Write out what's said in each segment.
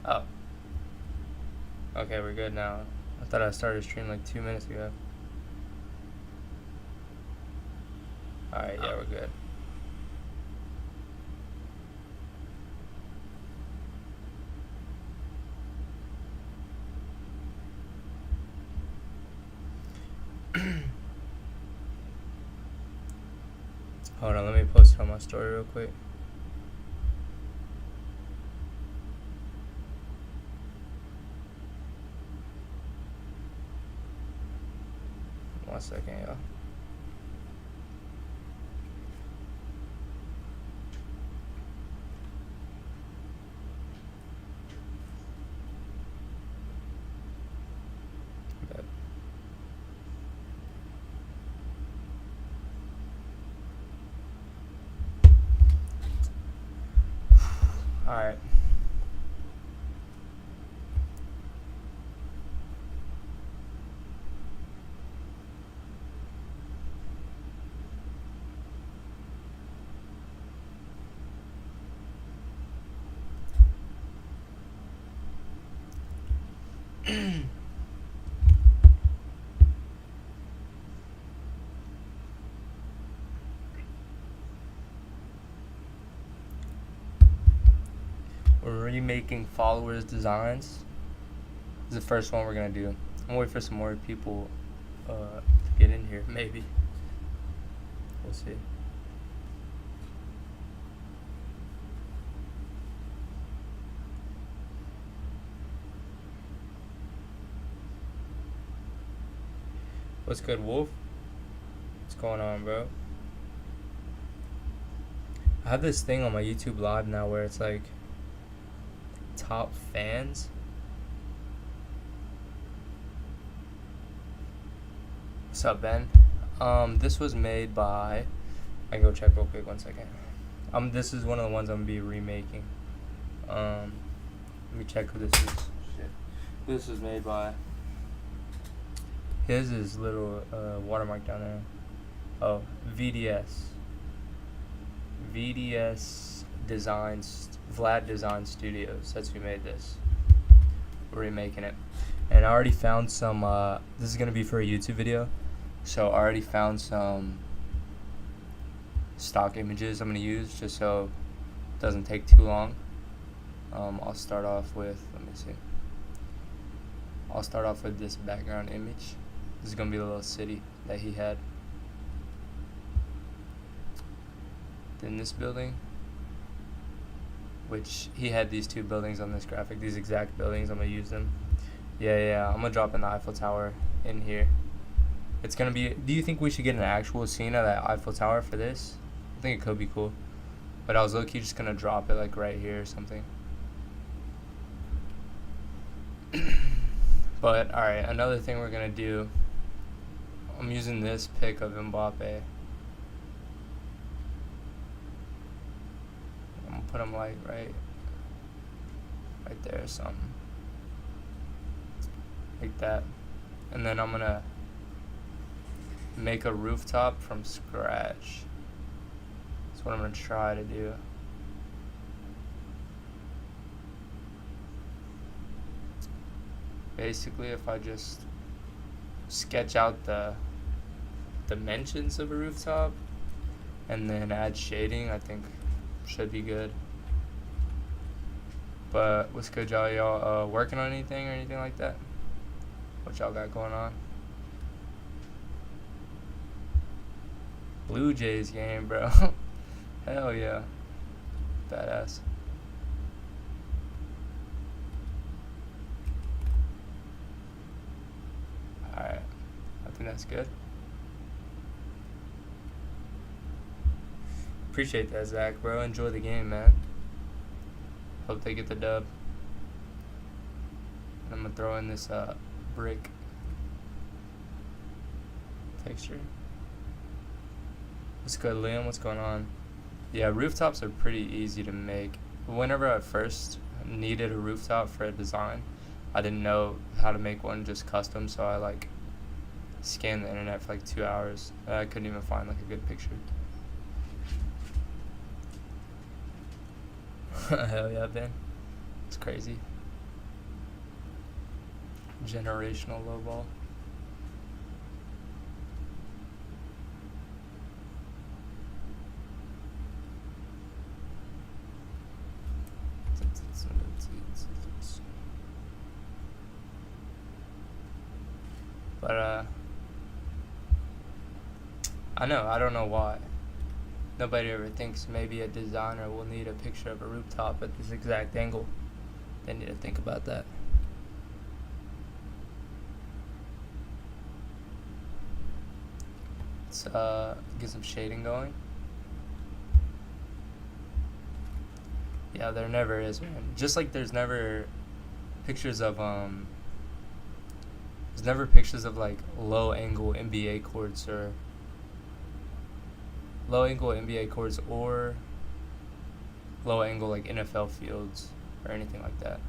Oh. Okay, we're good now. I thought I started stream like 2 minutes ago. Alright, yeah, we're good. Hold on, let me post it on my story real quick. One second, y'all. Alright. We're remaking followers designs. This is the first one we're gonna do. I'm gonna wait for some more people to get in here, maybe. We'll see. What's good, Wolf? What's going on, bro? I have this thing on my YouTube live now where it's like top fans. What's up, Ben? This was made by, I can go check real quick, 1 second. This is one of the ones I'm gonna be remaking. Let me check who this is. Shit. This was made by, his is little watermark down there. Oh, VDS Designs, Vlad Design Studios. That's who made this. We're remaking it. And I already found some, this is going to be for a YouTube video. So I already found some stock images I'm going to use just so it doesn't take too long. I'll start off with, let me see. I'll start off with this background image. This is going to be the little city that he had. Then this building, which he had these two buildings on this graphic, these exact buildings. I'm going to use them. Yeah, I'm going to drop in the Eiffel Tower in here. It's going to be, do you think we should get an actual scene of that Eiffel Tower for this? I think it could be cool. But I was low-key just going to drop it like right here or something. But, alright, another thing we're going to do, I'm using this pic of Mbappe. I'm going to put him like right there or something. Like that. And then I'm going to make a rooftop from scratch. That's what I'm going to try to do. Basically, if I just sketch out the dimensions of a rooftop and then add shading, I think should be good. But what's good, y'all? Y'all working on anything or anything like that? What y'all got going on? Blue Jays game, bro. Hell yeah. Badass. Alright. I think that's good. Appreciate that, Zach, bro. Enjoy the game, man. Hope they get the dub. And I'm going to throw in this brick texture. What's good, Liam? What's going on? Yeah, rooftops are pretty easy to make. Whenever I first needed a rooftop for a design, I didn't know how to make one just custom, so I like scanned the internet for like 2 hours. I couldn't even find like a good picture. Hell yeah, Ben. It's crazy. Generational lowball. But I don't know why. Nobody ever thinks maybe a designer will need a picture of a rooftop at this exact angle. They need to think about that. Let's get some shading going. Yeah, there never is, man. Just like there's never pictures of like low angle NBA courts or low angle like NFL fields or anything like that.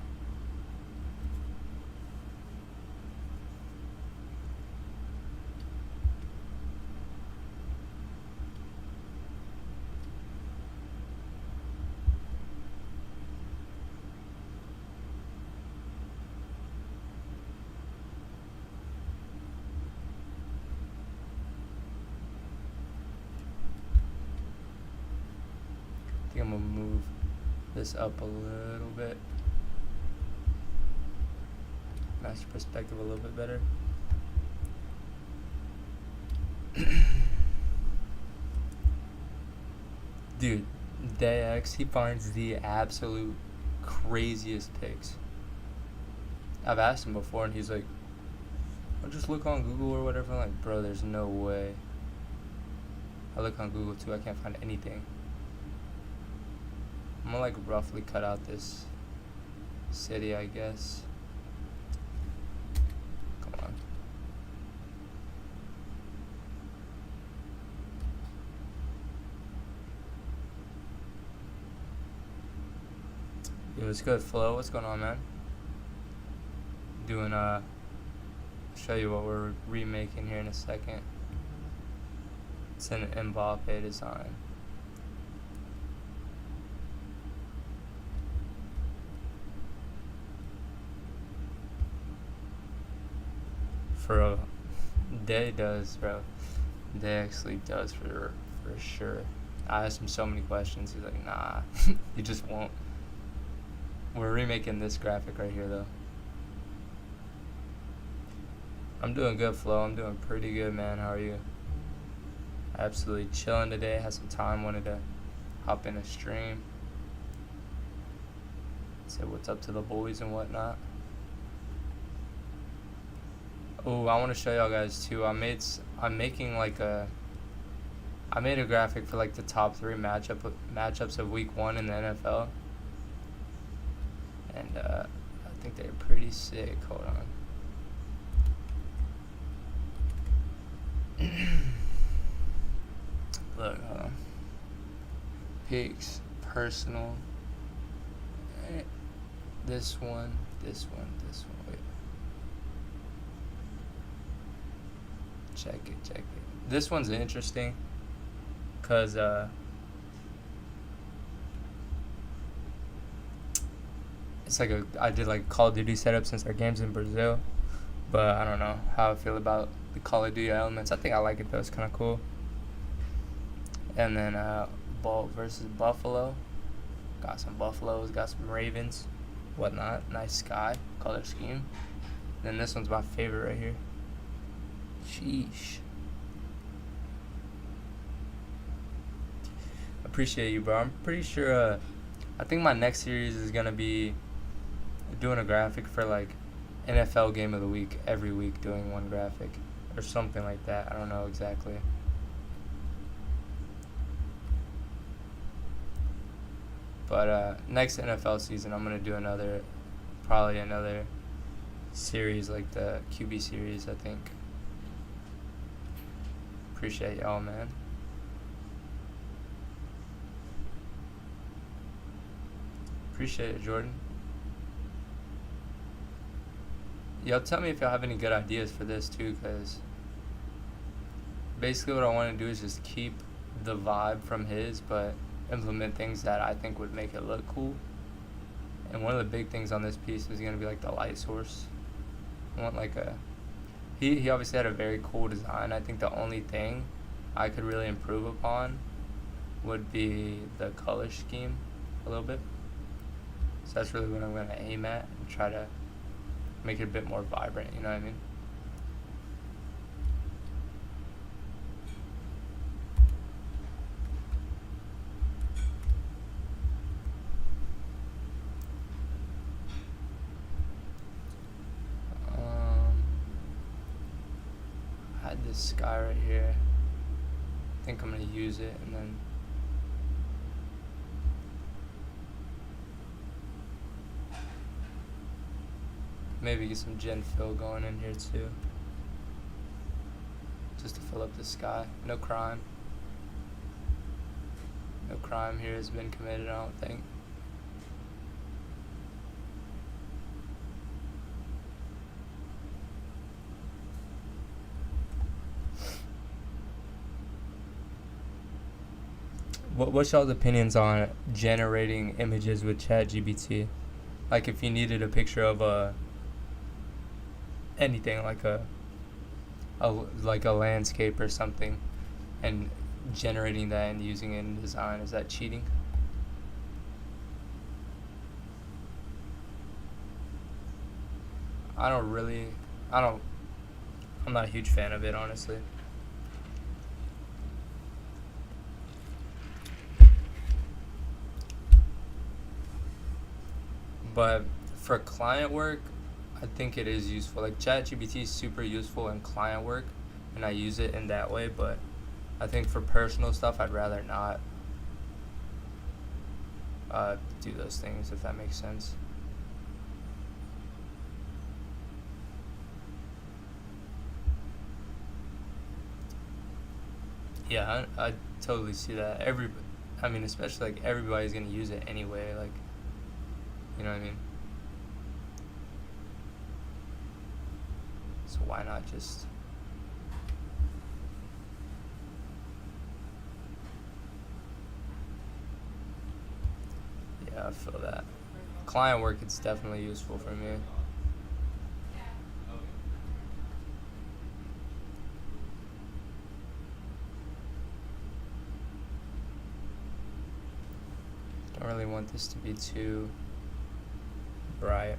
I think I'm gonna move this up a little bit. Match the perspective a little bit better. Dude, DayX, he finds the absolute craziest pics. I've asked him before and he's like, I'll just look on Google or whatever. I'm like, bro, there's no way. I look on Google too, I can't find anything. I'm gonna like roughly cut out this city, I guess. Come on. Yo, what's good, Flo? What's going on, man? Doing show you what we're remaking here in a second. It's an Mbappe design. For a Day does, bro. Day actually does for sure. I asked him so many questions. He's like, nah, you just won't. We're remaking this graphic right here, though. I'm doing good, Flo. I'm doing pretty good, man. How are you? Absolutely chilling today. Had some time. Wanted to hop in a stream. Say what's up to the boys and whatnot. Oh, I want to show y'all guys too. I made a graphic for like the top 3 matchups of week 1 in the NFL, and I think they're pretty sick. Hold on. Look, hold on. Picks, personal. This one. Wait. Check it. This one's interesting because it's like I did like Call of Duty setup since our game's in Brazil, but I don't know how I feel about the Call of Duty elements. I think I like it though. It's kind of cool. And then Bolt versus Buffalo. Got some Buffaloes, got some Ravens, whatnot. Nice sky color scheme. Then this one's my favorite right here. Sheesh. Appreciate you, bro. I'm pretty sure I think my next series is gonna be doing a graphic for like NFL game of the week every week, doing one graphic or something like that. I don't know exactly. But next NFL season I'm gonna do probably another series like the QB series, I think. Appreciate y'all, man. Appreciate it, Jordan. Y'all tell me if y'all have any good ideas for this too, because basically what I want to do is just keep the vibe from his, but implement things that I think would make it look cool. And one of the big things on this piece is going to be like the light source. I want like a. He obviously had a very cool design. I think the only thing I could really improve upon would be the color scheme a little bit. So that's really what I'm going to aim at and try to make it a bit more vibrant, you know what I mean? I had this sky right here. I think I'm going to use it and then maybe get some gen fill going in here too. Just to fill up the sky. No crime. No crime here has been committed, I don't think. What's y'all's opinions on generating images with ChatGPT? Like if you needed a picture of anything like a landscape or something, and generating that and using it in design, is that cheating? I'm not a huge fan of it, honestly. But for client work, I think it is useful. Like ChatGPT is super useful in client work, and I use it in that way. But I think for personal stuff, I'd rather not do those things, if that makes sense. Yeah, I totally see that. I mean, especially like everybody's gonna use it anyway. Like, you know what I mean? So why not just? Yeah, I feel that. Client work, it's definitely useful for me. Don't really want this to be too bright,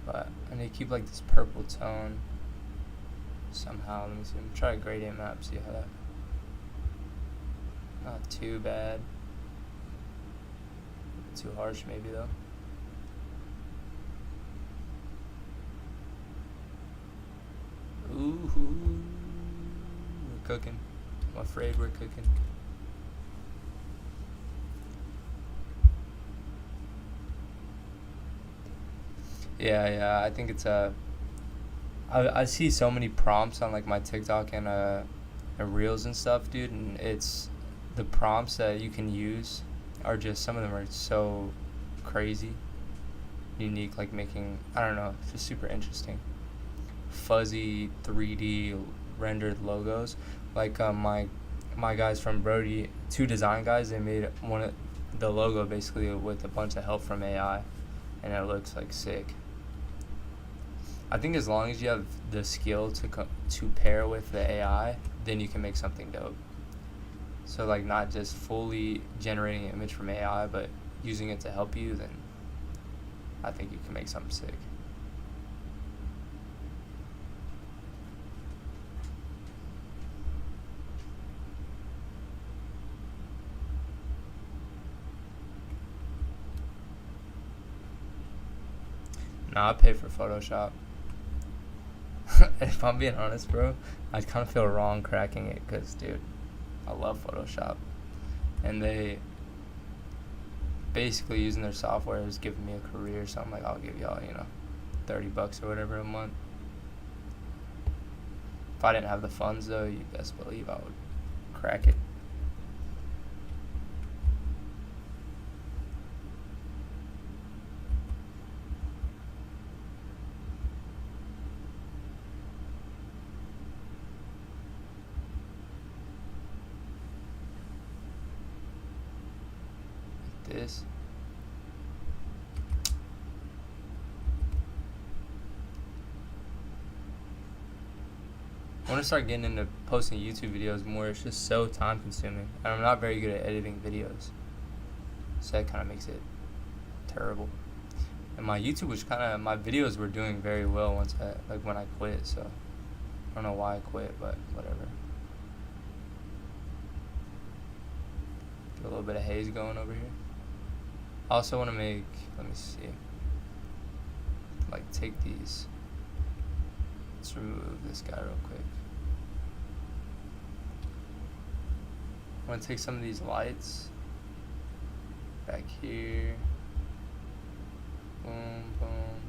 but I need to keep like this purple tone somehow. Let me see. I'm try a gradient map, see how that. Not too bad. Too harsh maybe though. Ooh, we're cooking. I'm afraid we're cooking. Yeah, I think it's I see so many prompts on like my TikTok and Reels and stuff, dude, and it's the prompts that you can use are just, some of them are so crazy, unique, like making, I don't know, it's just super interesting. Fuzzy 3D rendered logos, like my guys from Brody, two design guys, they made one of the logo basically with a bunch of help from AI, and it looks like sick. I think as long as you have the skill to pair with the AI, then you can make something dope. So like not just fully generating an image from AI, but using it to help you, then I think you can make something sick. Nah, I pay for Photoshop. If I'm being honest, bro, I kind of feel wrong cracking it because, dude, I love Photoshop. And they basically, using their software is giving me a career, so I'm like, I'll give y'all, $30 or whatever a month. If I didn't have the funds, though, you best believe I would crack it. This. I want to start getting into posting YouTube videos more. It's just so time consuming, and I'm not very good at editing videos, so that kind of makes it terrible. And my YouTube was my videos were doing very well when I quit. So I don't know why I quit, but whatever. Get a little bit of haze going over here. I also want to make, let me see, like take these. Let's remove this guy real quick. I want to take some of these lights back here. Boom, boom.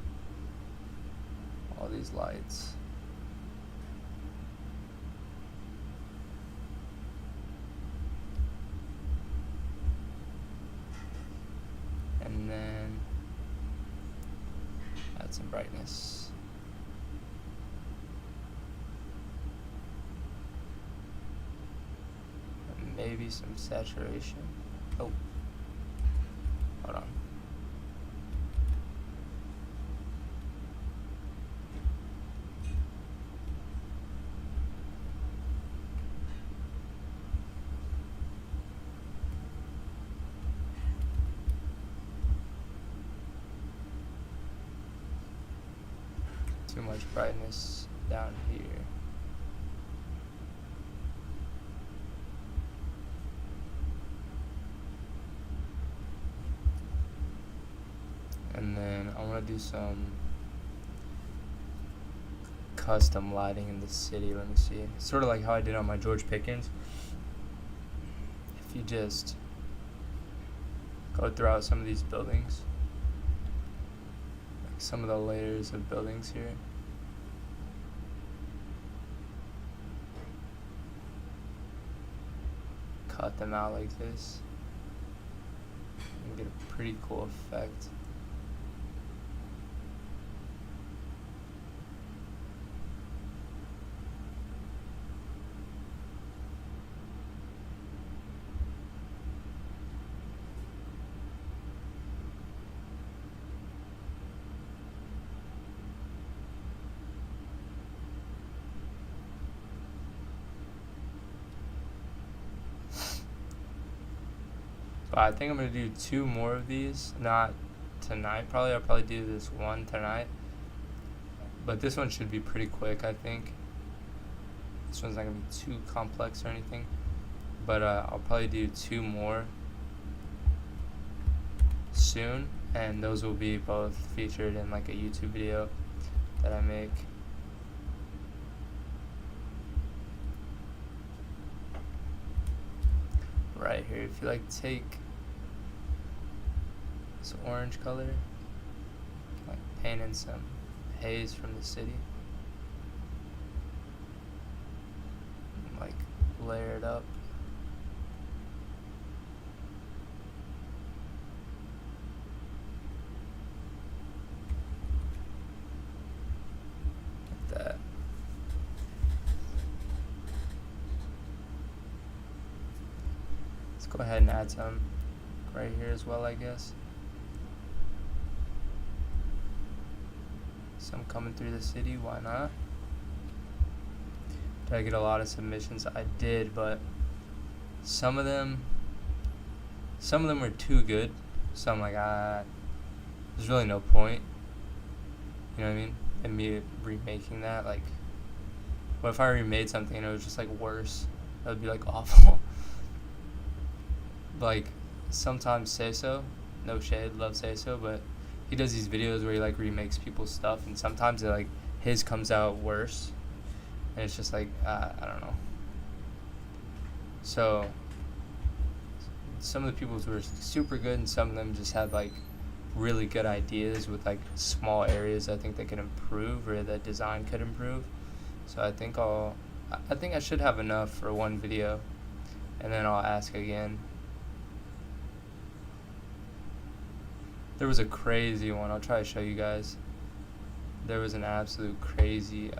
All these lights. And then add some brightness. And maybe some saturation. Oh, hold on. Too much brightness down here. And then I want to do some custom lighting in the city. Let me see. Sort of like how I did on my George Pickens. If you just go throughout some of these buildings, like some of the layers of buildings here. Cut them out like this and get a pretty cool effect. But I think I'm going to do 2 more of these, not tonight probably. I'll probably do this one tonight. But this one should be pretty quick, I think. This one's not going to be too complex or anything. But I'll probably do 2 more soon. And those will be both featured in like a YouTube video that I make. Right here, if you like take this orange color, like paint in some haze from the city, and like layer it up. Like that. Go ahead and add some right here as well, I guess. Some coming through the city, why not? Did I get a lot of submissions? I did, but some of them were too good. So I'm like, there's really no point. You know what I mean? In me remaking that, like, what if I remade something and it was just like worse? That would be like awful. Like, sometimes Say So, no shade, love Say So, but he does these videos where he like remakes people's stuff, and sometimes it, like, his comes out worse, and it's just like, I don't know. So some of the people's were super good, and some of them just had like really good ideas with like small areas I think they could improve, or the design could improve. So I think I should have enough for one video, and then I'll ask again. There was a crazy one. I'll try to show you guys. There was an absolute crazy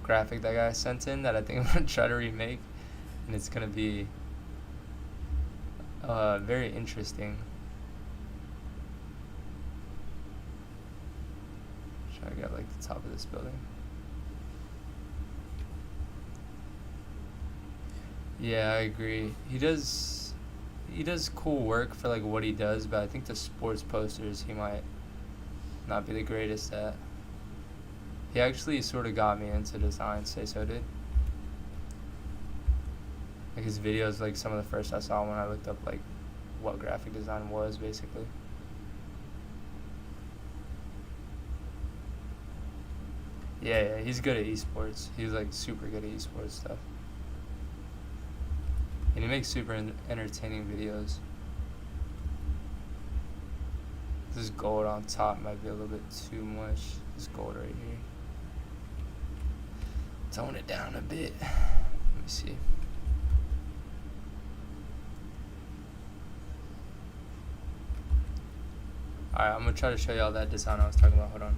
graphic that guy sent in that I think I'm going to try to remake. And it's going to be very interesting. Try to get like the top of this building. Yeah, I agree. He does cool work for like what he does, but I think the sports posters he might not be the greatest at. He actually sort of got me into design. Say so did. Like his videos, like some of the first I saw when I looked up like what graphic design was basically. Yeah, yeah, he's good at esports. He's like super good at esports stuff, and he makes super entertaining videos. This gold on top might be a little bit too much. This gold right here. Tone it down a bit. Let me see. Alright, I'm gonna try to show y'all that design I was talking about. Hold on.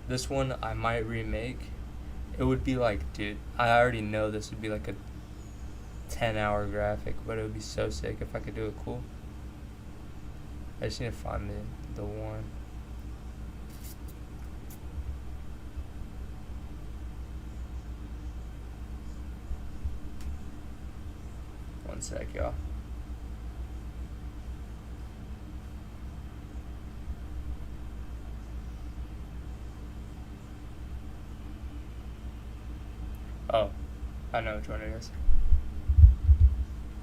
This one I might remake. It would be like, dude, I already know this would be like a 10-hour graphic, but it would be so sick if I could do it cool. I just need to find the one. One sec, y'all. Oh, I know which one it is.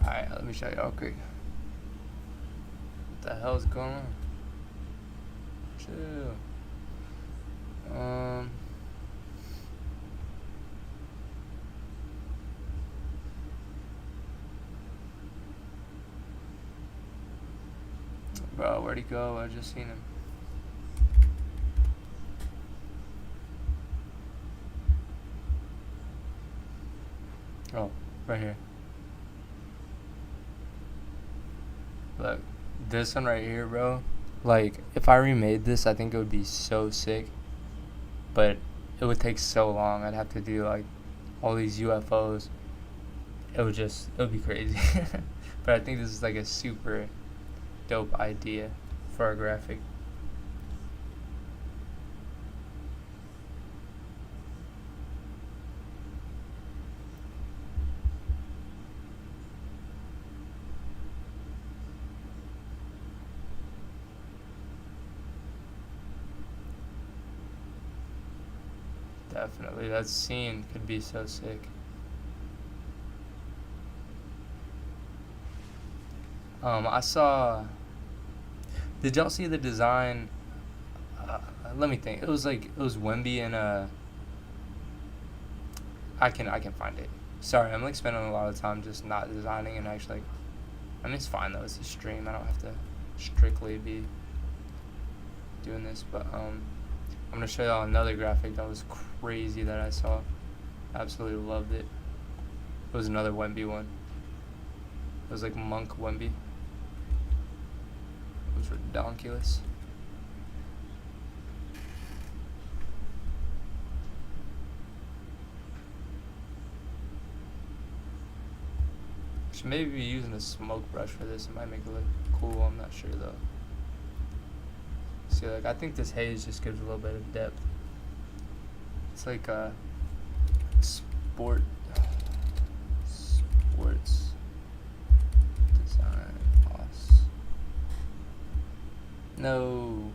Alright, let me show y'all quick. What the hell is going on? Chill. Bro, where'd he go? I just seen him. Oh, right here. Look, this one right here, bro. Like, if I remade this, I think it would be so sick. But it would take so long. I'd have to do, like, all these UFOs. It would be crazy. But I think this is, like, a super dope idea for a graphic. Definitely, that scene could be so sick. I saw. Did y'all see the design? Let me think. It was Wemby and I can find it. Sorry, I'm like spending a lot of time just not designing and actually. I mean, it's fine though. It's a stream. I don't have to strictly be doing this, but I'm gonna show y'all another graphic that was crazy that I saw. Absolutely loved it. It was another Wemby one. It was like Monk Wemby. It was ridiculous. Should maybe be using a smoke brush for this. It might make it look cool. I'm not sure though. See, like I think this haze just gives a little bit of depth. It's like a sports design boss. No.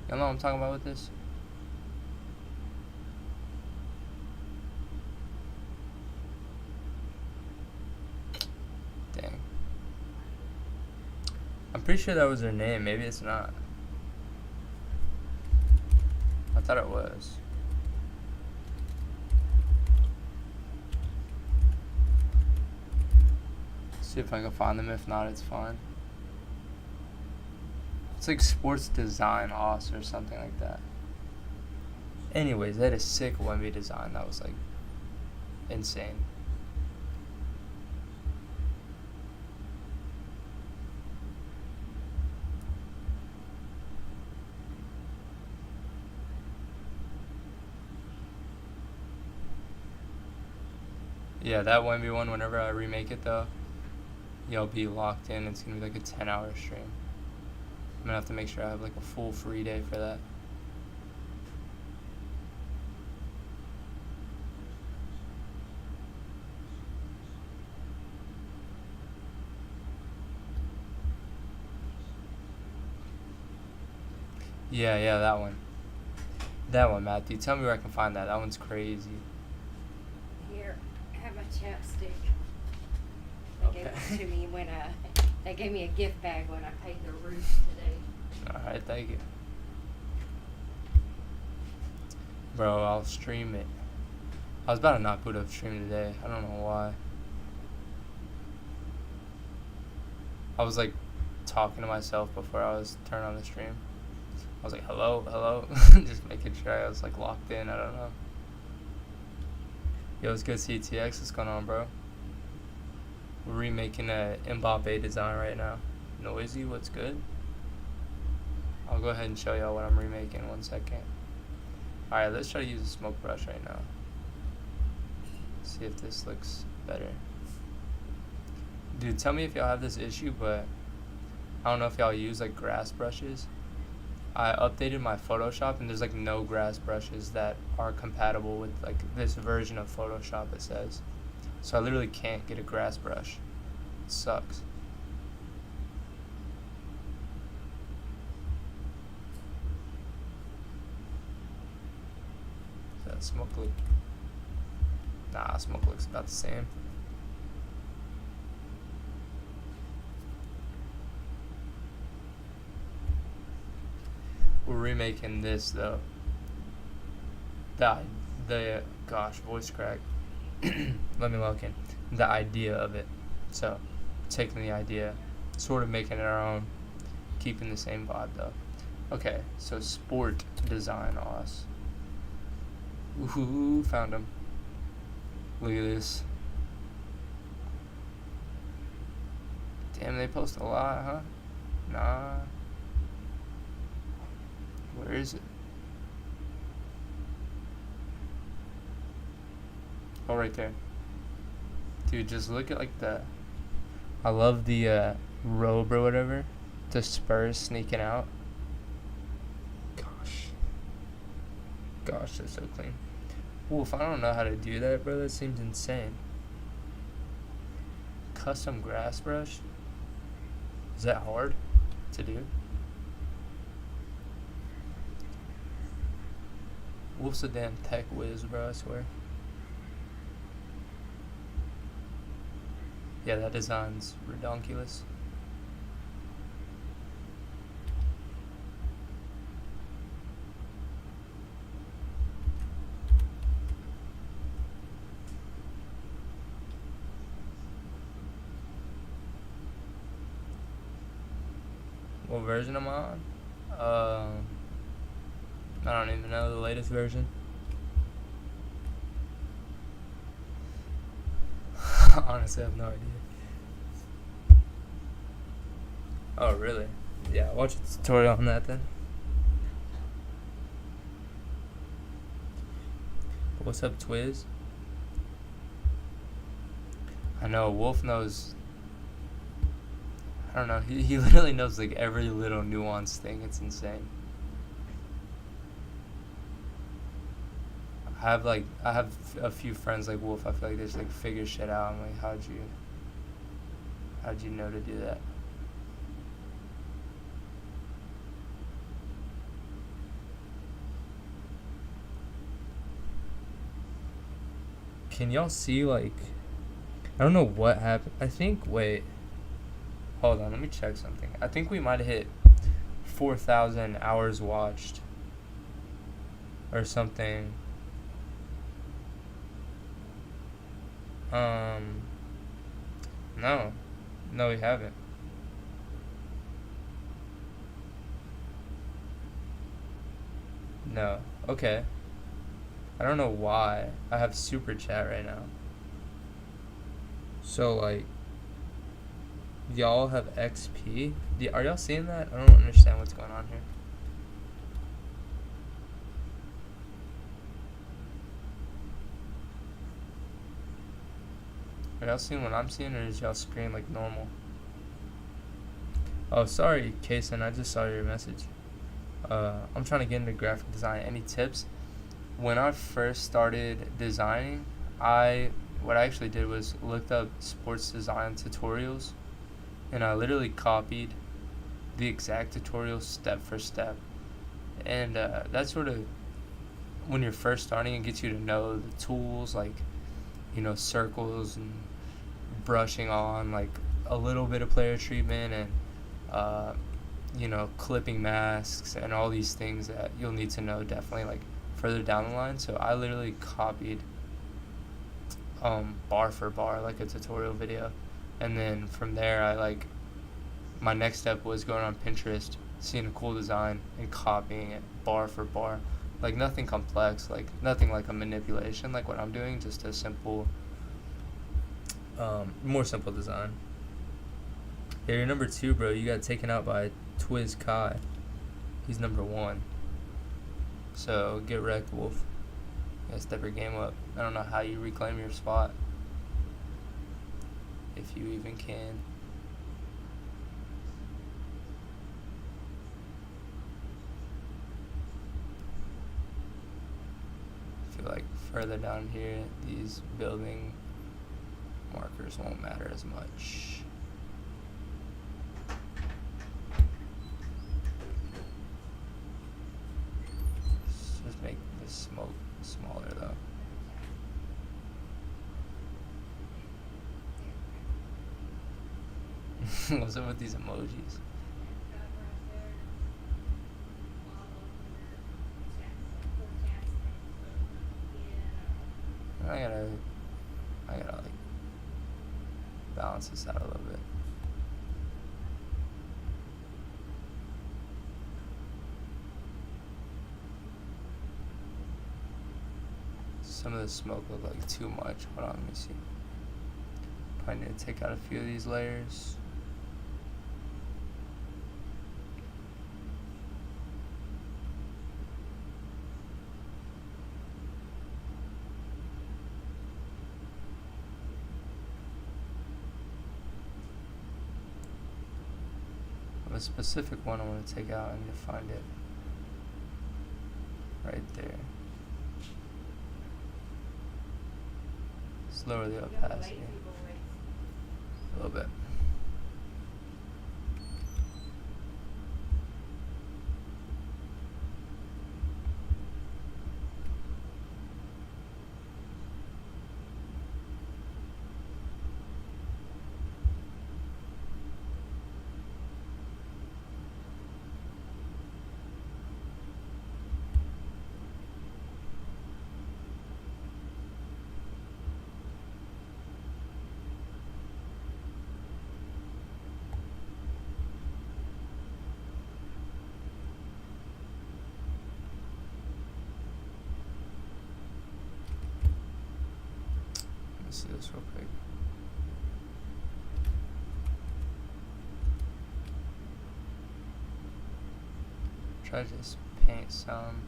Y'all know what I'm talking about with this? Dang. I'm pretty sure that was her name. Maybe it's not. I thought it was. See if I can find them. If not, it's fine. It's like sports design Oss or something like that. Anyways, that is sick Wemby design. That was like insane. Yeah, that Wemby one, whenever I remake it though, you'll be locked in. It's gonna be like a 10-hour stream. I'm gonna have to make sure I have like a full free day for that. Yeah, yeah, that one. That one, Matthew. Tell me where I can find that. That one's crazy. Here, have my chapstick. They gave Okay. it to me when they gave me a gift bag when I paid the roof today. Alright, thank you. Bro, I'll stream it. I was about to not boot up stream today. I don't know why. I was like talking to myself before I was turning on the stream. I was like, hello, hello. Just making sure I was like locked in. I don't know. Yo, it's good CTX. What's going on, bro? We're remaking a Mbappe design right now. Noisy, what's good? I'll go ahead and show y'all what I'm remaking. 1 second. Alright, let's try to use a smoke brush right now. See if this looks better. Dude, tell me if y'all have this issue, but I don't know if y'all use like grass brushes. I updated my Photoshop and there's like no grass brushes that are compatible with like this version of Photoshop, it says. So I literally can't get a grass brush. It sucks. Does that smoke look? Nah, smoke looks about the same. We're remaking this though. The gosh, voice crack. Let me look in. The idea of it. So, taking the idea, sort of making it our own, keeping the same vibe though. Okay, so sport design os. Ooh, found him. Look at this. Damn, they post a lot, huh? Nah. Where is it? Oh, right there. Dude, just look at like the... I love the robe or whatever. The Spurs sneaking out. Gosh. Gosh, that's so clean. Ooh, if I don't know how to do that, bro, that seems insane. Custom grass brush? Is that hard to do? Wolf's a damn tech whiz, bro, I swear. Yeah, that design's redonkulous. What version am I on? I don't even know the latest version. Honestly, I have no idea. Oh, really? Yeah, watch a tutorial on that then. What's up, Twiz? I know, Wolf knows... I don't know, he literally knows like every little nuanced thing. It's insane. I have a few friends like Wolf. I feel like they just like figure shit out. I'm like, how'd you know to do that? Can y'all see like, I don't know what happened. I think, wait, hold on, let me check something. I think we might have hit 4,000 hours watched or something. No, we haven't. No, okay. I don't know why. I have super chat right now. So like, y'all have XP? Are y'all seeing that? I don't understand what's going on here. Are y'all seeing what I'm seeing, or is y'all screen like normal? Oh, sorry, Kason, I just saw your message. I'm trying to get into graphic design. Any tips? When I first started designing, what I actually did was looked up sports design tutorials, and I literally copied the exact tutorial step for step. And that sort of, when you're first starting, it gets you to know the tools, like, circles and brushing on, like, a little bit of player treatment, and clipping masks and all these things that you'll need to know definitely, like, further down the line. So I literally copied bar for bar, like a tutorial video, and then from there my next step was going on Pinterest, seeing a cool design and copying it bar for bar, like nothing complex, like nothing like a manipulation like what I'm doing, just a simple, more simple design. Yeah, you're number 2, bro. You got taken out by Twiz Kai. He's number 1. So get wrecked, Wolf. You gotta step your game up. I don't know how you reclaim your spot, if you even can. I feel like further down here, these building markers won't matter as much. Let's just make the smoke smaller though. What's up with these emojis? I gotta like balance this out a little bit. Some of the smoke look like too much. Hold on, let me see. Probably need to take out a few of these layers. A specific one I want to take out. I need to find it right there. Just lower the opacity a little bit. See this real quick. Try to just paint some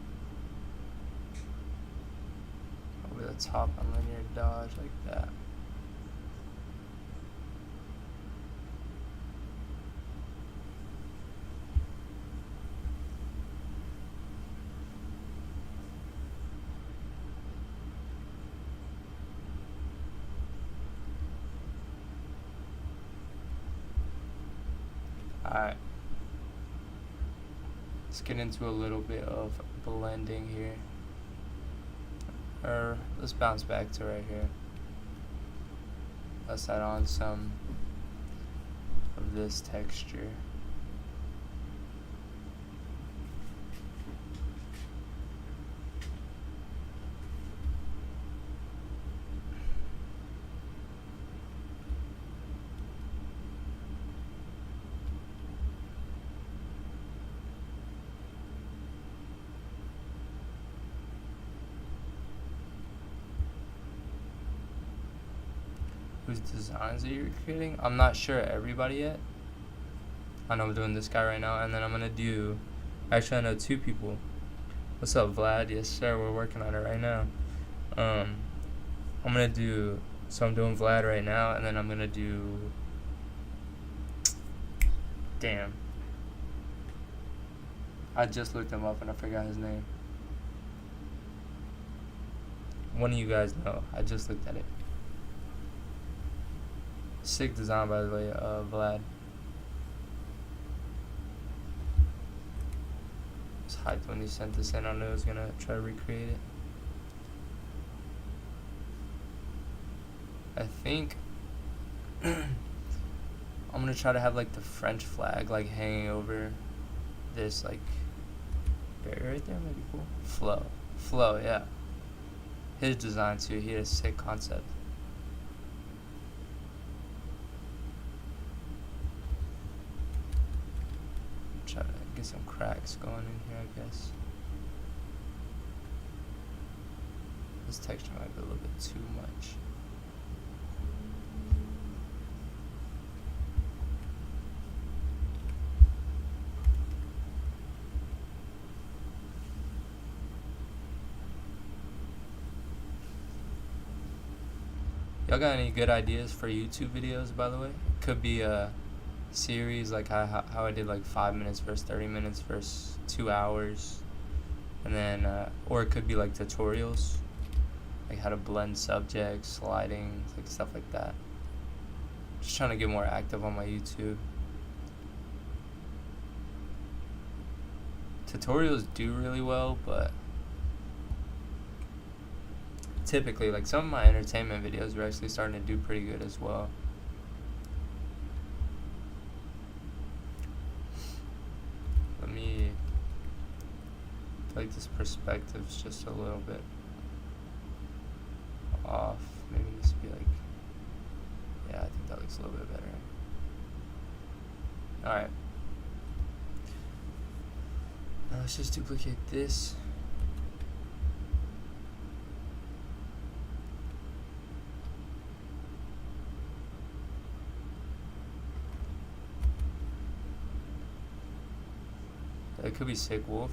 over the top on linear dodge like that. Alright, let's get into a little bit of blending here. Or let's bounce back to right here. Let's add on some of this texture. Whose designs are you creating? I'm not sure everybody yet. I know I'm doing this guy right now, and then I'm gonna do, actually I know 2 people. What's up, Vlad? Yes sir, we're working on it right now. I'm doing Vlad right now, and then I'm gonna do, damn, I just looked him up and I forgot his name. One of you guys know, I just looked at it. Sick design, by the way, Vlad. Let's hyped when you sent this in. I knew I was gonna try to recreate it. I think I'm gonna try to have like the French flag like hanging over this like barrier right there. Maybe cool. Flow, yeah. His design too. He had a sick concept. Try to get some cracks going in here, I guess. This texture might be a little bit too much. Y'all got any good ideas for YouTube videos, by the way? Could be a series like how I did like 5 minutes versus 30 minutes versus 2 hours, and then or it could be like tutorials, like how to blend subjects, lighting, like stuff like that. Just trying to get more active on my YouTube. Tutorials do really well, but typically, like some of my entertainment videos are actually starting to do pretty good as well. Let me, like this perspective's just a little bit off. Maybe it needs to be like, yeah, I think that looks a little bit better. Alright. Now let's just duplicate this. It could be sick, Wolf.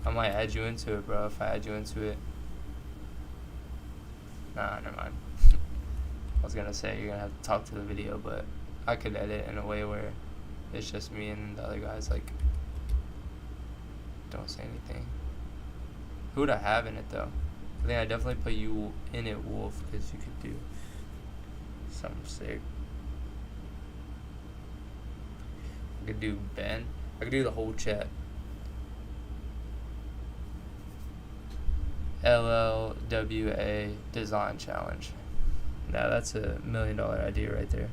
I might add you into it, bro, if I add you into it. Nah, never mind. I was gonna say you're gonna have to talk to the video, but I could edit in a way where it's just me and the other guys, like, don't say anything. Who would I have in it, though? I think I definitely put you in it, Wolf, because you could do something sick. I could do Ben. I could do the whole chat. LLWA design challenge. Now that's a $1 million idea right there.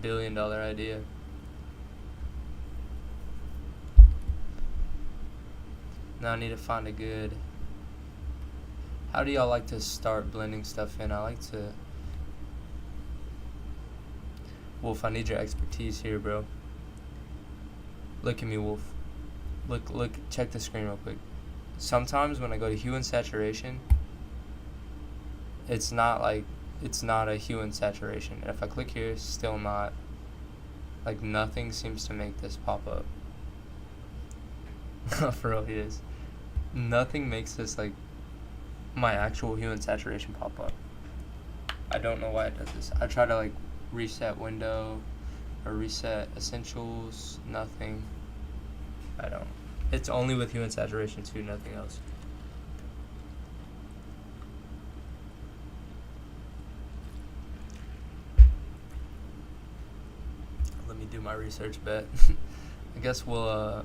$1 billion idea. Now I need to find a good. How do y'all like to start blending stuff in? I like to. Wolf, I need your expertise here, bro. Look at me, Wolf. Look, check the screen real quick. Sometimes when I go to hue and saturation, it's not a hue and saturation. And if I click here, it's still not. Like, nothing seems to make this pop up. For real, it is. Nothing makes this, like, my actual hue and saturation pop up. I don't know why it does this. I try to, like, reset window or reset essentials, nothing. I don't. It's only with hue and saturation too, nothing else. Let me do my research bet. I guess we'll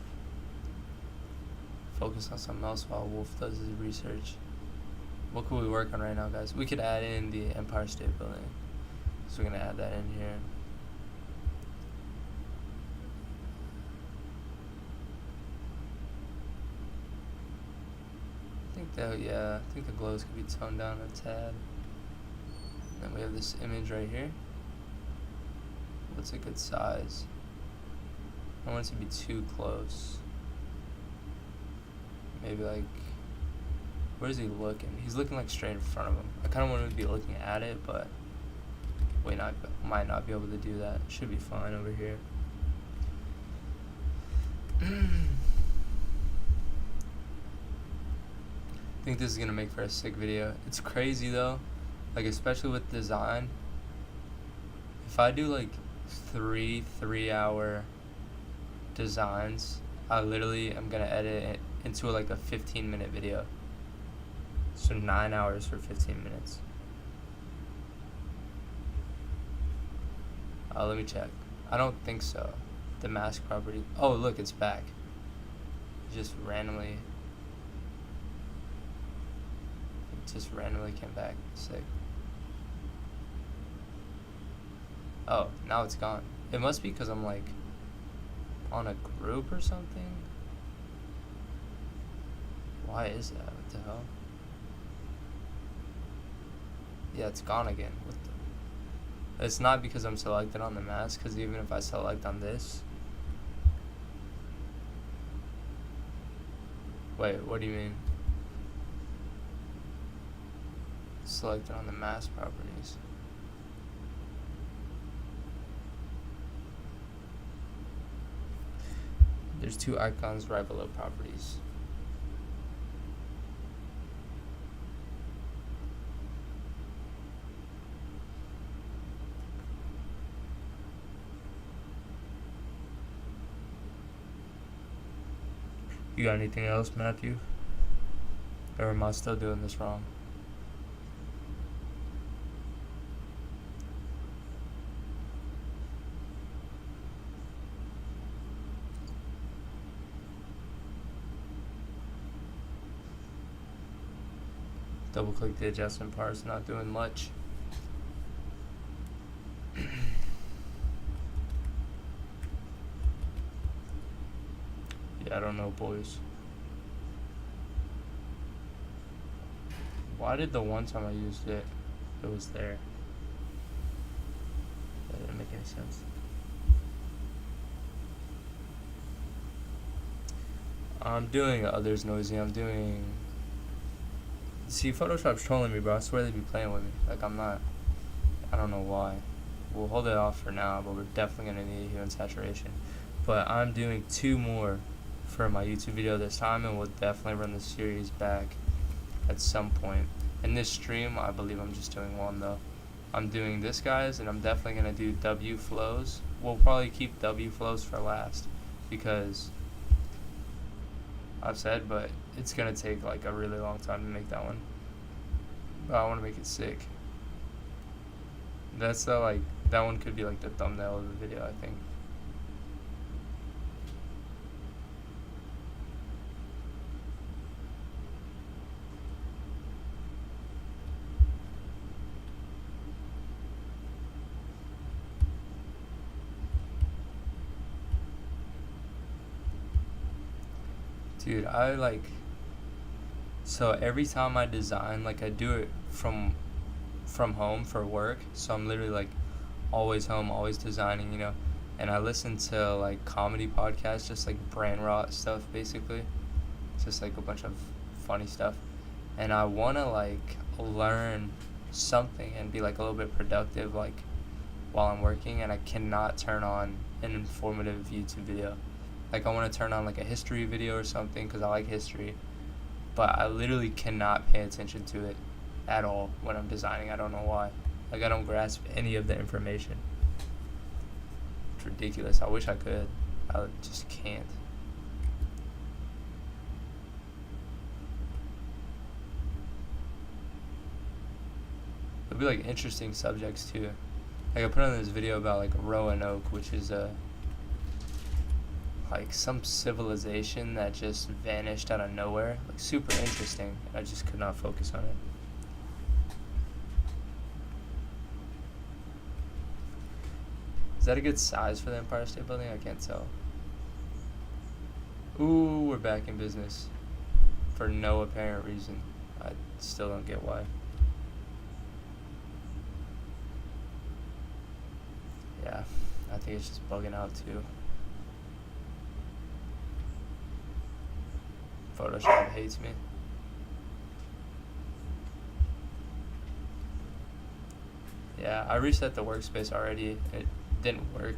focus on something else while Wolf does his research. What could we work on right now, guys? We could add in the Empire State Building. So we're going to add that in here. I think the glows could be toned down a tad. Then we have this image right here. What's a good size? I don't want it to be too close. Maybe like, where is he looking? He's looking like straight in front of him. I kind of want him to be looking at it, but we might not be able to do that. Should be fine over here. I think this is gonna make for a sick video. It's crazy though, like especially with design. If I do like three-hour designs, I literally am gonna edit it into like a 15-minute video. So 9 hours for 15 minutes. Let me check. I don't think so. The mask property. Oh, look, it's back. Just randomly came back. Sick. Oh, now it's gone. It must be because I'm like on a group or something. Why is that? What the hell? Yeah, it's gone again. What the? It's not because I'm selected on the mask, because even if I select on this. Wait, what do you mean? Selected on the mask properties. There's two icons right below properties. You got anything else, Matthew? Or am I still doing this wrong? Double click the adjustment parts, not doing much. Yeah, I don't know, boys. Why did the one time I used it, it was there? That didn't make any sense. I'm doing others noisy. I'm doing. See, Photoshop's trolling me, bro. I swear they be playing with me. Like, I'm not. I don't know why. We'll hold it off for now, but we're definitely gonna need hue and saturation. But I'm doing 2 more for my YouTube video this time, and we'll definitely run the series back at some point. In this stream, I believe I'm just doing 1 though. I'm doing this, guys, and I'm definitely gonna do W flows. We'll probably keep W flows for last because I've said, but it's gonna take like a really long time to make that one. But I want to make it sick. That's the like that one could be like the thumbnail of the video, I think. Dude, I like. So every time I design, like I do it from home for work. So I'm literally like always home, always designing, you know. And I listen to like comedy podcasts, just like brain rot stuff, basically. It's just like a bunch of funny stuff. And I wanna like learn something and be like a little bit productive, like while I'm working. And I cannot turn on an informative YouTube video. Like I want to turn on like a history video or something because I like history, but I literally cannot pay attention to it at all when I'm designing. I don't know why. Like I don't grasp any of the information. It's ridiculous. I wish I could. I just can't. It'll be like interesting subjects too. Like I put on this video about like Roanoke, which is like some civilization that just vanished out of nowhere. Like super interesting. I just could not focus on it. Is that a good size for the Empire State Building? I can't tell. Ooh, we're back in business. For no apparent reason. I still don't get why. Yeah, I think it's just bugging out too. Photoshop hates me. Yeah, I reset the workspace already. It didn't work.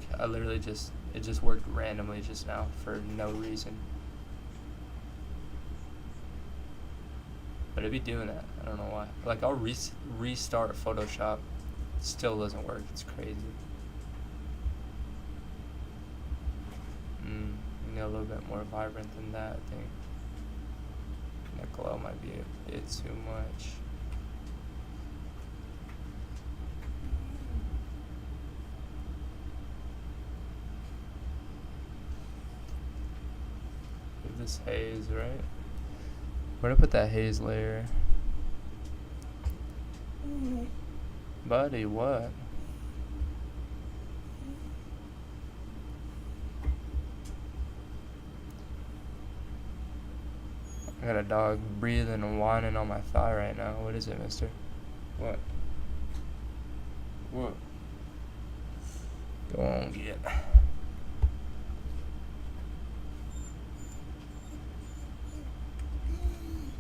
It just worked randomly just now for no reason. But it'd be doing that. I don't know why. Like I'll restart Photoshop. Still doesn't work. It's crazy. You know, a little bit more vibrant than that, I think. That glow might be a bit too much. this haze, right? Where to put that haze layer? Buddy, what? I got a dog breathing and whining on my thigh right now. What is it, mister? What? What? Go on, get.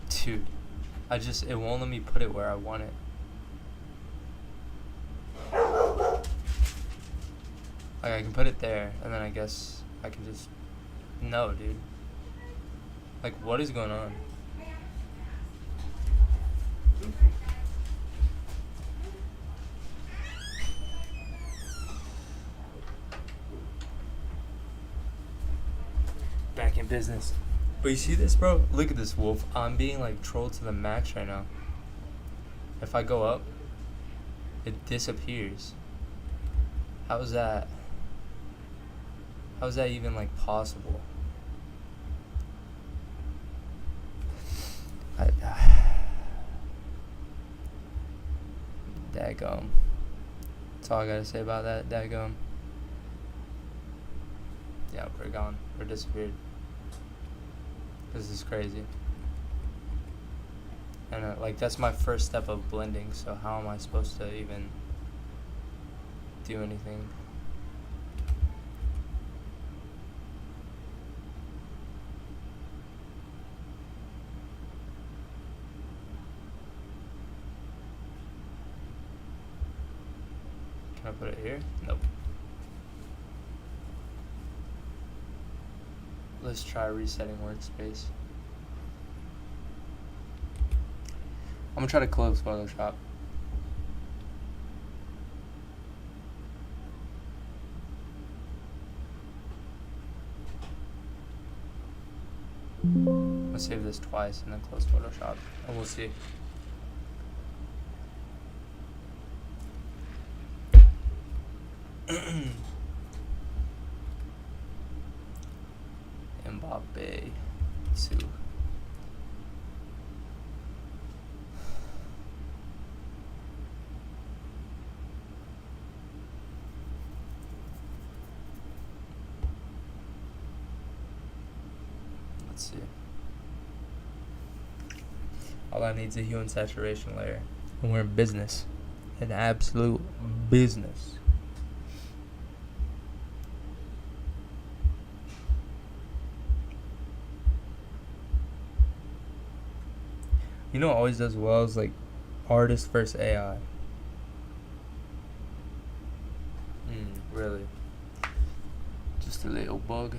Dude, it won't let me put it where I want it. Like, I can put it there, and then I guess I can just, no, dude. Like, what is going on? Back in business. But you see this, bro? Look at this, Wolf. I'm being, like, trolled to the max right now. If I go up, it disappears. How's that even, like, possible? Daggum. That's all I gotta say about that. Daggum. Yeah, we're gone. We're disappeared. This is crazy. And like, that's my first step of blending, so how am I supposed to even do anything? Can I put it here? Nope. Let's try resetting workspace. I'm gonna try to close Photoshop. Let's save this twice and then close Photoshop, and we'll see. Mbappe 2. Let's see. All I need is a hue and saturation layer, and we're in business, an absolute business. You know what always does well is like artist versus AI. Really? Just a little bug.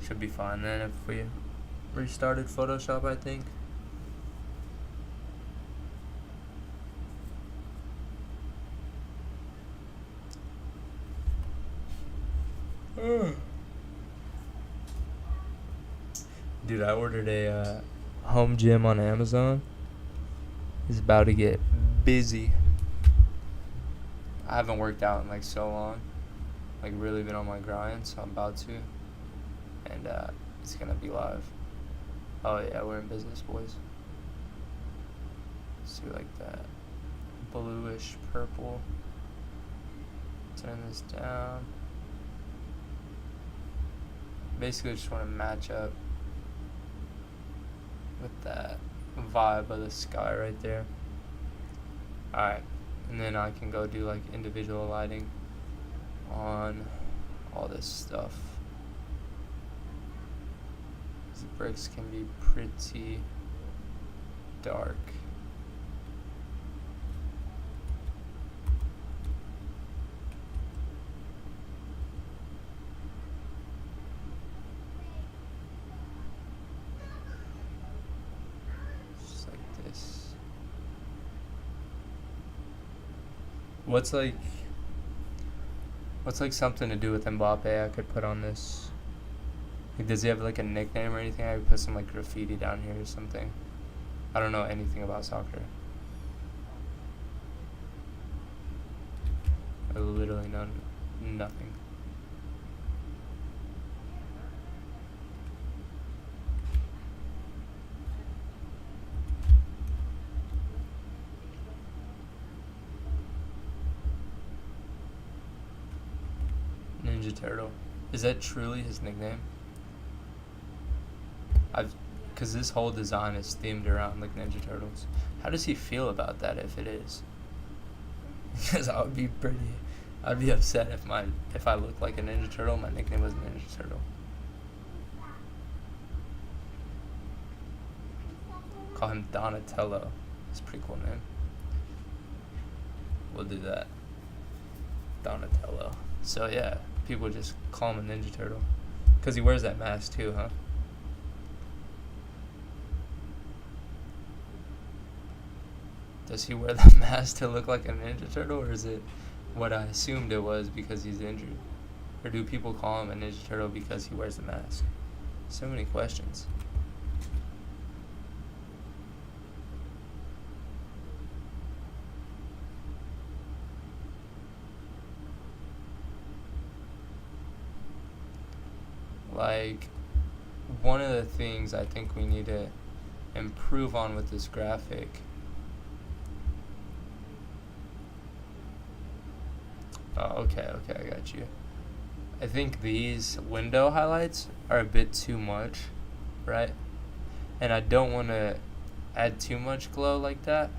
Should be fine then if we restarted Photoshop, I think. Dude, I ordered a home gym on Amazon. It's about to get busy. I haven't worked out in like so long, like really been on my grind, so I'm about to, and it's gonna be live. Oh yeah, we're in business, boys. Let's do like that bluish purple. Turn this down. Basically just want to match up with that vibe of the sky right there. Alright, and then I can go do like individual lighting on all this stuff. The bricks can be pretty dark. What's like something to do with Mbappe I could put on this? Like, does he have like a nickname or anything? I could put some like graffiti down here or something. I don't know anything about soccer. I literally know nothing. Ninja Turtle. Is that truly his nickname? Because this whole design is themed around like Ninja Turtles. How does he feel about that if it is? Because I'd be upset if I looked like a Ninja Turtle. My nickname was Ninja Turtle. Call him Donatello. It's a pretty cool name. We'll do that. Donatello. So yeah, people just call him a Ninja Turtle. Because he wears that mask too, huh? Does he wear that mask to look like a Ninja Turtle, or is it what I assumed it was because he's injured? Or do people call him a Ninja Turtle because he wears the mask? So many questions. Like, one of the things I think we need to improve on with this graphic okay, I got you. I think these window highlights are a bit too much, right? And I don't want to add too much glow like that.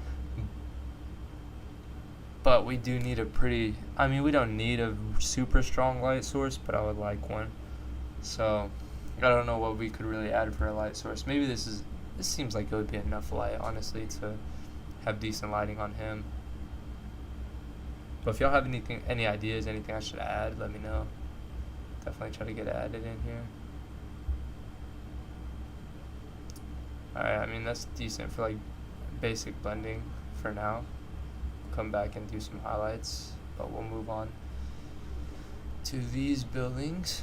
But we do need we don't need a super strong light source, but I would like one. So, I don't know what we could really add for a light source. Maybe this seems like it would be enough light, honestly, to have decent lighting on him. But if y'all have any ideas, anything I should add, let me know. Definitely try to get it added in here. Alright, that's decent for like basic blending for now. Come back and do some highlights, but we'll move on to these buildings.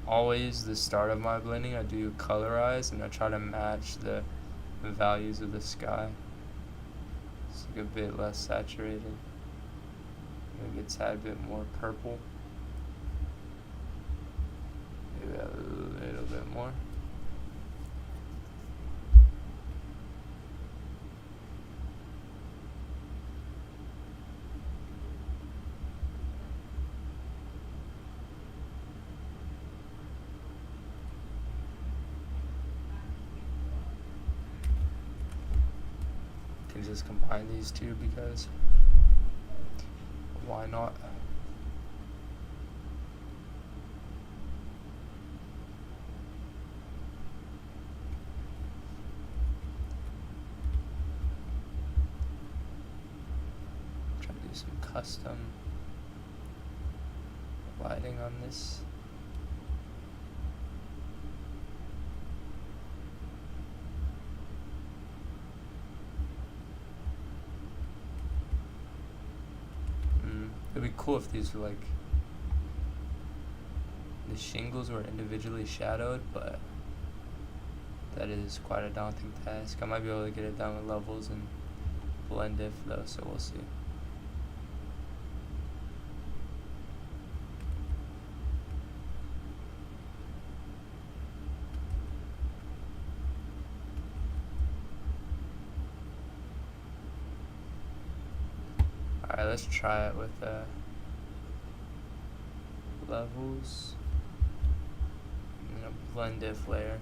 Always the start of my blending, I do colorize and I try to match the values of the sky. It's like a bit less saturated. Maybe a tad bit more purple. Maybe a little bit more. Can just combine these two because why not? Try to do some custom lighting on this. It'd be cool if these were like the shingles were individually shadowed, but that is quite a daunting task. I might be able to get it done with levels and blend if though, so we'll see. Alright, let's try it with levels and a blend if layer.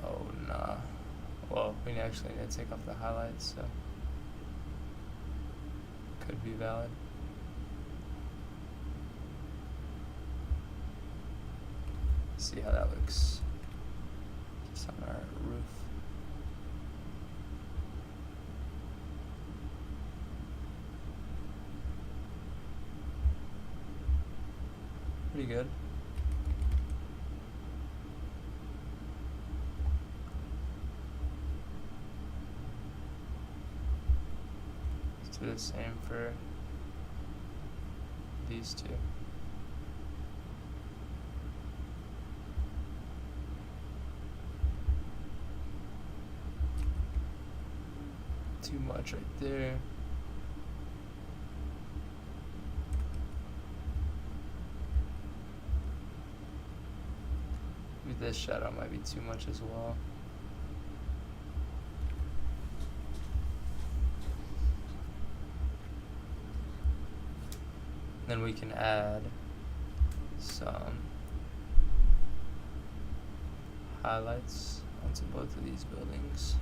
Oh nah. Well, we actually need to take off the highlights, so could be valid. See how that looks just on our roof. Pretty good. Let's do the same for these two. Too much right there. Maybe this shadow might be too much as well. Then we can add some highlights onto both of these buildings.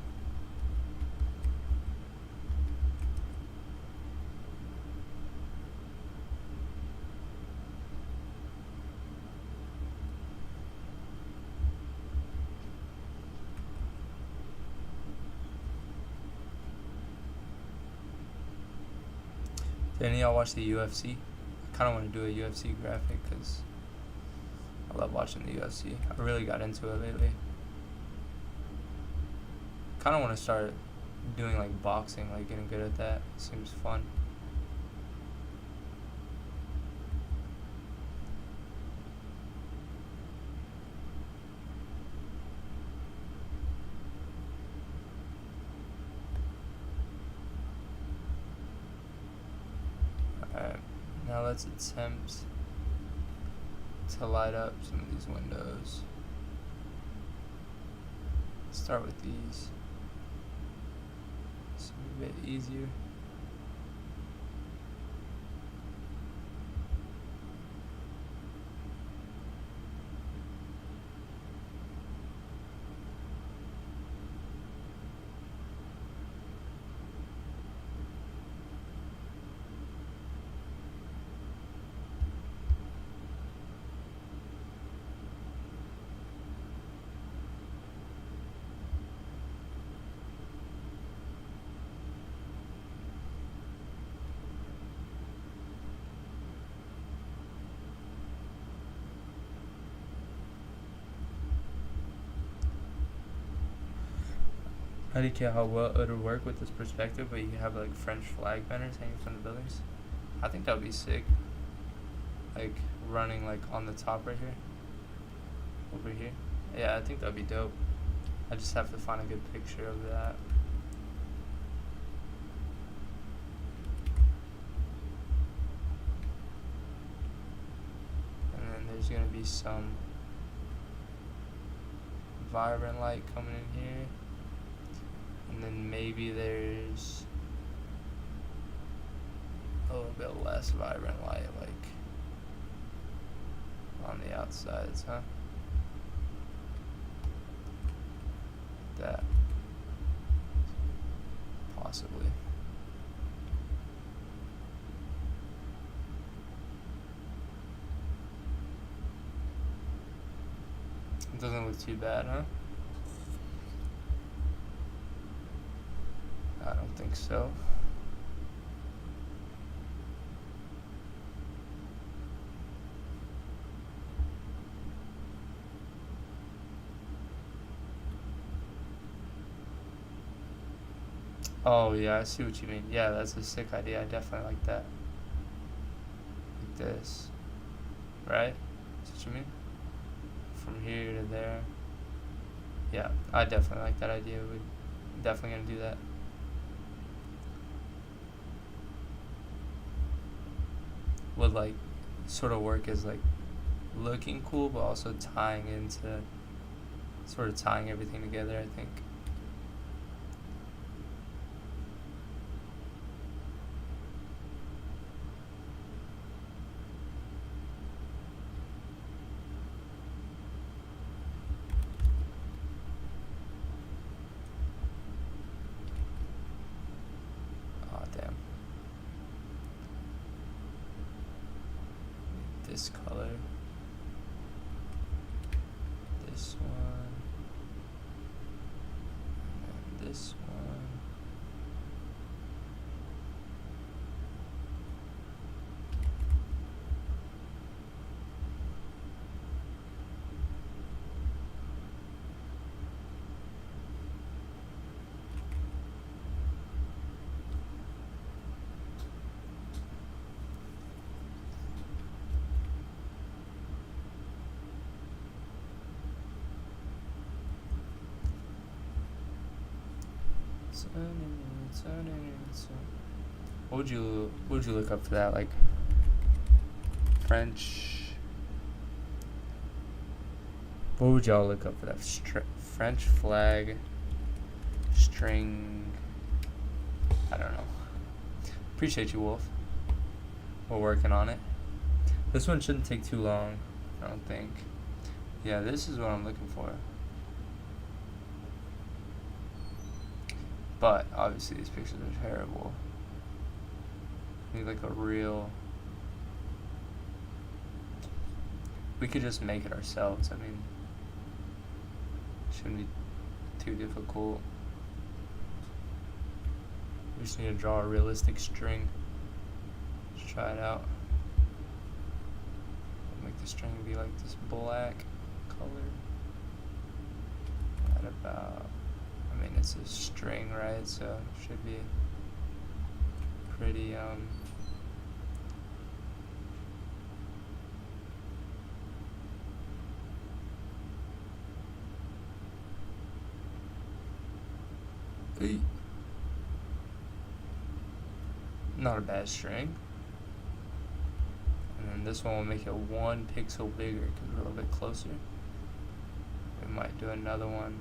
Did any of y'all watch the UFC? I kind of want to do a UFC graphic because I love watching the UFC. I really got into it lately. Kind of want to start doing like boxing, like getting good at that. Seems fun. Alright, now let's attempt to light up some of these windows. Start with these. It's a bit easier. How do you care how well it would work with this perspective, but you can have like French flag banners hanging from the buildings? I think that would be sick. Like running like on the top right here. Over here. Yeah, I think that would be dope. I just have to find a good picture of that. And then there's gonna be some vibrant light coming in here. And then maybe there's a little bit less vibrant light, like on the outsides, huh? That. Possibly. It doesn't look too bad, huh? I don't think so. Oh yeah, I see what you mean. Yeah, that's a sick idea. I definitely like that. Like this. Right? That's what you mean? From here to there. Yeah, I definitely like that idea. We're definitely gonna do that. Would like sort of work as like looking cool, but also tying into sort of tying everything together, I think. Oh damn. This color, this one, and then this one. What would you look up for that? Like French. What would y'all look up for that? French flag string. I don't know. Appreciate you, Wolf. We're working on it. This one shouldn't take too long, I don't think. Yeah, this is what I'm looking for. But obviously these pictures are terrible. Need like a real. We could just make it ourselves. I mean, shouldn't be too difficult. We just need to draw a realistic string. Let's try it out. Make the string be like this black color. At about, I mean, it's a string, right? So it should be pretty not a bad string. And then this one will make it 1 pixel bigger because we're a little bit closer. We might do another one.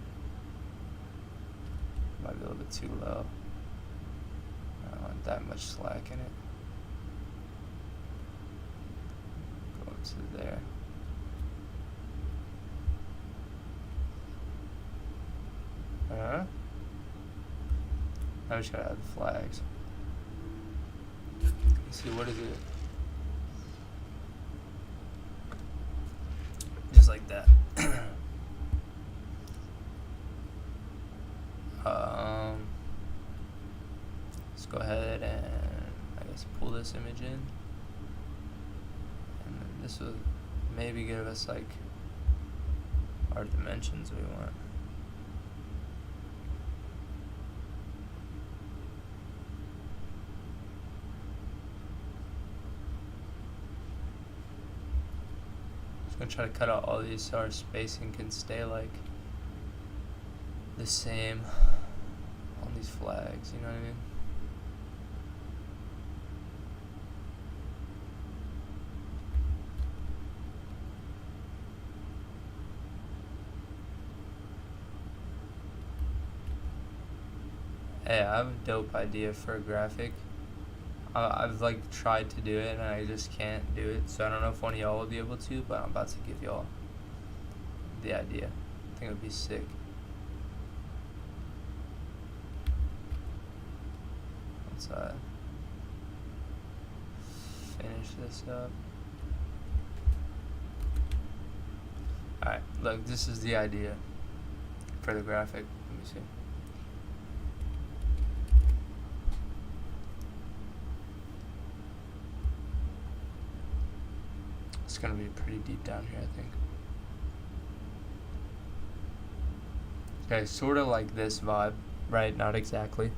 Might be a little bit too low. I don't want that much slack in it. Go up to there. Now we just gotta add the flags. Let's see, what is it? Just like that. Let's go ahead and I guess pull this image in, and then this will maybe give us like our dimensions we want. I'm gonna try to cut out all these so our spacing can stay like the same on these flags, you know what I mean? Hey, I have a dope idea for a graphic. I've like tried to do it and I just can't do it, so I don't know if one of y'all will be able to, but I'm about to give y'all the idea. I think it would be sick. Let's finish this up. Alright, look, this is the idea for the graphic. Let me see. It's gonna be pretty deep down here, I think. Okay, sort of like this vibe, right? Not exactly.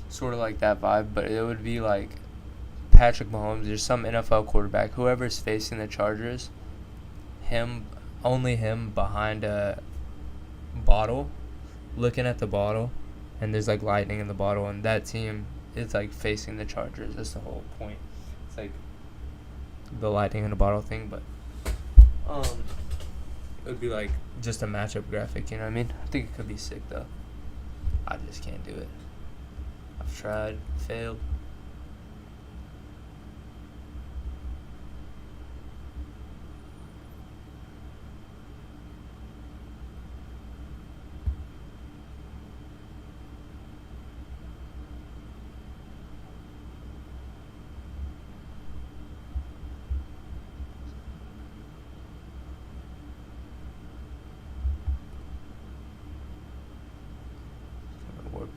Sort of like that vibe, but it would be like Patrick Mahomes. There's some NFL quarterback, whoever's facing the Chargers, only him behind a bottle, looking at the bottle, and there's like lightning in the bottle, and that team is like facing the Chargers. That's the whole point. It's like the lightning in a bottle thing, but it would be like just a matchup graphic, you know what I mean? I think it could be sick though. I just can't do it. I've tried, failed.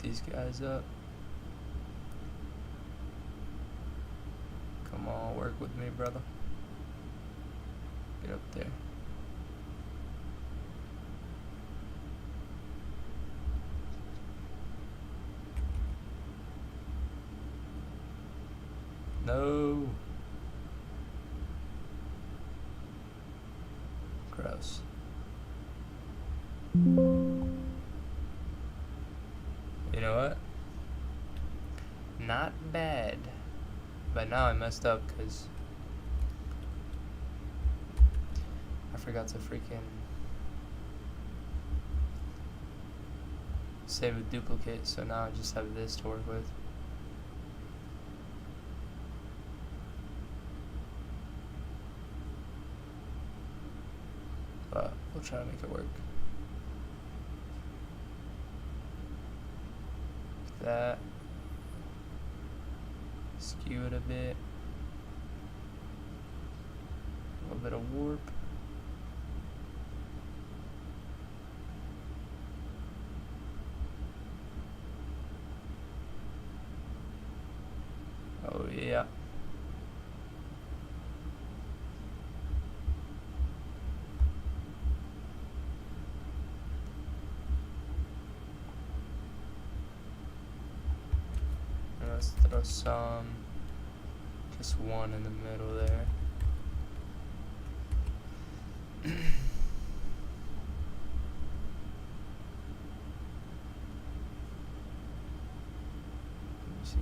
These guys up. Come on, work with me, brother. Get up there. No. Gross. You know what? Not bad. But now I messed up because I forgot to freaking save a duplicate, so now I just have this to work with. We'll try to make it work. That. Skew it a bit. A little bit of warp. Oh yeah. Let's throw some, just one in the middle there. Let me see.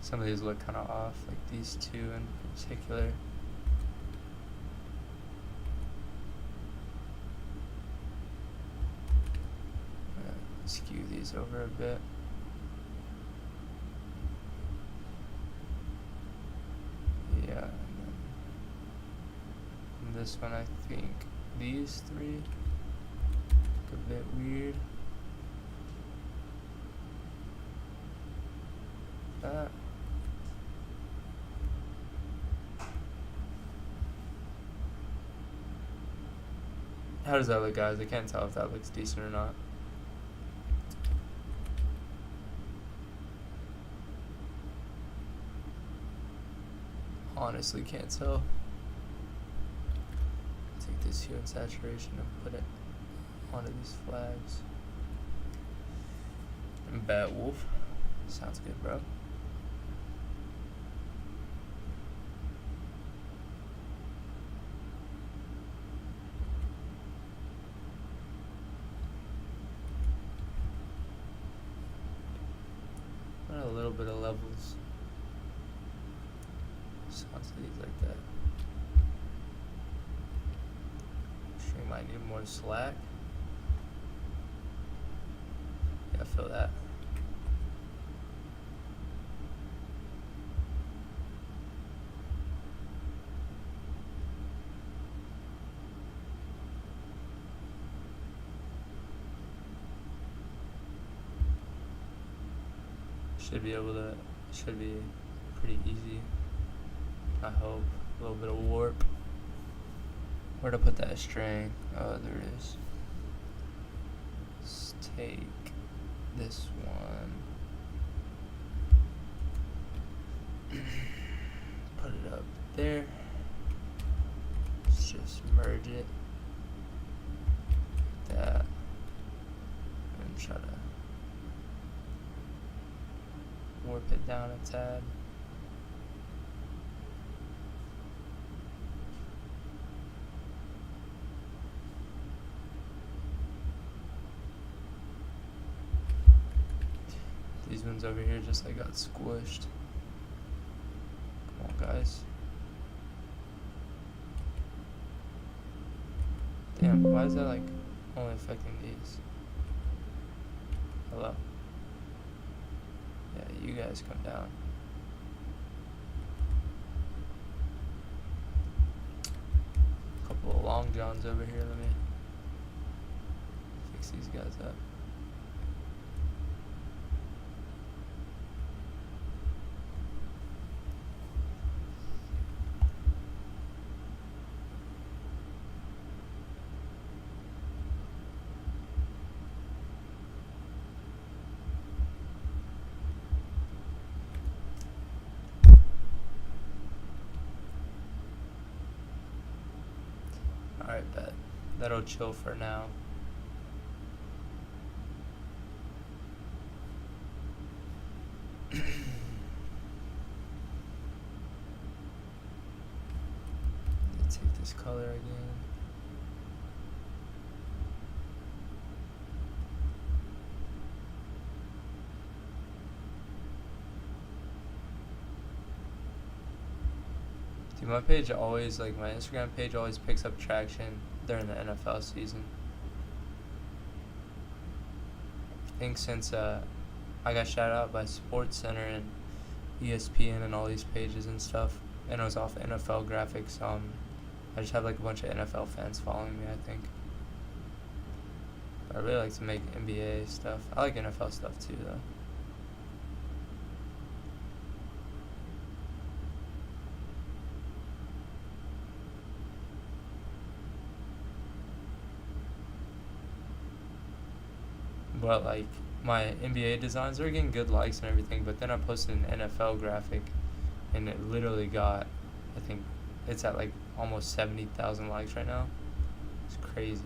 Some of these look kind of off, like these two in particular. Skew these over a bit. Yeah, and this one I think these three look a bit weird. That. How does that look, guys? I can't tell if that looks decent or not. Honestly can't tell. Take this hue and saturation and put it onto these flags. And Bat Wolf. Sounds good, bro. A little bit of levels. Sounds these like that. Sure, you might need more slack. Yeah, I feel that. Should be pretty easy. I hope. A little bit of warp. Where to put that string? Oh, there it is. Let's take this one. Put it up there. Let's just merge it. Like that. And try to warp it down a tad. These ones over here just like got squished. Come on, guys. Damn, why is that like only affecting these? Hello? Yeah, you guys come down. Couple of long johns over here. Let me fix these guys up. Alright, bet. That'll chill for now. Let's take this color again. Dude, my page always, like my Instagram page always picks up traction during the NFL season. I think since I got shouted out by SportsCenter and ESPN and all these pages and stuff, and it was off NFL graphics, I just have like a bunch of NFL fans following me, I think. I really like to make NBA stuff. I like NFL stuff too, though. But like my NBA designs are getting good likes and everything, but then I posted an NFL graphic and it literally got, I think it's at like almost 70,000 likes right now. It's crazy.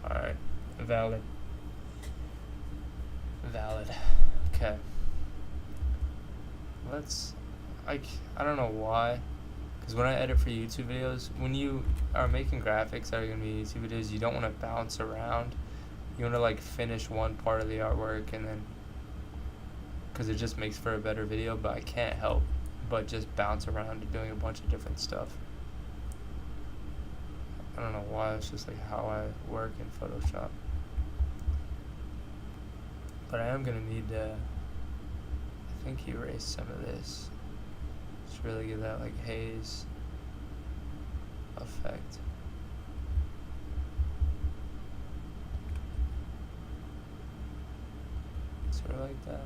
Alright, valid. Valid. Okay. I don't know why, because when I edit for YouTube videos, when you are making graphics that are going to be YouTube videos, you don't want to bounce around. You want to like finish one part of the artwork and then, because it just makes for a better video, but I can't help but just bounce around doing a bunch of different stuff. I don't know why, it's just like how I work in Photoshop. But I am going to need to, I think, erase some of this. Just really give that like haze effect. Sort of like that.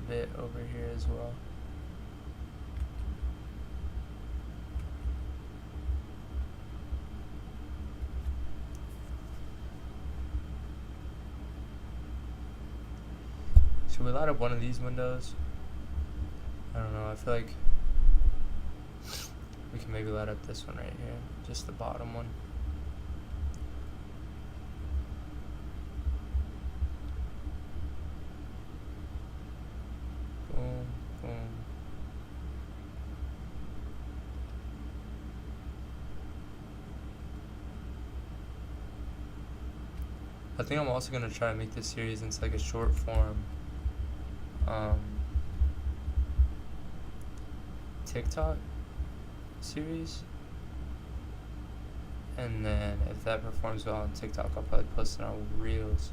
Bit over here as well. Should we light up one of these windows? I don't know, I feel like we can maybe light up this one right here, just the bottom one. Boom, boom. I think I'm also going to try to make this series into like a short form TikTok series, and then if that performs well on TikTok, I'll probably post it on Reels.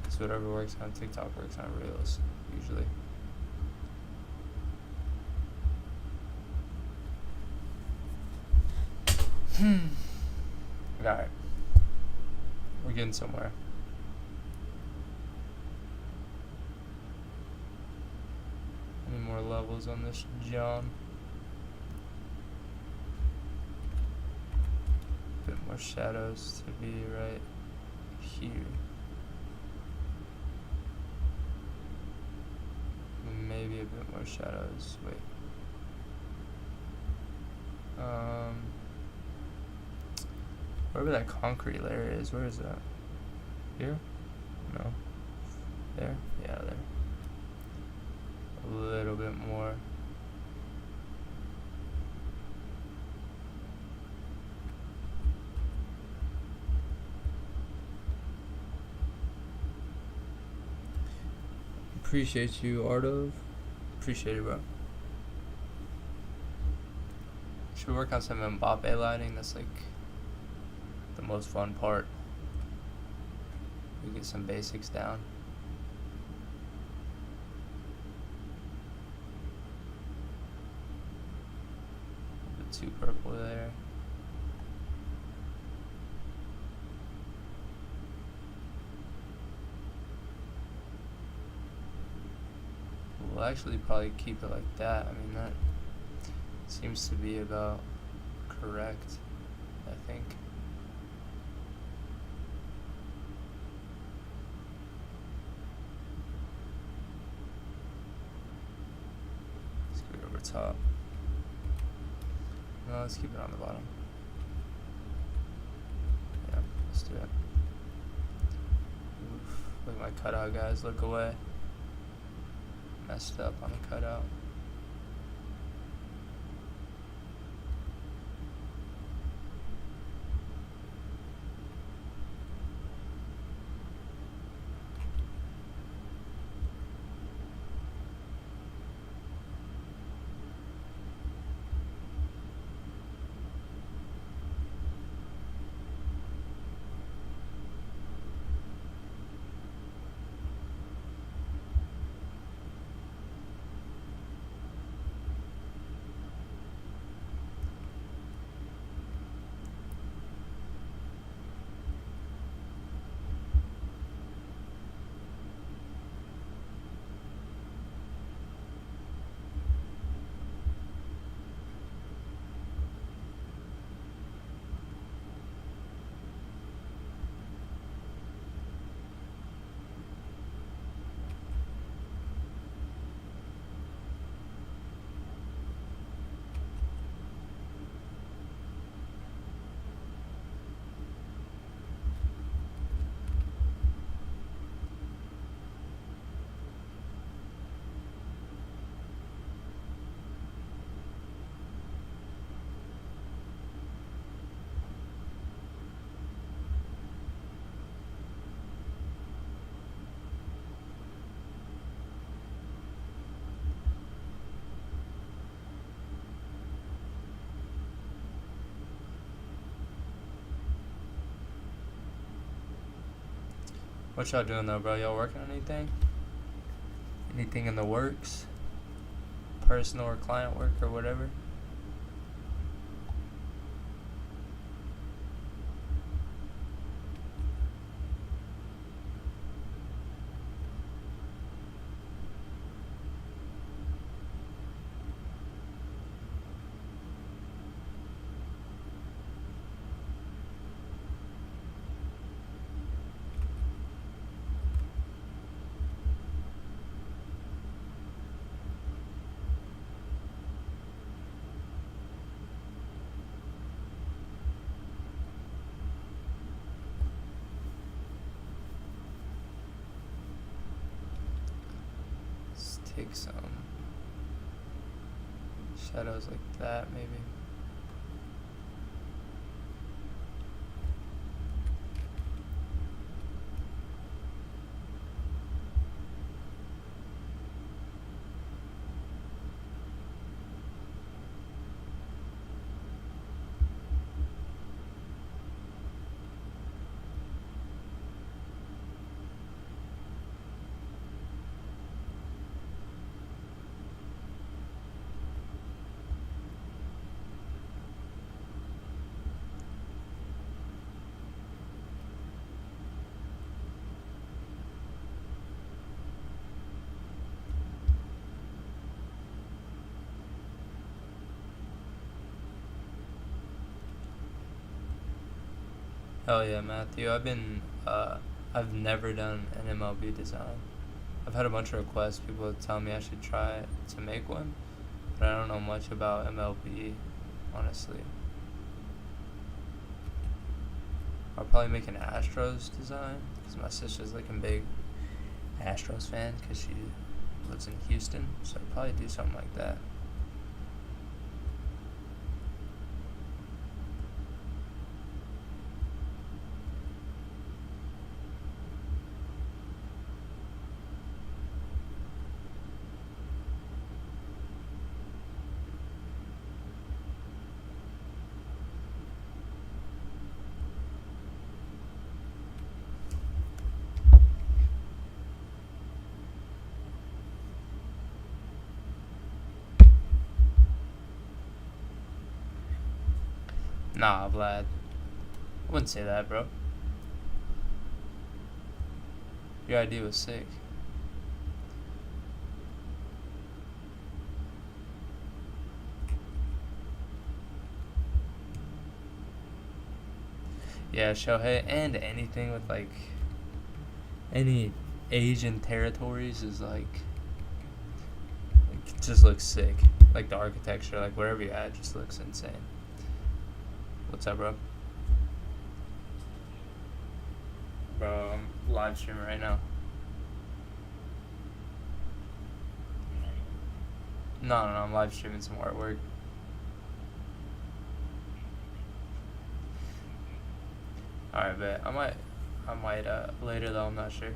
So whatever works on TikTok works on Reels, usually. Alright. We're getting somewhere. Any more levels on this John? Bit more shadows to be right here. Maybe a bit more shadows. Wait. Wherever that concrete layer is, where is that? Here? No. There? Yeah, there. A little bit more. Appreciate you, Artov. Appreciate it, bro. Should work on some Mbappe lighting. That's like the most fun part. We get some basics down. A bit too purple there. We'll actually probably keep it like that. I mean, that seems to be about correct, I think. Let's go over top. No, let's keep it on the bottom. Yeah, let's do it. Oof, look at my cutout, guys. Look away. Messed up on the cutout. What y'all doing though, bro? Y'all working on anything? Anything in the works? Personal or client work or whatever? Take some shadows like that, maybe. Hell yeah, Matthew. I've never done an MLB design. I've had a bunch of requests. People tell me I should try to make one, but I don't know much about MLB, honestly. I'll probably make an Astros design, because my sister's like a big Astros fan, because she lives in Houston, so I'd probably do something like that. Nah, Vlad. I wouldn't say that, bro. Your idea was sick. Yeah, Shohei, and anything with like any Asian territories is like it just looks sick. Like the architecture, like wherever you're at, just looks insane. What's up, bro? Bro, I'm live streaming right now. No, I'm live streaming some artwork. Alright, bet. I might later though, I'm not sure.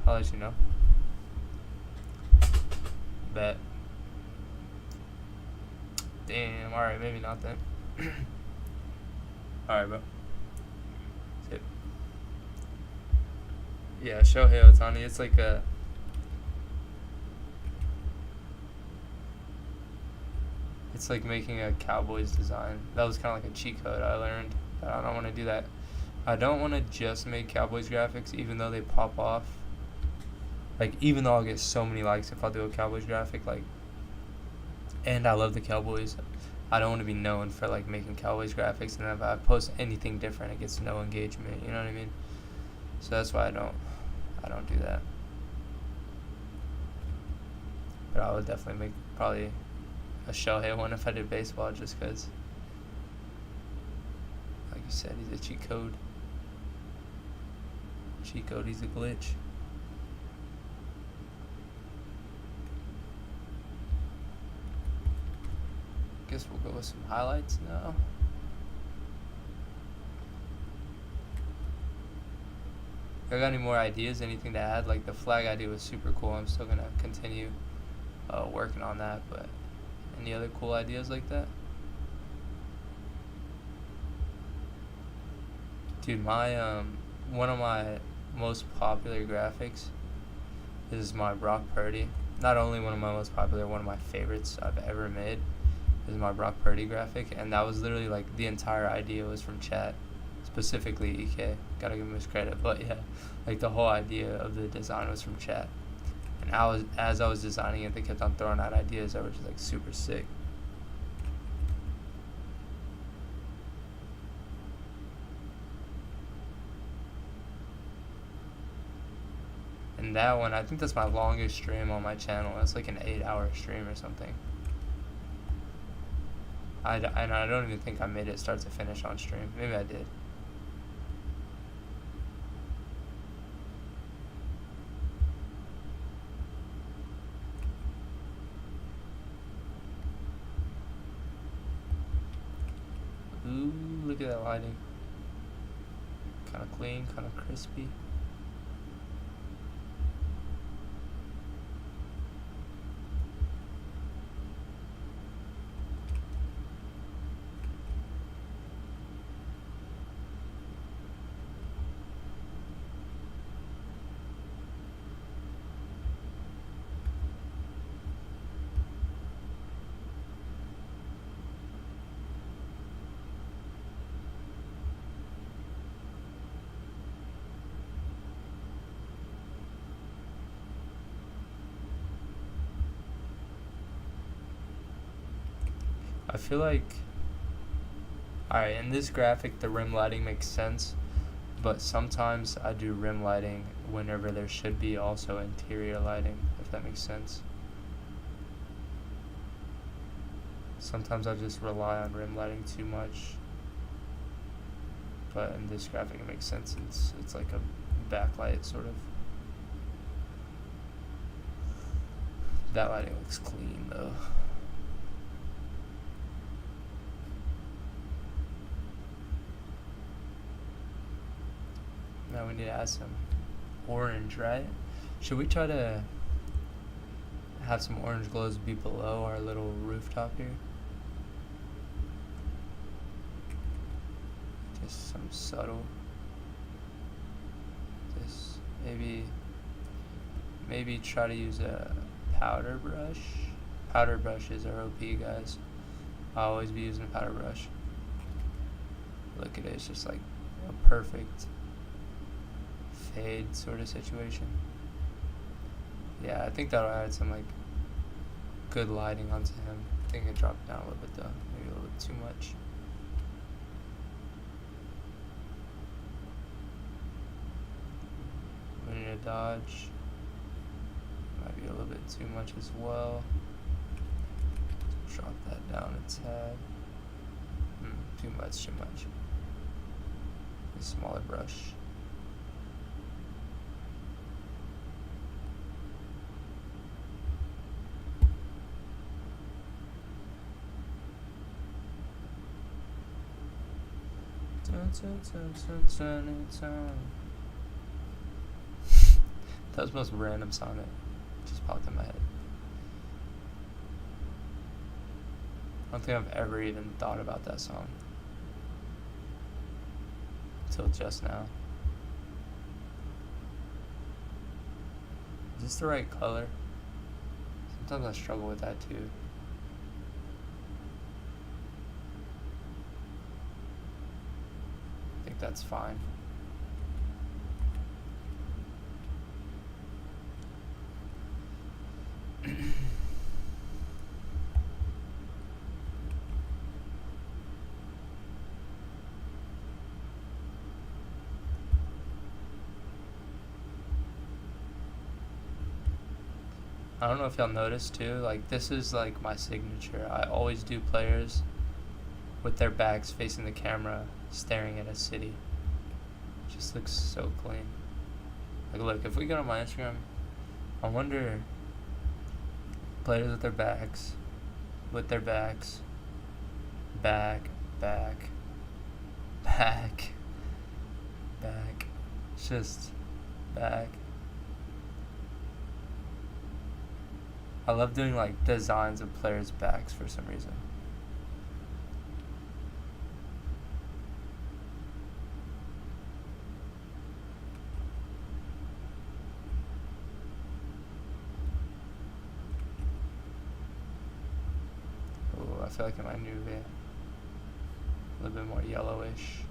I'll let you know. Bet. Damn, alright, maybe not then. Alright, bro. Tip. Yeah, Shohei Ohtani, it's like a... It's like making a Cowboys design. That was kind of like a cheat code I learned. But I don't want to do that. I don't want to just make Cowboys graphics, even though they pop off. Like, even though I'll get so many likes if I do a Cowboys graphic, like... And I love the Cowboys. I don't want to be known for, like, making Cowboys graphics, and if I post anything different, it gets no engagement, you know what I mean? So that's why I don't do that. But I would definitely make probably a Shohei one if I did baseball, just because, like you said, he's a cheat code. Cheat code, he's a glitch. Guess we'll go with some highlights now. I got any more ideas? Anything to add? Like the flag idea was super cool. I'm still gonna continue working on that. But any other cool ideas like that? Dude, my one of my most popular graphics is my Brock Purdy. Not only one of my most popular, one of my favorites I've ever made is my Brock Purdy graphic, and that was literally like the entire idea was from chat, specifically EK. Gotta give him his credit, but yeah, like the whole idea of the design was from chat. And as I was designing it, they kept on throwing out ideas that were just like super sick. And that one, I think that's my longest stream on my channel. That's like an 8-hour stream or something. And I don't even think I made it start to finish on stream. Maybe I did. Ooh, look at that lighting. Kind of clean, kind of crispy. I feel like, alright, in this graphic the rim lighting makes sense, but sometimes I do rim lighting whenever there should be also interior lighting, if that makes sense. Sometimes I just rely on rim lighting too much, but in this graphic it makes sense. It's like a backlight sort of. That lighting looks clean though. Now we need to add some orange, right? Should we try to have some orange glows be below our little rooftop here? Just some subtle. Just maybe try to use a powder brush. Powder brushes are OP, guys. I'll always be using a powder brush. Look at it, it's just like a perfect fade sort of situation. Yeah, I think that'll add some like good lighting onto him. I think it dropped down a little bit though, maybe a little bit too much. We need to dodge. Might be a little bit too much as well. Drop that down a tad. Too much, too much. A smaller brush. That was the most random song that just popped in my head. I don't think I've ever even thought about that song until just now. Is this the right color? Sometimes I struggle with that too. I think that's fine. I don't know if y'all noticed too, like this is like my signature. I always do players with their backs facing the camera, staring at a city. It just looks so clean. Like look, if we go to my Instagram, I wonder players with their backs, back, it's just back. I love doing like designs of players' backs for some reason. Oh, I feel like in my new vid, a little bit more yellowish.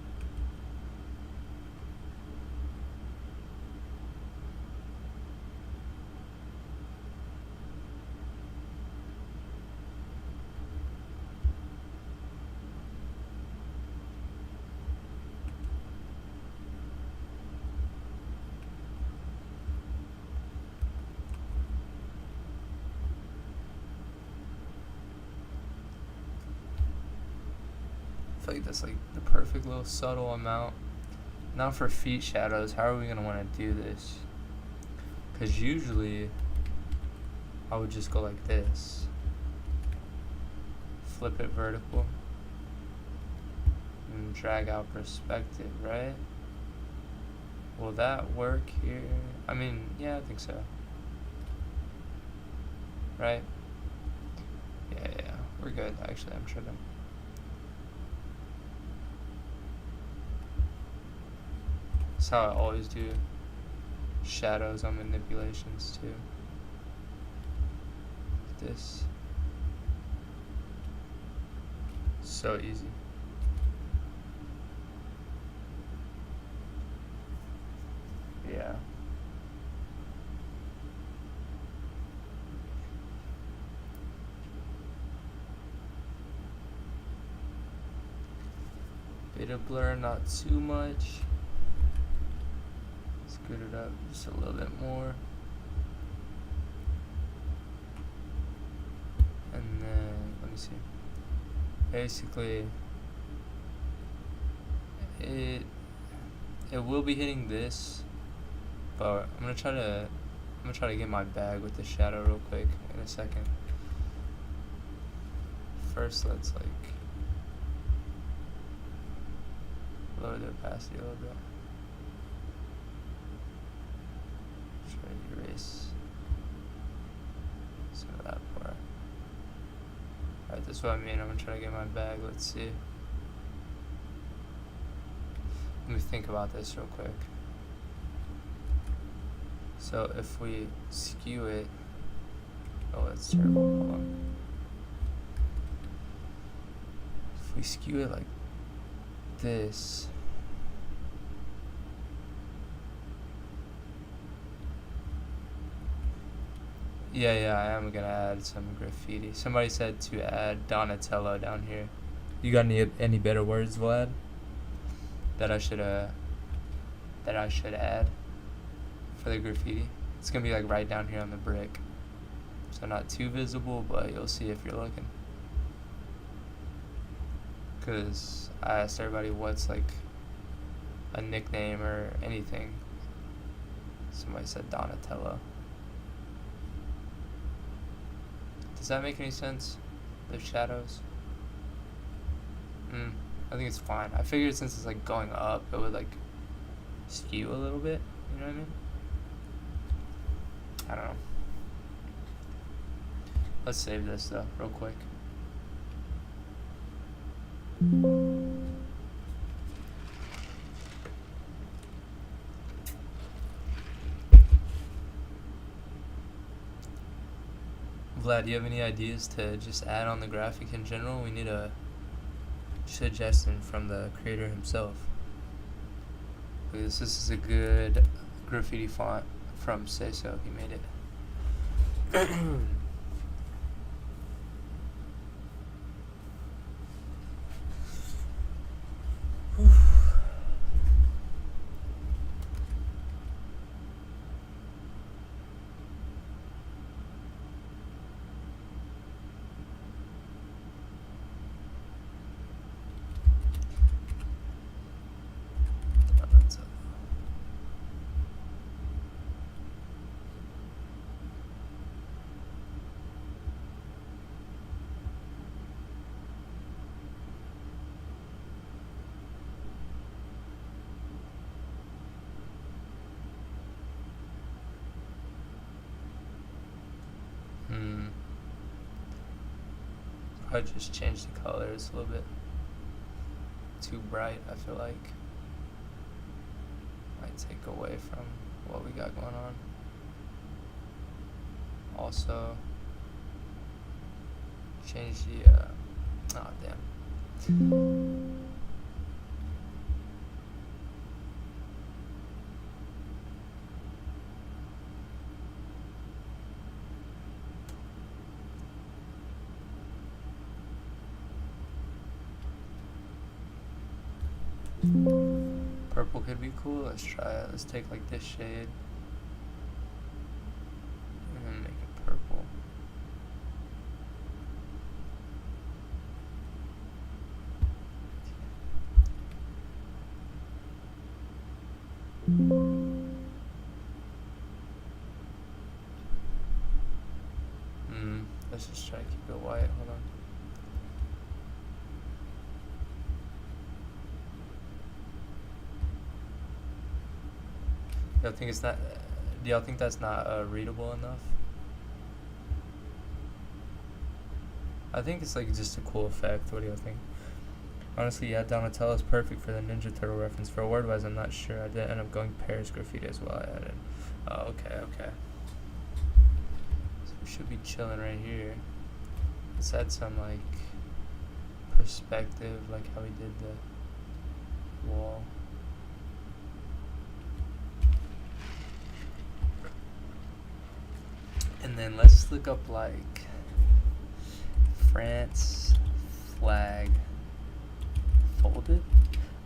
I feel like that's like the perfect little subtle amount. Now for feet shadows, how are we going to want to do this? Because usually I would just go like this. Flip it vertical. And drag out perspective, right? Will that work here? I mean, yeah, I think so. Right? Yeah, we're good. Actually, I'm tripping. That's how I always do shadows on manipulations too. This. So easy. Yeah. Bit of blur, not too much. Scoot it up just a little bit more. And then, let me see. Basically, it will be hitting this, but I'm gonna try to get my bag with the shadow real quick in a second. First, let's like lower the opacity a little bit. Try to erase some of that part. Alright, that's what I mean. I'm gonna try to get my bag. Let's see. Let me think about this real quick. So if we skew it, oh, that's terrible. Hold on. If we skew it like this. Yeah, I am gonna add some graffiti. Somebody said to add Donatello down here. You got any better words, Vlad? That I should add for the graffiti? It's gonna be like right down here on the brick, so not too visible, but you'll see if you're looking. Cause I asked everybody what's like a nickname or anything. Somebody said Donatello. Does that make any sense? The shadows? I think it's fine. I figured since it's like going up, it would like skew a little bit. You know what I mean? I don't know. Let's save this though, real quick. Vlad, do you have any ideas to just add on the graphic in general? We need a suggestion from the creator himself. This is a good graffiti font from Say So. He made it. I just change the colors a little bit. Too bright, I feel like. Might take away from what we got going on. Also, change the, oh damn. Purple could be cool. Let's try it. Let's take like this shade and then make it purple. Let's just try to keep it white. Hold on. Y'all think it's not? Do y'all think that's not readable enough? I think it's like just a cool effect. What do y'all think? Honestly, yeah, Donatello is perfect for the Ninja Turtle reference. For word-wise, I'm not sure. I did end up going Paris graffiti as well. I added. Oh, okay. So we should be chilling right here. Let's add some like perspective, like how we did the wall. And then let's look up like France flag folded.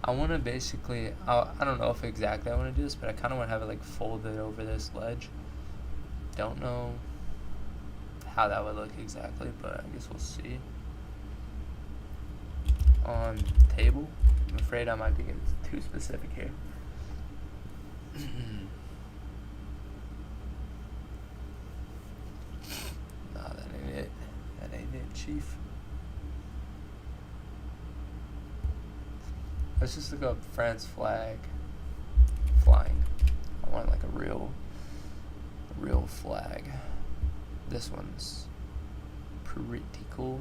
I want to basically, I don't know if exactly I want to do this, but I kind of want to have it like folded over this ledge. Don't know how that would look exactly, but I guess we'll see. On table, I'm afraid I might be getting too specific here. Chief. Let's just look up France flag flying. I want like a real flag. This one's pretty cool.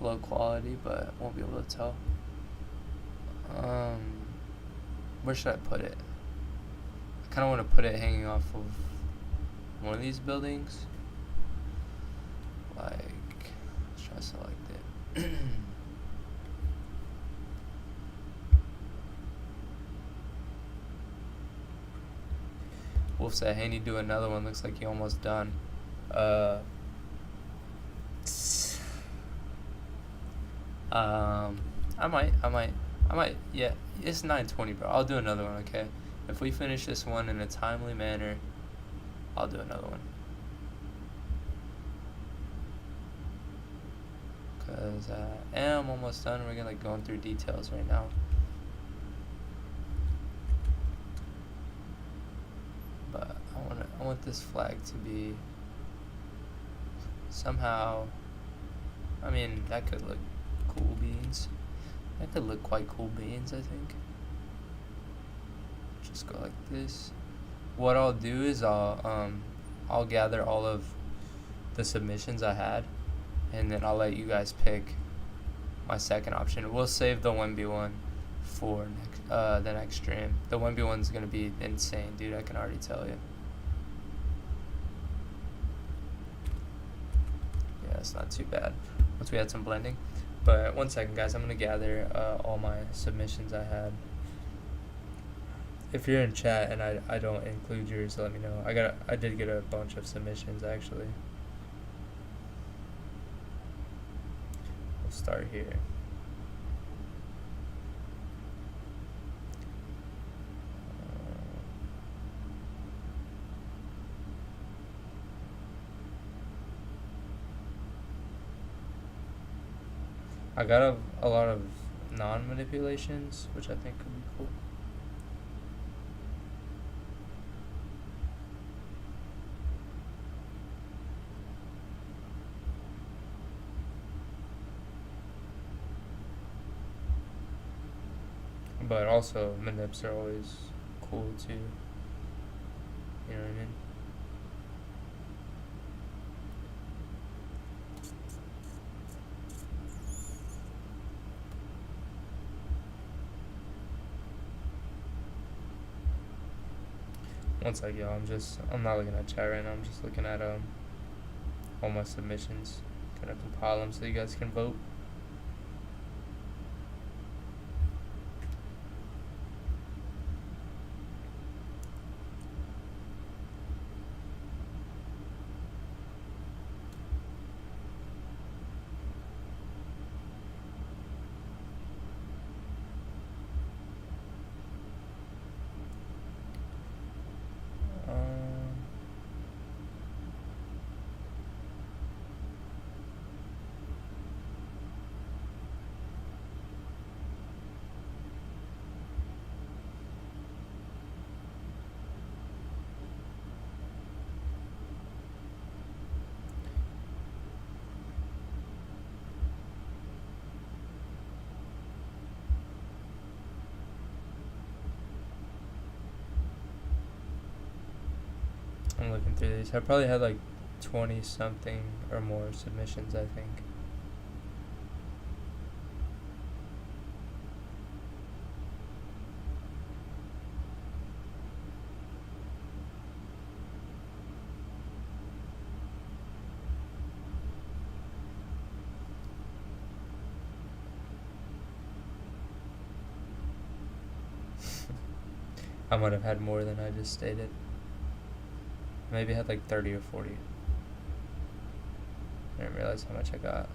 Low quality, but won't be able to tell. Where should I put it? I kind of want to put it hanging off of one of these buildings. Like, let's try to select it. Wolf said, "Hey, need to do another one. Looks like you almost done." Uh, I might. Yeah, it's 9:20, bro. I'll do another one. Okay, if we finish this one in a timely manner, I'll do another one. Cause I am almost done. We're gonna like going through details right now. But I want this flag to be somehow. I mean, that could look cool beans. That could look quite cool beans, I think. Just go like this. What I'll do is I'll gather all of the submissions I had, and then I'll let you guys pick my second option. We'll save the 1v1 for the next stream. The 1v1 is gonna be insane, dude. I can already tell you. Yeah, it's not too bad once we had some blending. But 1 second, guys. I'm gonna gather all my submissions I had. If you're in chat and I don't include yours, let me know. I did get a bunch of submissions actually. We'll start here. I got a lot of non-manipulations, which I think could be cool. But also, manips are always cool too. You know what I mean? One sec, y'all. I'm not looking at chat right now. I'm just looking at all my submissions. Gonna compile them so you guys can vote. I'm looking through these. I probably had like 20 something or more submissions, I think. I might have had more than I just stated. Maybe I had like 30 or 40. I didn't realize how much I got.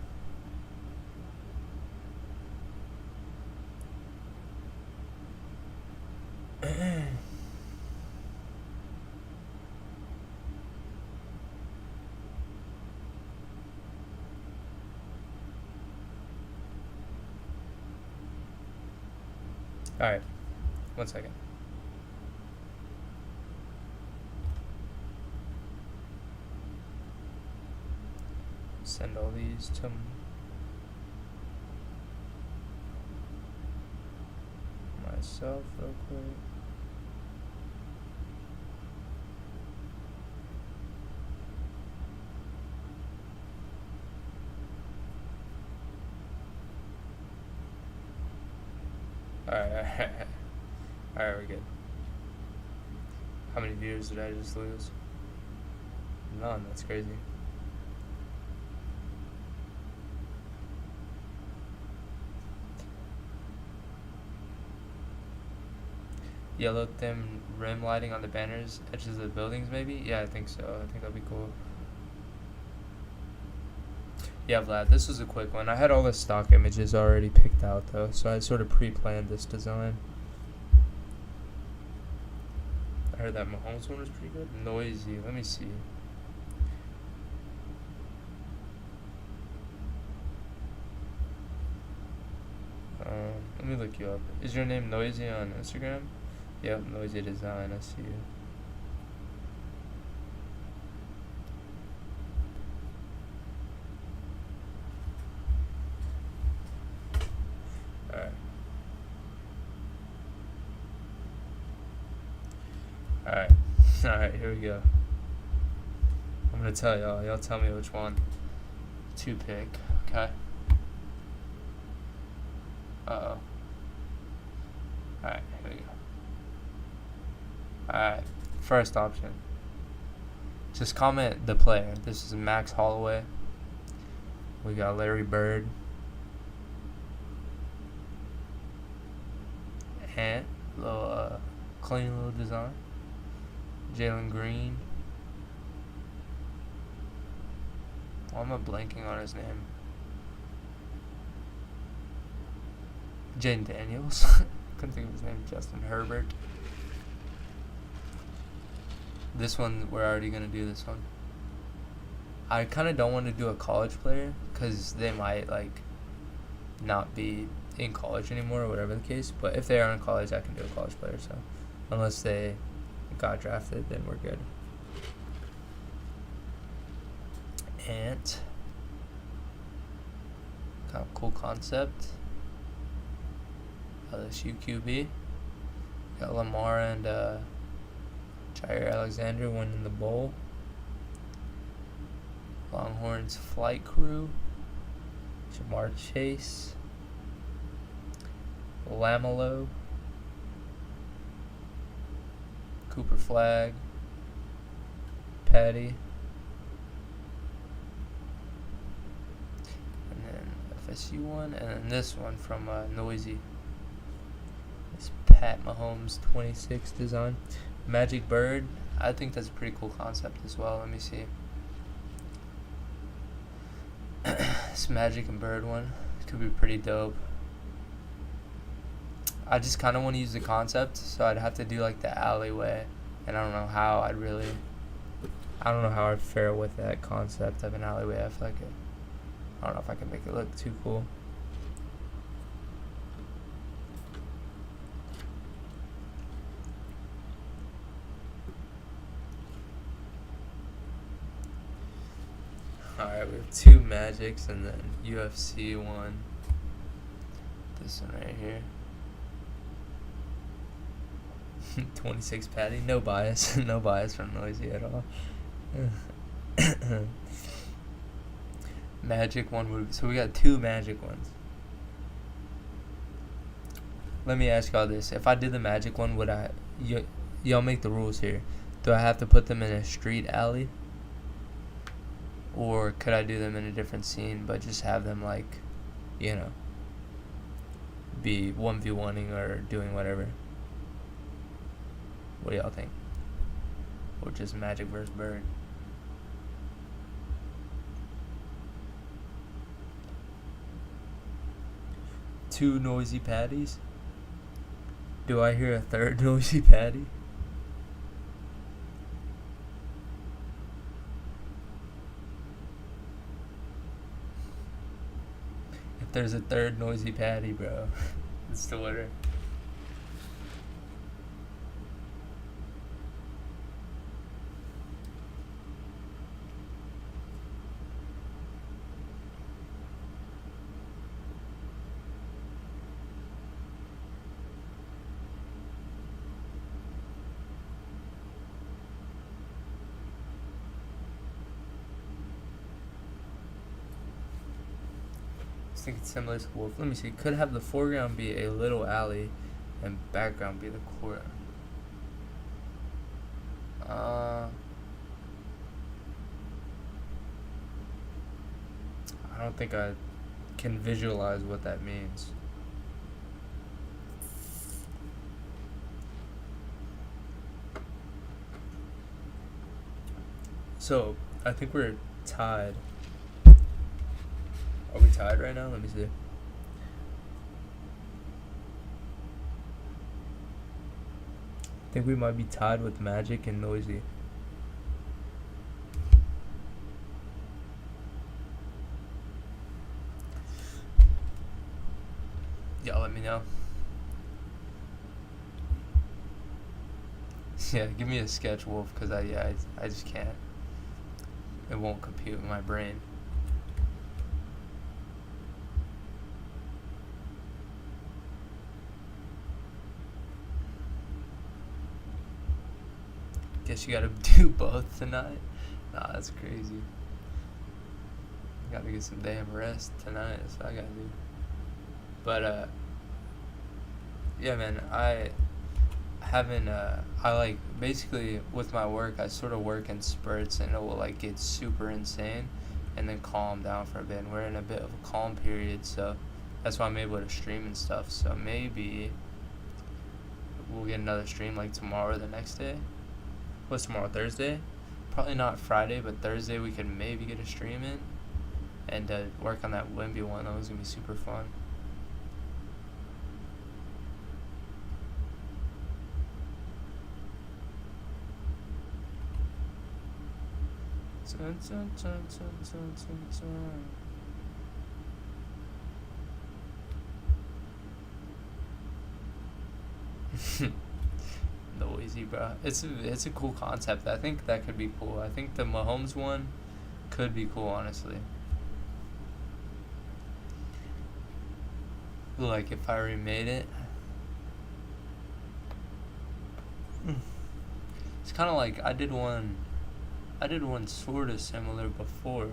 Alright, 1 second. Send all these to myself real quick. Alright, we're good. How many viewers did I just lose? None, that's crazy. Yellow thin rim lighting on the banners, edges of the buildings, maybe? Yeah, I think so. I think that'd be cool. Yeah, Vlad, this was a quick one. I had all the stock images already picked out, though, so I sort of pre-planned this design. I heard that Mahomes one was pretty good. Noisy. Let me see. Let me look you up. Is your name Noisy on Instagram? Yep, Noisy Design. I see you. Alright. Alright. Alright, here we go. I'm gonna tell y'all. Y'all tell me which one to pick. Okay? Uh-oh. Alright, here we go. Alright, first option. Just comment the player. This is Max Holloway. We got Larry Bird. Ant. Little, clean little design. Jalen Green. Why am I blanking on his name? Jane Daniels. Couldn't think of his name. Justin Herbert. This one, we're already going to do this one. I kind of don't want to do a college player because they might, like, not be in college anymore or whatever the case. But if they are in college, I can do a college player. So unless they got drafted, then we're good. Ant. Kind of cool concept. LSU QB. Got Lamar and Jair Alexander winning the bowl. Longhorns flight crew. Jamar Chase. Lamelo. Cooper Flag. Patty. And then FSU one. And then this one from Noisy. This Pat Mahomes 26 design. Magic Bird. I think that's a pretty cool concept as well. Let me see. This Magic and Bird one could be pretty dope. I just kind of want to use the concept, so I'd have to do like the alleyway, and I don't know how I'd fare with that concept of an alleyway. I feel like I don't know if I can make it look too cool. Alright, we have 2 Magics and then UFC one. This one right here. 26 Patty. No bias. No bias from Noisy at all. Magic one would. So we got 2 Magic ones. Let me ask y'all this. If I did the Magic one, would I... y'all make the rules here. Do I have to put them in a street alley? Or could I do them in a different scene, but just have them, like, you know, be 1v1ing or doing whatever? What do y'all think? Or just Magic versus Bird? Two Noisy Patties? Do I hear a third Noisy Patty? If there's a third Noisy Patty, bro, it's the winner. I think it's similar to Wolf. Let me see. Could have the foreground be a little alley and background be the court. I don't think I can visualize what that means. So I think we're tied. Are we tied right now? Let me see. I think we might be tied with Magic and Noisy. Y'all let me know. Yeah, give me a sketch, Wolf, because I just can't. It won't compute in my brain. Guess you gotta do both tonight? Nah, that's crazy. Gotta get some damn rest tonight, that's what I gotta do. But, yeah, man, I like, basically, with my work, I sort of work in spurts, and it will, like, get super insane, and then calm down for a bit, and we're in a bit of a calm period, so that's why I'm able to stream and stuff, so maybe we'll get another stream, like, tomorrow or the next day. What's tomorrow, Thursday? Probably not Friday, but Thursday we can maybe get a stream in, and work on that Wimby one. That was gonna be super fun. Noisy, bro. It's a cool concept. I think that could be cool. I think the Mahomes one could be cool, honestly. Like if I remade it, it's kind of like I did one sort of similar before.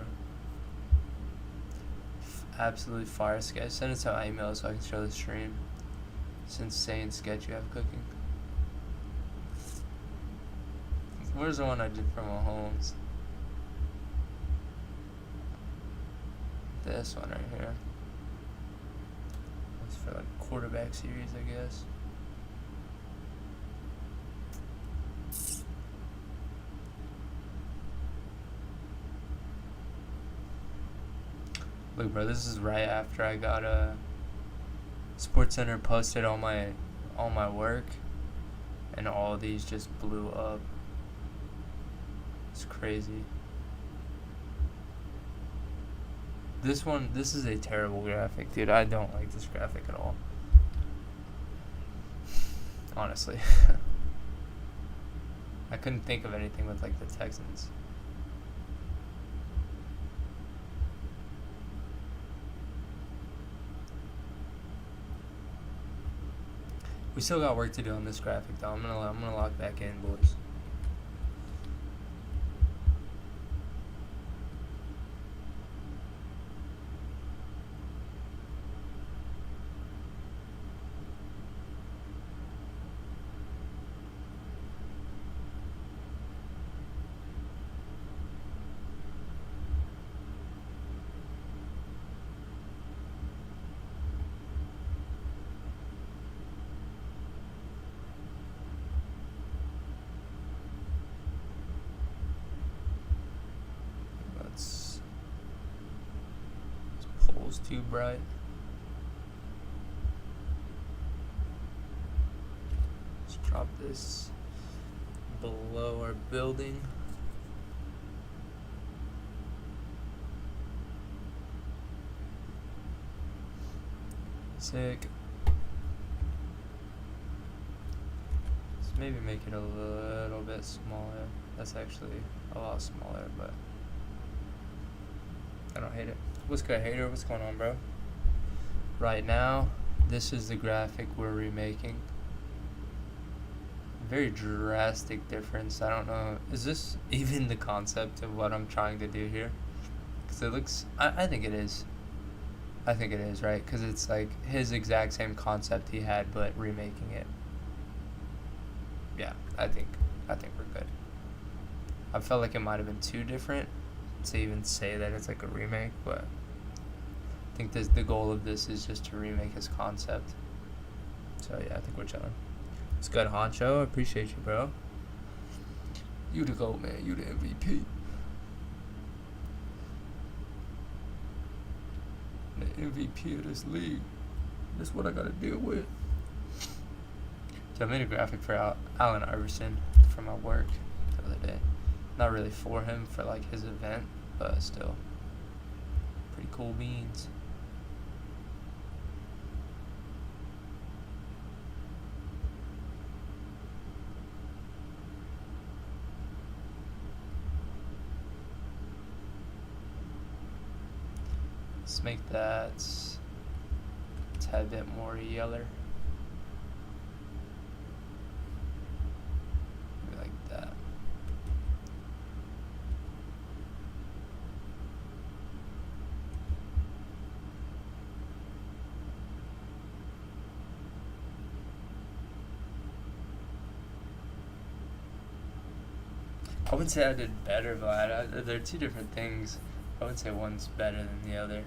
Absolutely fire sketch. Send it to my email so I can show the stream. It's insane sketch you have cooking. Where's the one I did for Mahomes? This one right here. It's for like quarterback series, I guess. Look, bro, this is right after I got a SportsCenter posted all my work, and all of these just blew up. It's crazy. This is a terrible graphic, dude. I don't like this graphic at all. Honestly. I couldn't think of anything with like the Texans. We still got work to do on this graphic though. I'm gonna lock back in, boys. Too bright. Let's drop this below our building. Sick. Let's maybe make it a little bit smaller. That's actually a lot smaller, but I don't hate it. What's good, hater? What's going on, bro? Right now, this is the graphic we're remaking. Very drastic difference. I don't know. Is this even the concept of what I'm trying to do here? Because it looks... I think it is. I think it is, right? Because it's like his exact same concept he had, but remaking it. Yeah, I think we're good. I felt like it might have been too different to even say that it's like a remake, but I think the goal of this is just to remake his concept. So yeah, I think we're chilling. It's good, Honcho. I appreciate you, bro. You the GOAT, man. You the MVP. MVP of this league. That's what I gotta deal with. So I made a graphic for Allen Iverson for my work the other day. Not really for him, for like his event, but still. Pretty cool beans. Let's make that a tad bit more yeller. Maybe like that. I wouldn't say I did better, but they're two different things. I would say one's better than the other.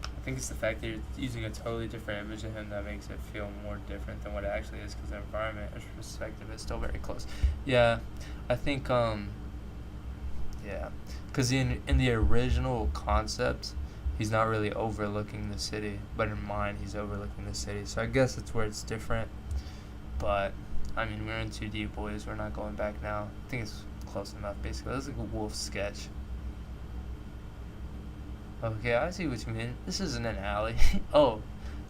I think it's the fact that you're using a totally different image of him that makes it feel more different than what it actually is, because the environment and perspective is still very close. Yeah, I think, yeah, because in the original concept, he's not really overlooking the city, but in mine, he's overlooking the city. So I guess that's where it's different, but I mean, we're in 2D, boys. We're not going back now. I think it's close enough, basically. That's like a wolf sketch. Okay, I see what you mean. This isn't an alley. Oh,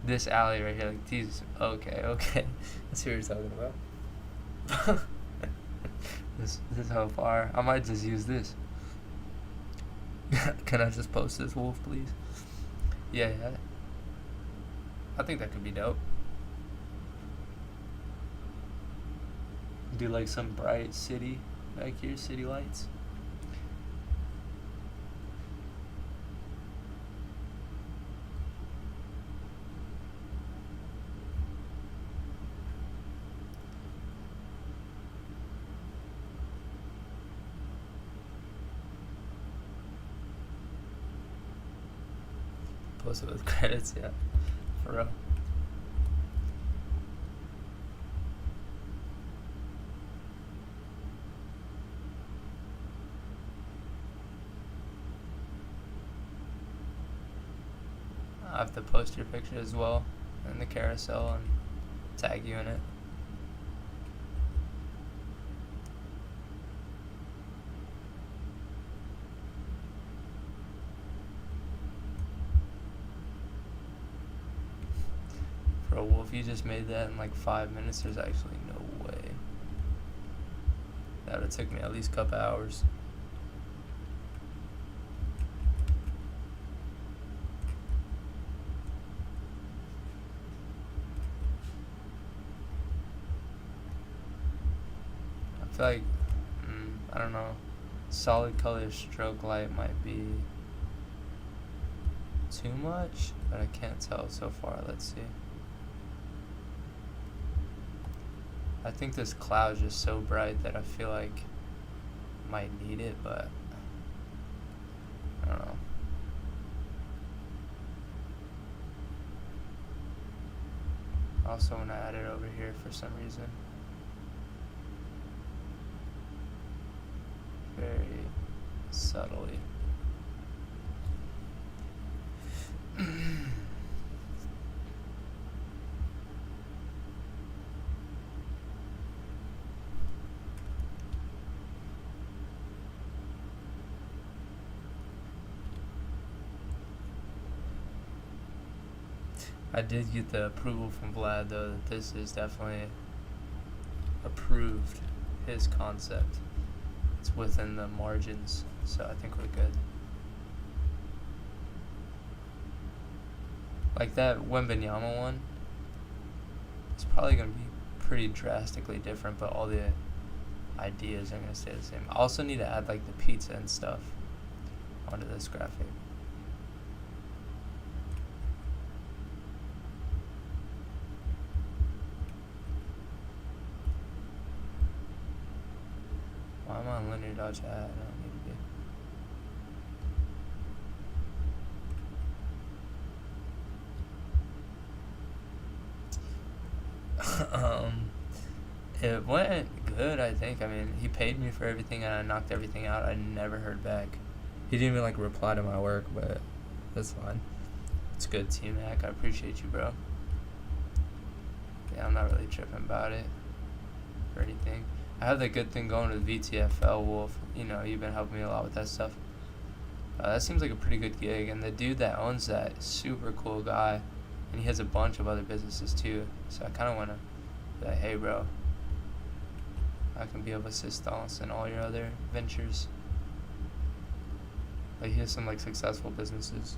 this alley right here. Like these. Okay. I see what you're talking about. This is how far. I might just use this. Can I just post this wolf, please? Yeah. I think that could be dope. Do like some bright city back here, city lights. Post it with credits, yeah, for real. I have to post your picture as well in the carousel and tag you in it. Bro, Wolf, you just made that in like 5 minutes. There's actually no way. That would have took me at least a couple hours. I feel like, I don't know, solid color stroke light might be too much, but I can't tell so far. Let's see. I think this cloud's just so bright that I feel like I might need it, but I don't know. I also want to add it over here for some reason. Very subtly. I did get the approval from Vlad though that this is definitely approved, his concept. It's within the margins, so I think we're good. Like that Wembanyama one, it's probably going to be pretty drastically different, but all the ideas are going to stay the same. I also need to add like the pizza and stuff onto this graphic. Well, I'm on linear dodge ad. I don't need to be. It went good, I think. I mean, he paid me for everything and I knocked everything out. I never heard back. He didn't even like reply to my work, but that's fine. It's good, T-Mac. I appreciate you, bro. Yeah, I'm not really tripping about it or anything. I have that good thing going with VTFL Wolf. You know, you've been helping me a lot with that stuff. That seems like a pretty good gig, and the dude that owns that is super cool guy, and he has a bunch of other businesses too. So I kind of want to be like, hey, bro, I can be of assistance in all your other ventures. Like, he has some like successful businesses.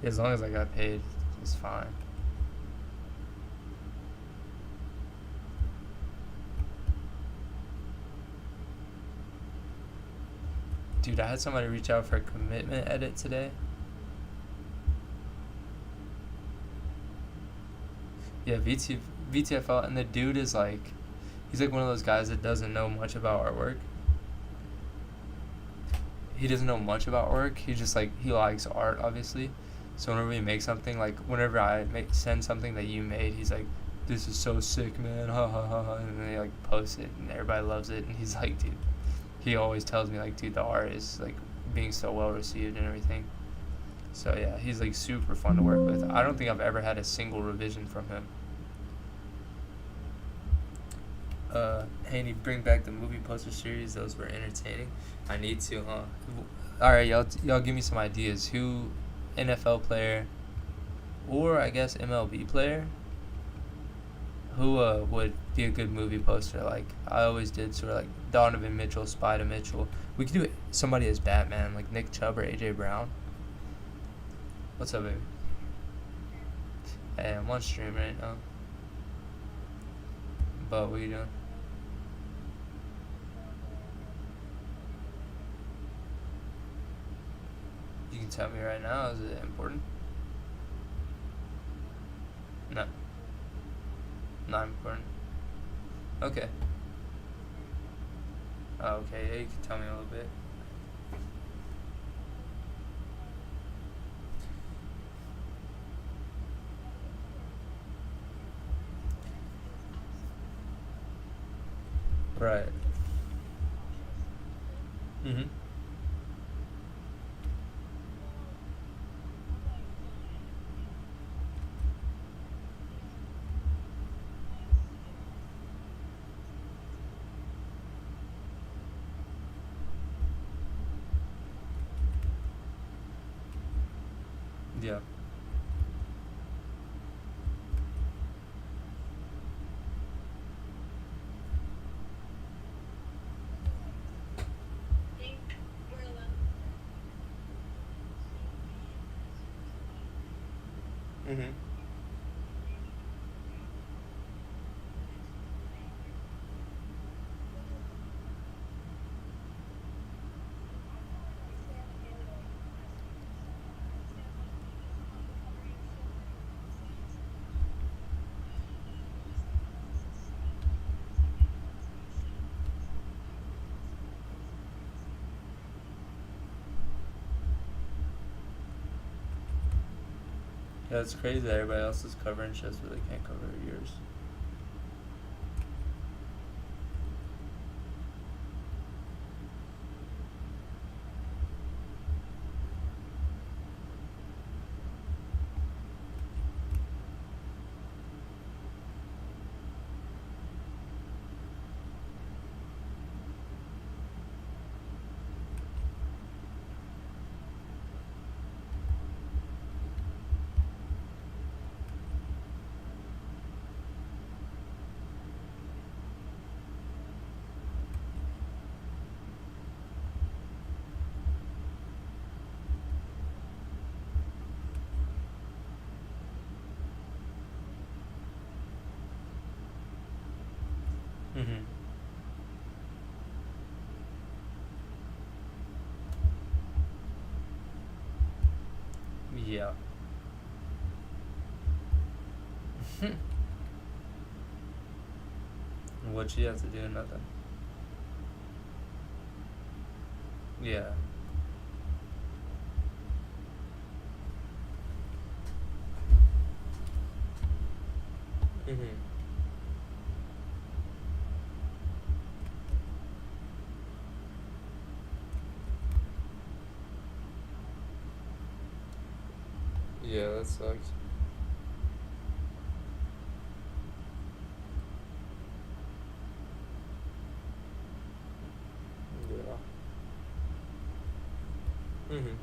Yeah, as long as I got paid, it's fine. Dude, I had somebody reach out for a commitment edit today. Yeah, VTFL, and the dude is like, he's like one of those guys that doesn't know much about artwork. He doesn't know much about work. He just like, he likes art, obviously. So whenever we make something, like whenever I send something that you made, he's like, this is so sick, man, ha ha ha ha, and then they like post it, and everybody loves it, and he's like, dude, he always tells me like, dude, the art is like being so well received and everything. So yeah, he's like super fun to work with. I don't think I've ever had a single revision from him. Haney, bring back the movie poster series. Those were entertaining. I need to, huh? All right, y'all give me some ideas. Who, NFL player, or I guess MLB player, who would be a good movie poster? Like I always did, sort of like Donovan Mitchell, Spider Mitchell. We could do somebody as Batman, like Nick Chubb or AJ Brown. What's up, baby? Hey, I'm on stream right now. But what are you doing? You can tell me right now. Is it important? No. Not important. Okay. Oh, okay. Yeah, you can tell me a little bit. Right. Mhm. Yeah. Mhm. Yeah, it's crazy that everybody else is covering shit, but they can't cover yours. Mhm. Yeah. What you have to do? Nothing. Yeah. Mhm. Yeah, that sucks. Yeah. Mhm.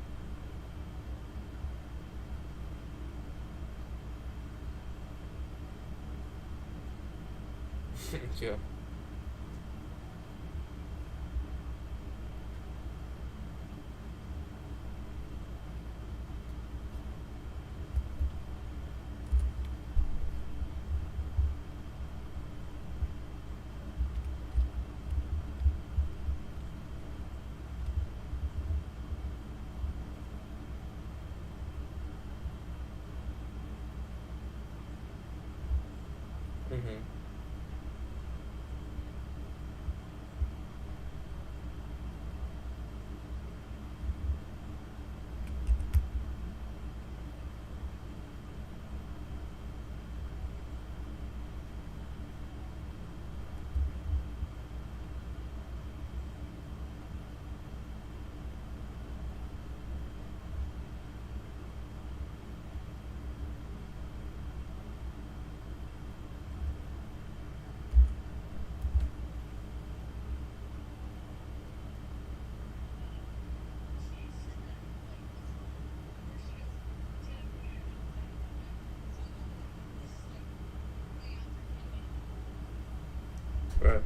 Yeah. Mhm. Right.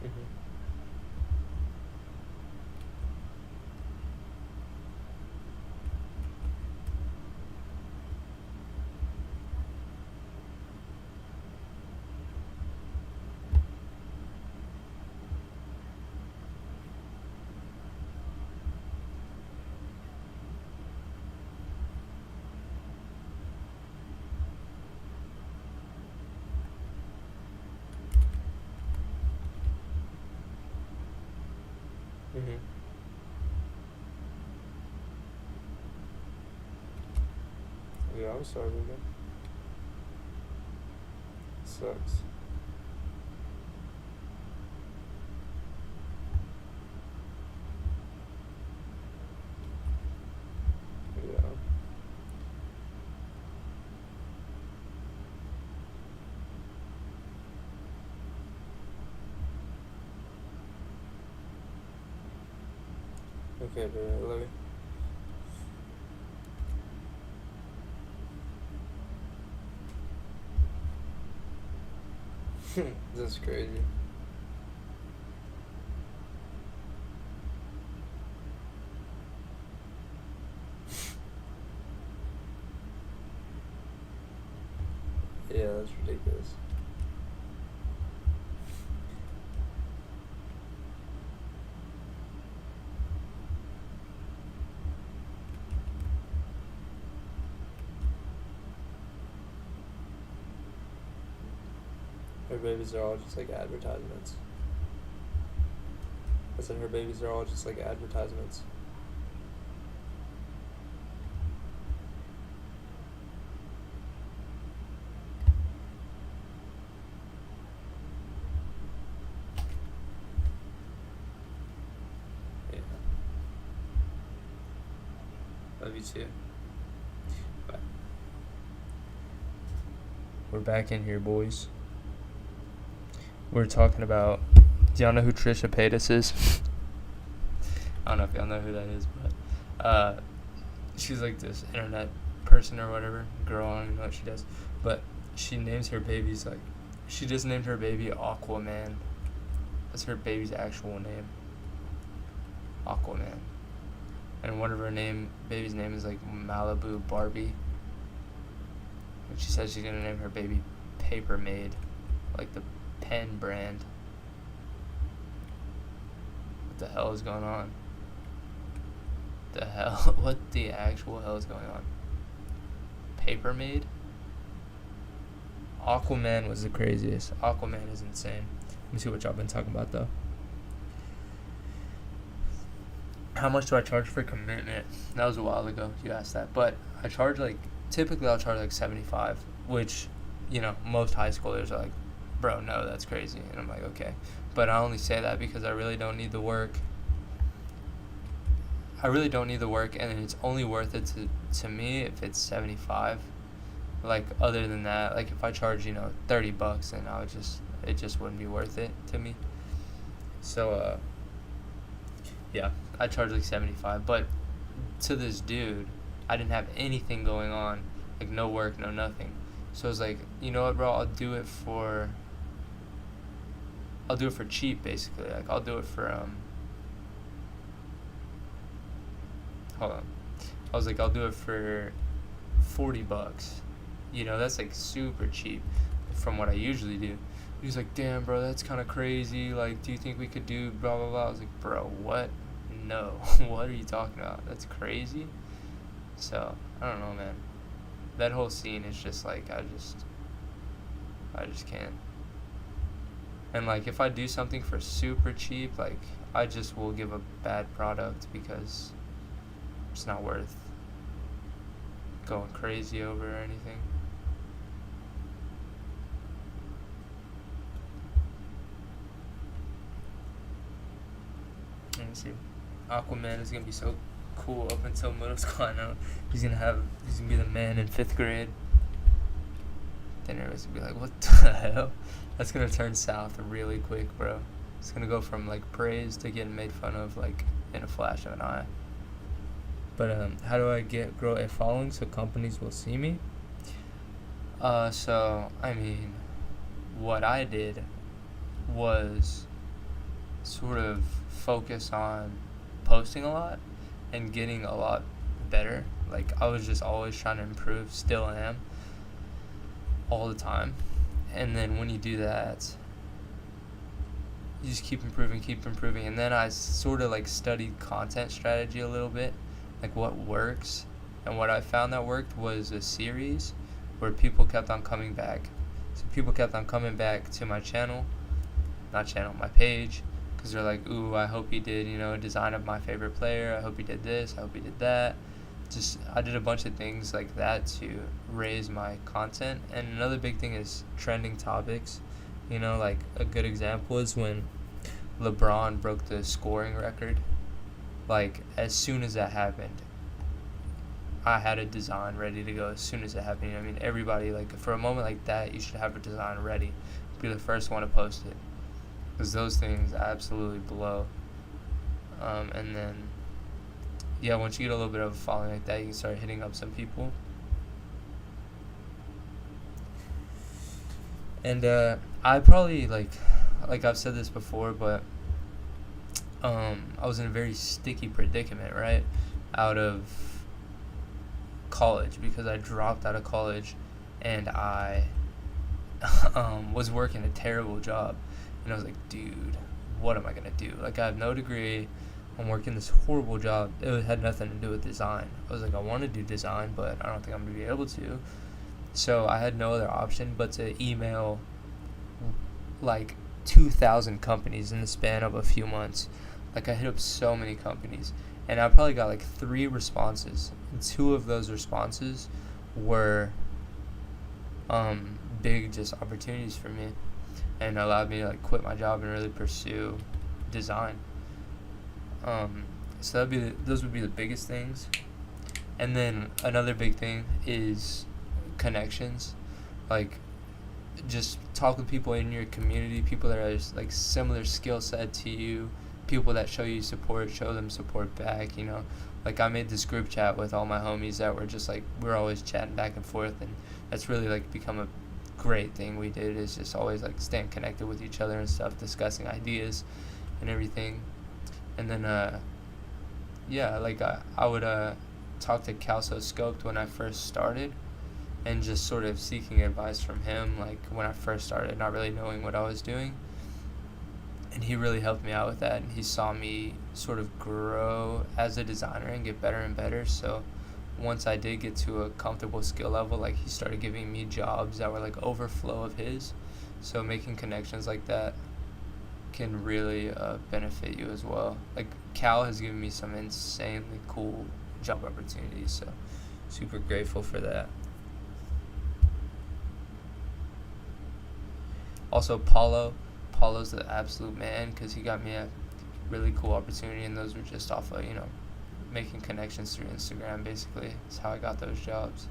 Mhm. Mhm. Yeah, I'm sorry, man. Sucks. Yeah. Okay, baby, I love you. That's crazy. Yeah, that's ridiculous. Her babies are all just like advertisements. I said her babies are all just like advertisements. Yeah. Love you too. Bye. We're back in here, boys. We're talking about. Do y'all know who Trisha Paytas is? I don't know if y'all know who that is, but she's like this internet person or whatever. Girl, I don't even know what she does. But she names her babies like. She just named her baby Aquaman. That's her baby's actual name. Aquaman. And one of her baby's name is like Malibu Barbie. And she says she's gonna name her baby Paper Maid, like the pen brand. What the hell is going on? The hell? What the actual hell is going on? Paper Maid? Aquaman was the craziest. Aquaman is insane. Let me see what y'all been talking about though. how much do I charge for commitment? That was a while ago. You asked that, but I charge like typically I'll charge like 75, which most high schoolers are like, bro, no, that's crazy, and I'm like, okay, but I only say that because I really don't need the work. And it's only worth it to me if it's 75. Like other than that, like if I charge $30, then it just wouldn't be worth it to me. So yeah, I charge like 75, but to this dude, I didn't have anything going on, like no work, no nothing. So I was like, you know what, bro, I'll do it for cheap, basically. Like I'll do it for hold on. I was like, I'll do it for $40. That's like super cheap from what I usually do. He was like, damn, bro, that's kind of crazy. Like, do you think we could do blah, blah, blah? I was like, bro, what? No. What are you talking about? That's crazy. So, I don't know, man. That whole scene is just like, I just can't. And like, if I do something for super cheap, like, I just will give a bad product because it's not worth going crazy over or anything. Let me see. Aquaman is gonna be so cool up until middle school. I know he's gonna be the man in 5th grade. Then everybody's gonna be like, what the hell? That's gonna turn south really quick, bro. It's gonna go from like praise to getting made fun of like in a flash of an eye. But how do I grow a following so companies will see me? So I mean, what I did was sort of focus on posting a lot and getting a lot better. Like I was just always trying to improve, still am, all the time. And then when you do that, you just keep improving. And then I sort of like studied content strategy a little bit, like what works. And what I found that worked was a series where people kept on coming back. So people kept on coming back to my my page, because they're like, ooh, I hope he did, a design of my favorite player. I hope he did this. I hope he did that. I did a bunch of things like that to raise my content. And another big thing is trending topics. Like a good example is when LeBron broke the scoring record. Like as soon as that happened, I had a design ready to go as soon as it happened. I mean, everybody, like for a moment like that, you should have a design ready. Be the first one to post it, because those things absolutely blow. And then, yeah, once you get a little bit of a following like that, you can start hitting up some people. And I probably like I've said this before, but I was in a very sticky predicament, right, out of college, because I dropped out of college and I was working a terrible job, and I was like, dude, what am I gonna do? Like I have no degree, I'm working this horrible job. It had nothing to do with design. I was like, I want to do design, but I don't think I'm gonna be able to. So I had no other option but to email like 2,000 companies in the span of a few months. Like I hit up so many companies, and I probably got like 3 responses. And 2 of those responses were big just opportunities for me, and allowed me to like quit my job and really pursue design. So those would be the biggest things. And then another big thing is connections. Like just talk with people in your community, people that are like similar skill set to you, people that show you support, show them support back. Like I made this group chat with all my homies that were just like, we're always chatting back and forth, and that's really like become a great thing we did, is just always like staying connected with each other and stuff, discussing ideas and everything. And then like I would talk to Calso Scoped when I first started, and just sort of seeking advice from him, like when I first started, not really knowing what I was doing. And he really helped me out with that, and he saw me sort of grow as a designer and get better and better. So once I did get to a comfortable skill level, like he started giving me jobs that were like overflow of his. So making connections like that can really benefit you as well. Like Cal has given me some insanely cool job opportunities, so super grateful for that. Also, Paulo's the absolute man because he got me a really cool opportunity, and those were just off of, making connections through Instagram, basically. That's how I got those jobs.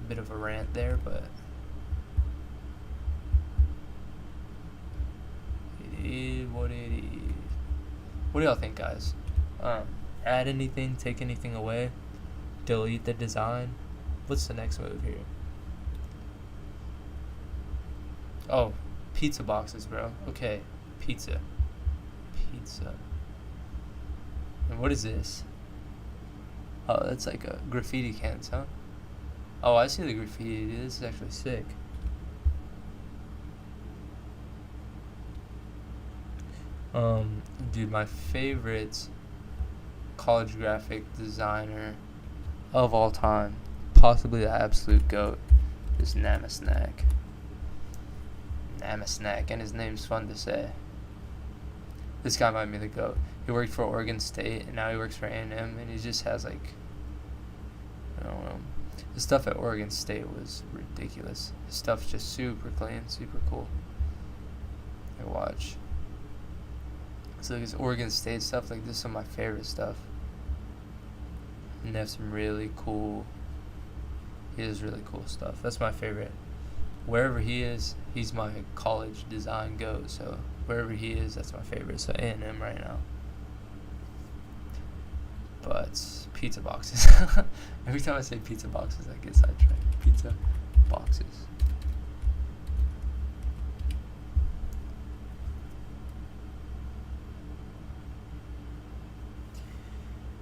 Bit of a rant there, but it is what it is. What do y'all think, guys? Add anything, take anything away, delete the design. What's the next move here? Oh, pizza boxes, bro. Okay, pizza. And what is this? Oh, that's like a graffiti cans, huh? Oh, I see the graffiti. This is actually sick. Dude, my favorite college graphic designer of all time, possibly the absolute GOAT, is Namasnack. And his name's fun to say. This guy might be the GOAT. He worked for Oregon State, and now he works for A&M, and he just has, like, I don't know. The stuff at Oregon State was ridiculous. His stuff's just super clean, super cool. I watch. So like, his Oregon State stuff, like, this is some of my favorite stuff. And they have some really cool, he has really cool stuff. That's my favorite. Wherever he is, he's my college design GOAT, so wherever he is, that's my favorite. So A&M right now. But pizza boxes. Every time I say pizza boxes, I get sidetracked. Pizza boxes.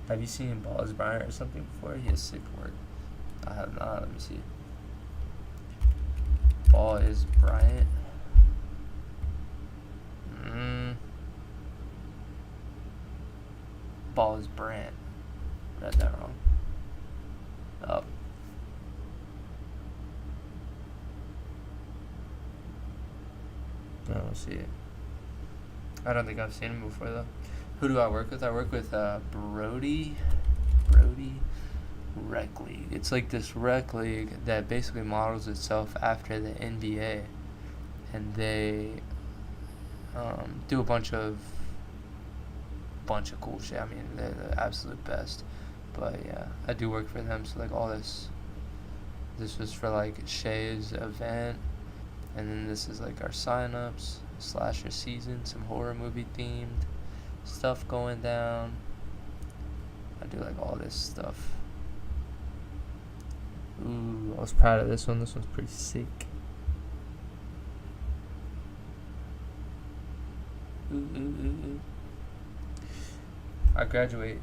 Have you seen Ball's Bryant or something before? He has sick work. I have not. Let me see. Ball is Bryant. Ball is Brant. Read that wrong. Oh. I don't see it. I don't think I've seen him before though. Who do I work with? I work with Brody Rec League. It's like this rec league that basically models itself after the NBA, and they do a bunch of cool shit. I mean, they're the absolute best. But yeah, I do work for them. So like all this was for like Shay's event, and then this is like our signups, slasher season, some horror movie themed stuff going down. I do like all this stuff. Ooh, I was proud of this one. This one's pretty sick. Ooh. I graduate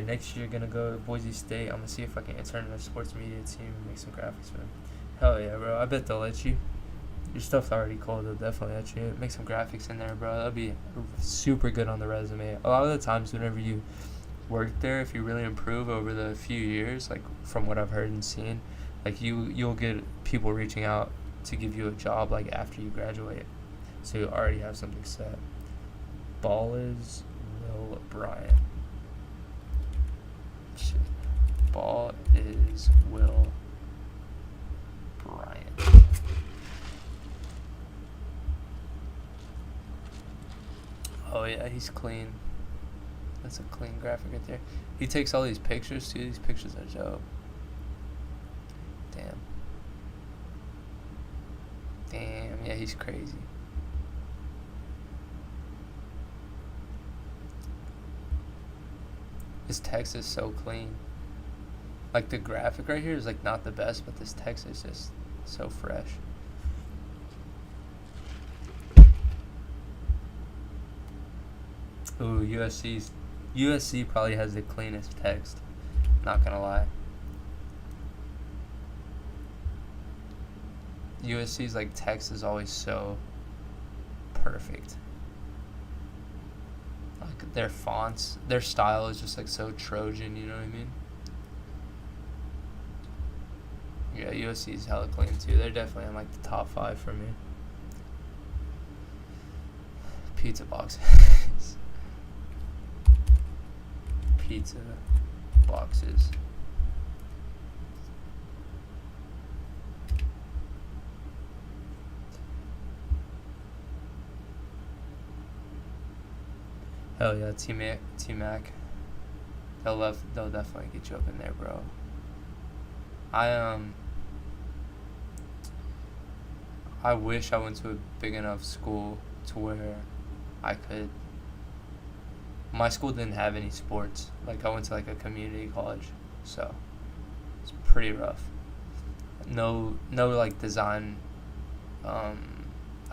next year. Gonna go to Boise State. I'm gonna see if I can intern in a sports media team and make some graphics for them. Hell yeah, bro. I bet they'll let you. Your stuff's already cool. They'll definitely let you make some graphics in there, bro. That'll be super good on the resume. A lot of the times whenever you work there, if you really improve over the few years, like from what I've heard and seen, like you'll get people reaching out to give you a job like after you graduate. So you already have something set. Ball is Will Bryant. Shit. Ball is Will Bryant. Oh yeah, he's clean. That's a clean graphic right there. He takes all these pictures too. These pictures are dope. Damn, yeah, he's crazy. His text is so clean. Like the graphic right here is like not the best, but this text is just so fresh. Ooh, USC probably has the cleanest text. Not gonna lie. USC's like text is always so perfect. Like their fonts, their style is just like so Trojan. You know what I mean? Yeah, USC is hella clean too. They're definitely in like the top 5 for me. Pizza boxes. Pizza boxes. Hell yeah, T-Mac. They'll definitely get you up in there, bro. I wish I went to a big enough school to where I could. My school didn't have any sports. Like I went to like a community college, so it's pretty rough. No like design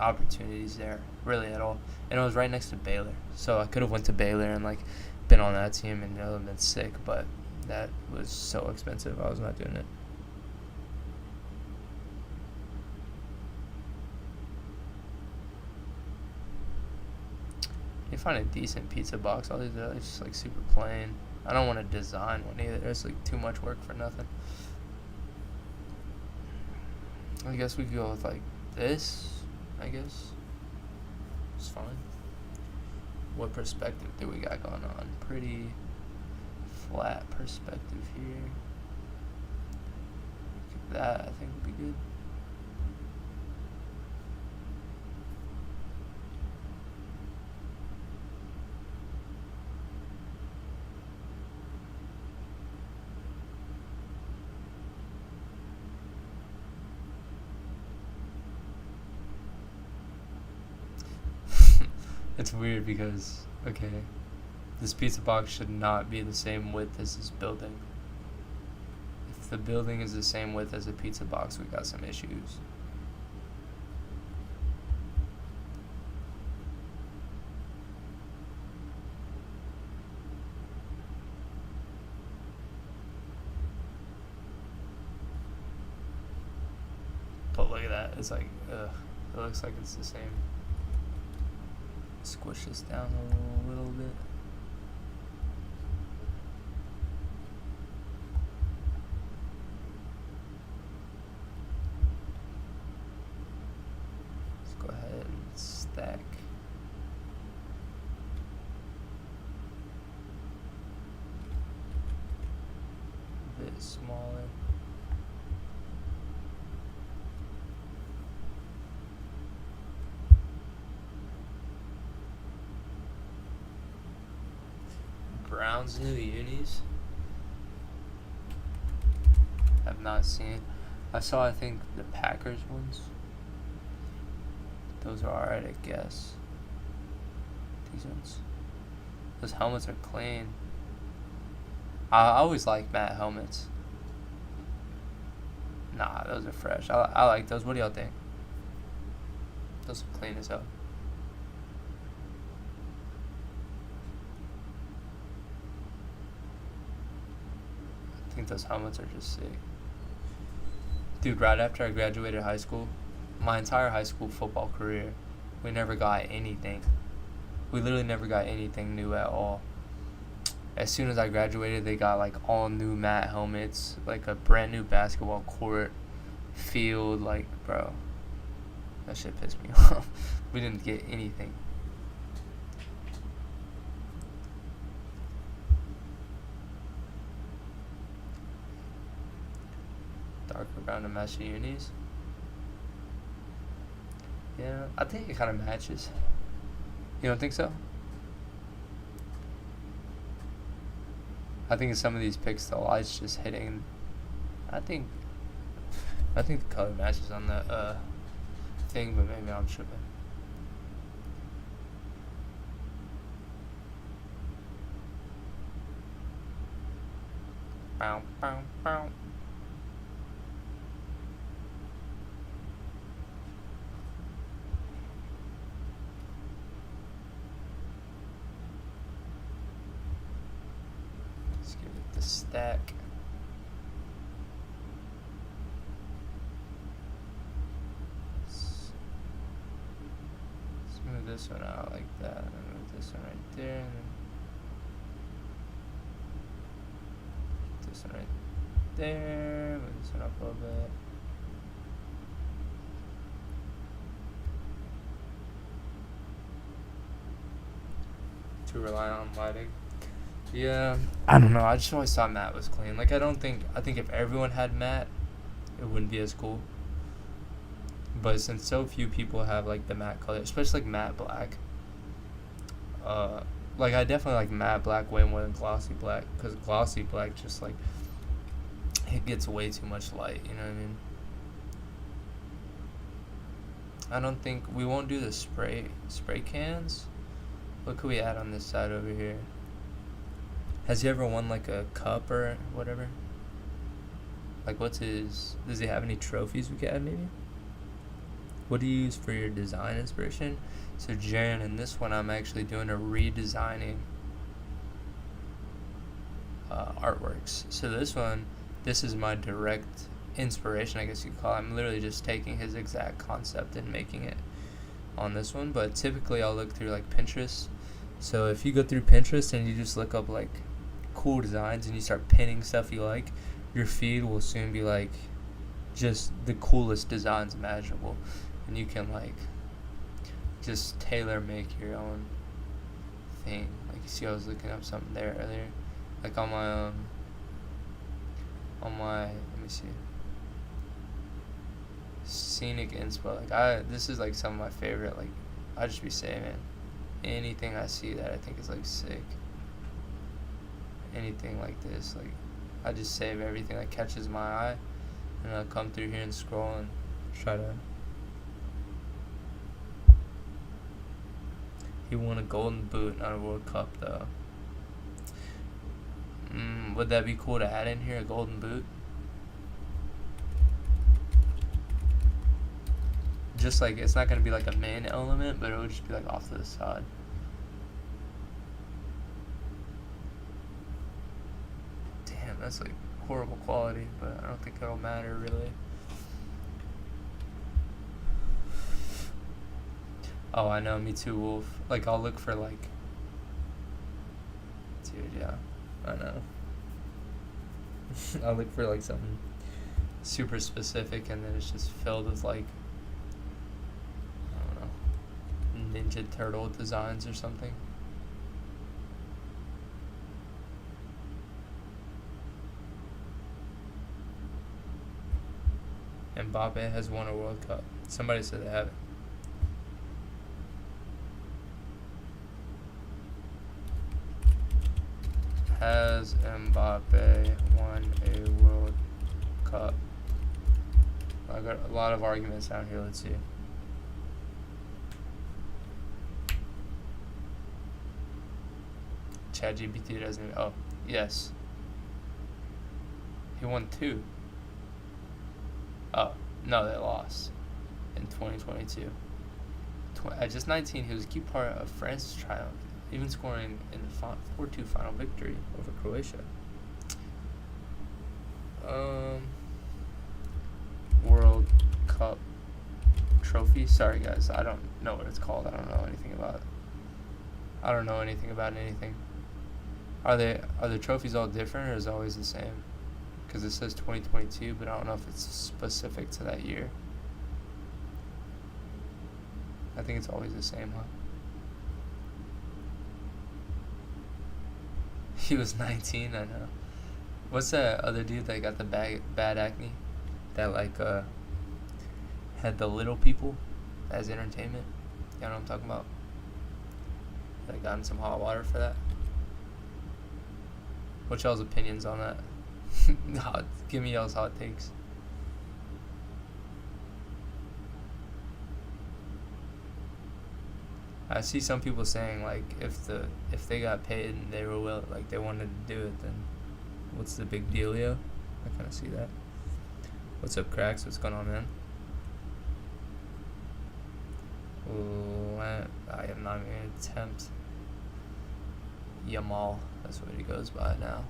opportunities there really at all. And it was right next to Baylor, so I could have went to Baylor and like been on that team and it would have been sick. But that was so expensive. I was not doing it. You find a decent pizza box. All these are just like super plain. I don't want to design one either. It's like too much work for nothing. I guess we could go with like this. I guess it's fine. What perspective do we got going on? Pretty flat perspective here. That I think would be good. It's weird because, okay, this pizza box should not be the same width as this building. If the building is the same width as a pizza box, we got some issues. But look at that, it's like, ugh, it looks like it's the same. Squish this down a little bit. Let's go ahead and stack. A bit smaller. Brown's new unis. Have not seen. I saw, I think, the Packers ones. Those are alright, I guess. These ones. Those helmets are clean. I always like matte helmets. Nah, those are fresh. I like those. What do y'all think? Those are clean as hell. I think those helmets are just sick. Dude, right after I graduated high school, my entire high school football career, we never got anything. We literally never got anything new at all. As soon as I graduated, they got like all new matte helmets, like a brand new basketball court, field, like, bro. That shit pissed me off. We didn't get anything. Darker brown to match the unis. Yeah, I think it kind of matches. You don't think so? I think in some of these pics the light's just hitting. I think the color matches on the thing, but maybe I'm tripping. Bow, bow, bow. Let's give it the stack. Smooth this one out like that, and then move this one right there, and then this one right there, move this one up a little bit. Too reliant on lighting. Yeah, I don't know. I just always thought matte was clean. Like, I think if everyone had matte, it wouldn't be as cool. But since so few people have, like, the matte color, especially, like, matte black, like, I definitely like matte black way more than glossy black, because glossy black just, like, it gets way too much light, you know what I mean? I don't think, we won't do the spray cans. What could we add on this side over here? Has he ever won, like, a cup or whatever? Like, does he have any trophies we could add, maybe? What do you use for your design inspiration? So, Jaren, in this one, I'm actually doing a redesigning artworks. So this is my direct inspiration, I guess you could call it. I'm literally just taking his exact concept and making it on this one. But typically, I'll look through, like, Pinterest. So, if you go through Pinterest and you just look up, like, cool designs and you start pinning stuff you like, your feed will soon be, like, just the coolest designs imaginable, and you can, like, just tailor make your own thing. Like, you see, I was looking up something there earlier, like on my let me see, scenic inspo. Like, this is, like, some of my favorite. Like, I just be saying, man, anything I see that I think is, like, sick, anything like this, like, I just save everything that catches my eye, and I'll come through here and scroll and try to. He won a golden boot, not a World Cup, though. Would that be cool to add in here, a golden boot? Just, like, it's not going to be, like, a main element, but it would just be, like, off to the side. Damn, that's, like, horrible quality, but I don't think it'll matter, really. Oh, I know, me too, Wolf. Like, I'll look for, like... Dude, yeah, I know. I'll look for, like, something super specific, and then it's just filled with, like, I don't know, Ninja Turtle designs or something. Mbappe has won a World Cup. Somebody said they haven't. Has Mbappe won a World Cup? I got a lot of arguments down here. Let's see. ChatGPT doesn't even. Oh, yes. He won 2. Oh, no, they lost in 2022. At just 19, he was a key part of France's triumph, even scoring in the 4-2 final victory over Croatia. World Cup trophy. Sorry, guys, I don't know what it's called. I don't know anything about it. I don't know anything about anything. Are the trophies all different, or is it always the same? Because it says 2022, but I don't know if it's specific to that year. I think it's always the same, huh? He was 19, I know. What's that other dude that got the bad acne? That, like, had the little people as entertainment? You know what I'm talking about? That got in some hot water for that? What's y'all's opinions on that? Give me y'all's hot takes. I see some people saying, like, if they got paid and they were they wanted to do it, then what's the big deal, yo? I kind of see that. What's up, Cracks? What's going on, man? I am not even going to attempt Yamal. That's what he goes by now.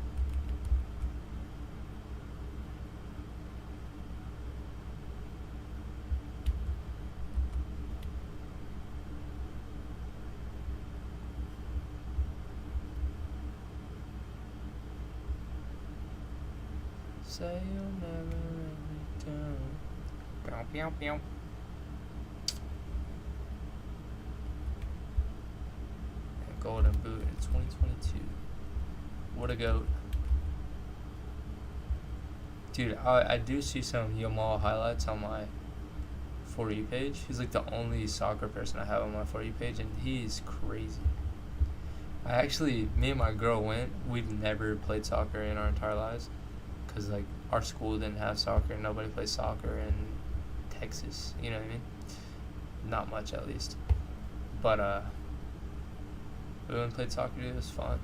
Say you'll never let me down. Pew, pew, pew. And golden boot in 2022. What a goat. Dude, I do see some Yamal highlights on my For You page. He's like the only soccer person I have on my For You page, and he's crazy. Me and my girl went. We've never played soccer in our entire lives because, like, our school didn't have soccer. Nobody plays soccer in Texas. You know what I mean? Not much, at least. But, we went and played soccer, dude. It was fun.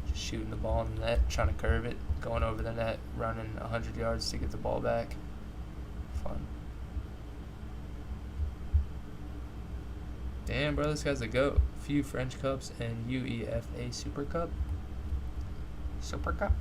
Just shooting the ball in the net, trying to curve it, going over the net, running 100 yards to get the ball back. Fun. Damn, bro, this guy's a goat. Few French Cups and UEFA Super Cup. Super Cup.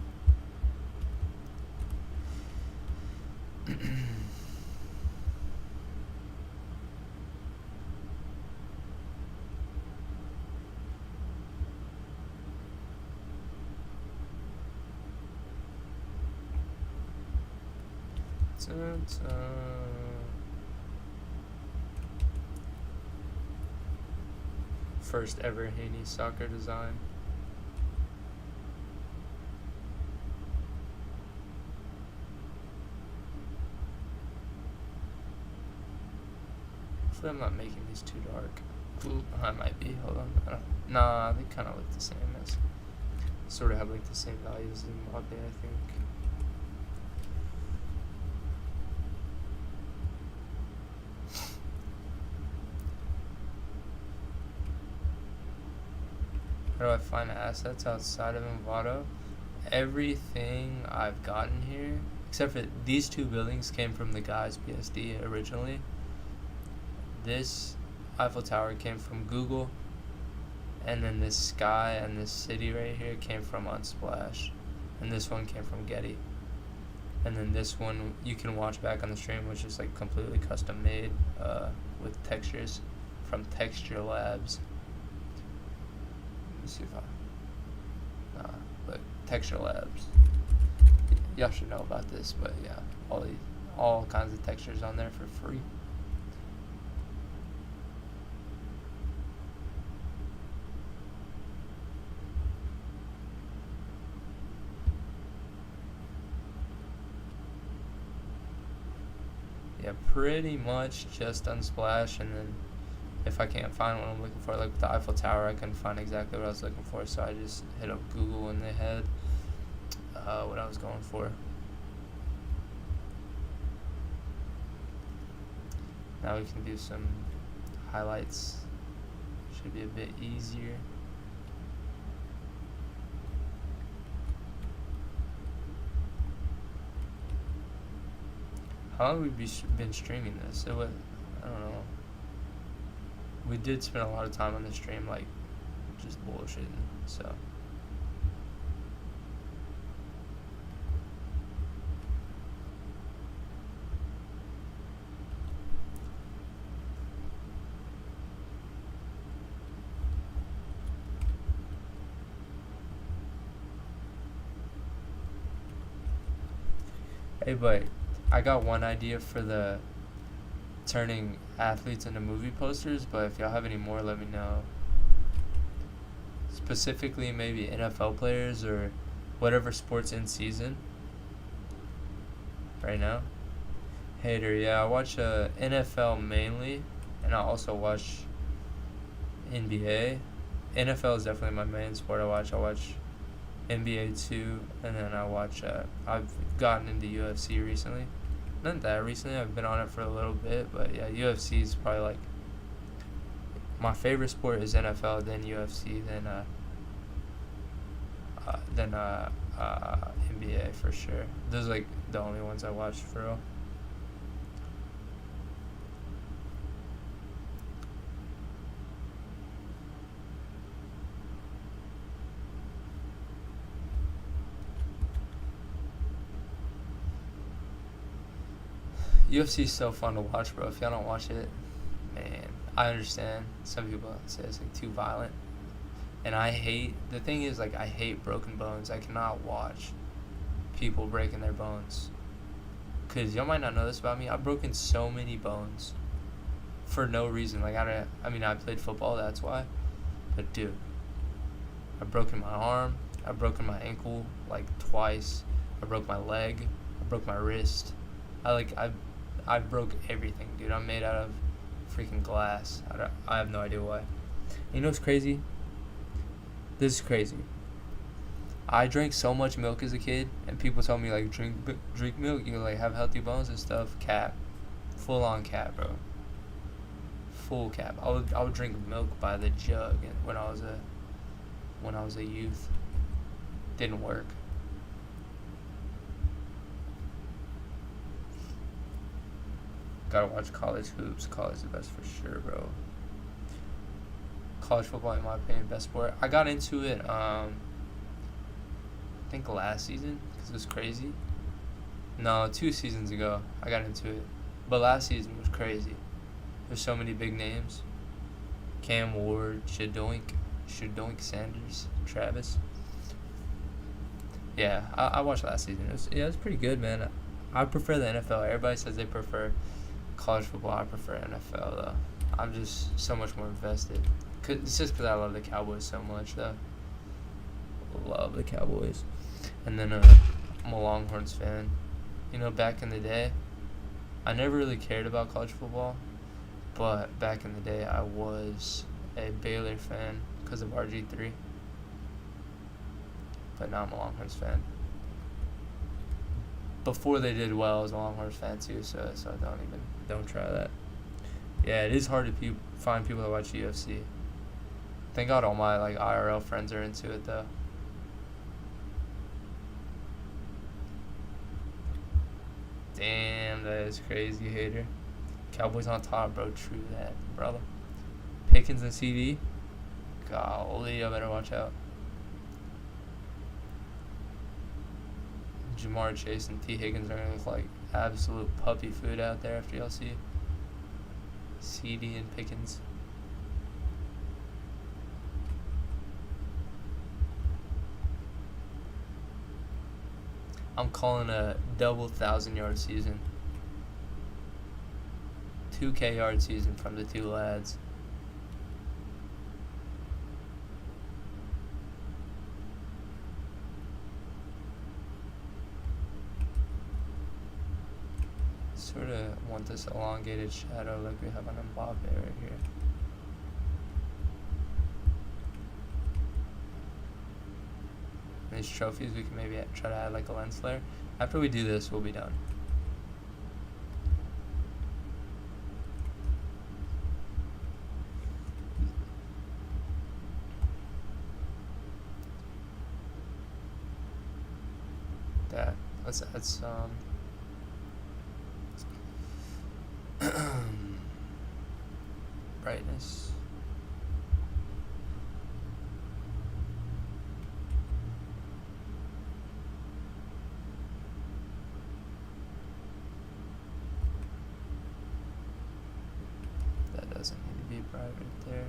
First ever Haney soccer design. Hopefully I'm not making these too dark. Ooh, I might be. Hold on. Nah, they kind of look the same as. Sort of have like the same values as Mbappe, I think. How do I find assets outside of Envato? Everything I've gotten here, except for these two buildings, came from the guy's PSD originally. This Eiffel Tower came from Google, and then this sky and this city right here came from Unsplash, and this one came from Getty. And then this one you can watch back on the stream, which is like completely custom made with textures from Texture Labs. See if but Texture Labs. Y'all should know about this, but yeah, all kinds of textures on there for free. Yeah, pretty much just Unsplash, and then if I can't find what I'm looking for, like with the Eiffel Tower, I couldn't find exactly what I was looking for, so I just hit up Google and they had what I was going for. Now we can do some highlights. Should be a bit easier. How long have we been streaming this? I don't know. We did spend a lot of time on the stream, like, just bullshitting, so. Hey, but I got one idea for the turning athletes into movie posters, but if y'all have any more, let me know. Specifically, maybe NFL players or whatever sports in season right now. Hater, yeah, I watch NFL mainly, and I also watch NBA. NFL is definitely my main sport I watch. I watch NBA too, and then I watch, I've gotten into UFC recently. Not that recently, I've been on it for a little bit, but yeah, UFC is probably like my favorite sport is NFL, then UFC, then NBA for sure. Those are like the only ones I watch for real. UFC is so fun to watch, bro. If y'all don't watch it, man, I understand. Some people say it's like too violent. And the thing is, like, I hate broken bones. I cannot watch people breaking their bones. Cause y'all might not know this about me. I've broken so many bones for no reason. Like I mean, I played football. That's why. But dude, I've broken my arm. I've broken my ankle like twice. I broke my leg. I broke my wrist. I broke everything, dude. I'm made out of freaking glass. I have no idea why. You know what's crazy? This is crazy. I drank so much milk as a kid, and people tell me like drink milk, you like have healthy bones and stuff. Cap, full on cap, bro. Full cap. I would drink milk by the jug, and when I was a youth, didn't work. Gotta watch college hoops. College is the best for sure, bro. College football, in my opinion, best sport. I got into it, I think last season, because it was crazy. No, 2 seasons ago, I got into it. But last season was crazy. There's so many big names. Cam Ward, Shadoink Sanders, Travis. Yeah, I watched last season. It was pretty good, man. I prefer the NFL. Everybody says they prefer college football. I prefer NFL, though. I'm just so much more invested. It's just because I love the Cowboys so much, though. Love the Cowboys. And then I'm a Longhorns fan. You know, back in the day, I never really cared about college football. But back in the day, I was a Baylor fan because of RG3. But now I'm a Longhorns fan. Before they did well, I was a Longhorns fan too, so don't try that. Yeah, it is hard to find people that watch UFC. Thank God all my like IRL friends are into it though. Damn, that is crazy, hater. Cowboys on top, bro. True that, brother. Pickens and CD. Golly, I better watch out. Jamar Chase and T. Higgins are going to look like absolute puppy food out there after y'all see CD and Pickens. I'm calling a double 1,000-yard season. 2K yard season from the two lads. Sort of want this elongated shadow like we have on Mbappe right here. These trophies, we can maybe try to add like a lens flare. After we do this, we'll be done. Let's add some brightness. That doesn't need to be bright right there.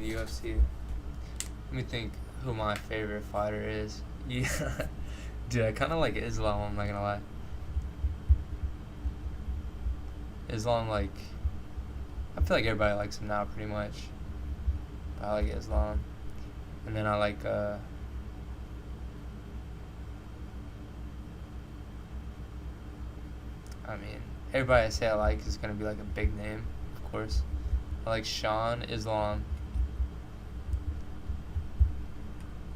UFC. Let me think who my favorite fighter is. Yeah, dude, I kind of like Islam. I'm not gonna lie. Islam, like, I feel like everybody likes him now, pretty much. But I like Islam, and then I like I mean, everybody I say I like is gonna be like a big name, of course. I like Sean Islam.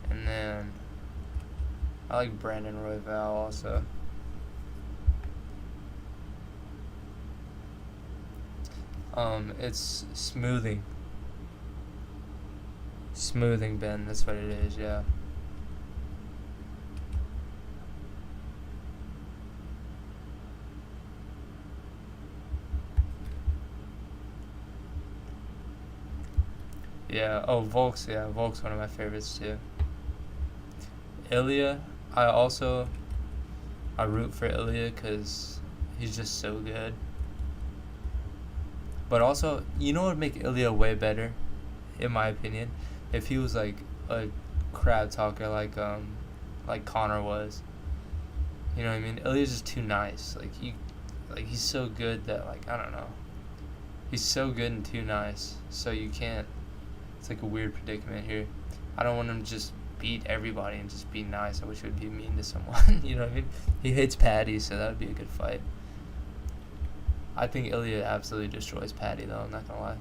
And then I like Brandon Royval also. It's smoothing. Smoothing Ben, that's what it is, yeah. Yeah. Oh, Volk's. Yeah, Volk's one of my favorites too. Ilya, I also I root for Ilya because he's just so good. But also, you know what would make Ilya way better, in my opinion, if he was like a crab talker like Connor was. You know what I mean? Ilya's just too nice. He's so good that like I don't know. He's so good and too nice. So you can't. It's like a weird predicament here. I don't want him to just beat everybody and just be nice. I wish he would be mean to someone. You know what I mean? He hates Patty, so that would be a good fight. I think Ilya absolutely destroys Patty, though. I'm not gonna lie.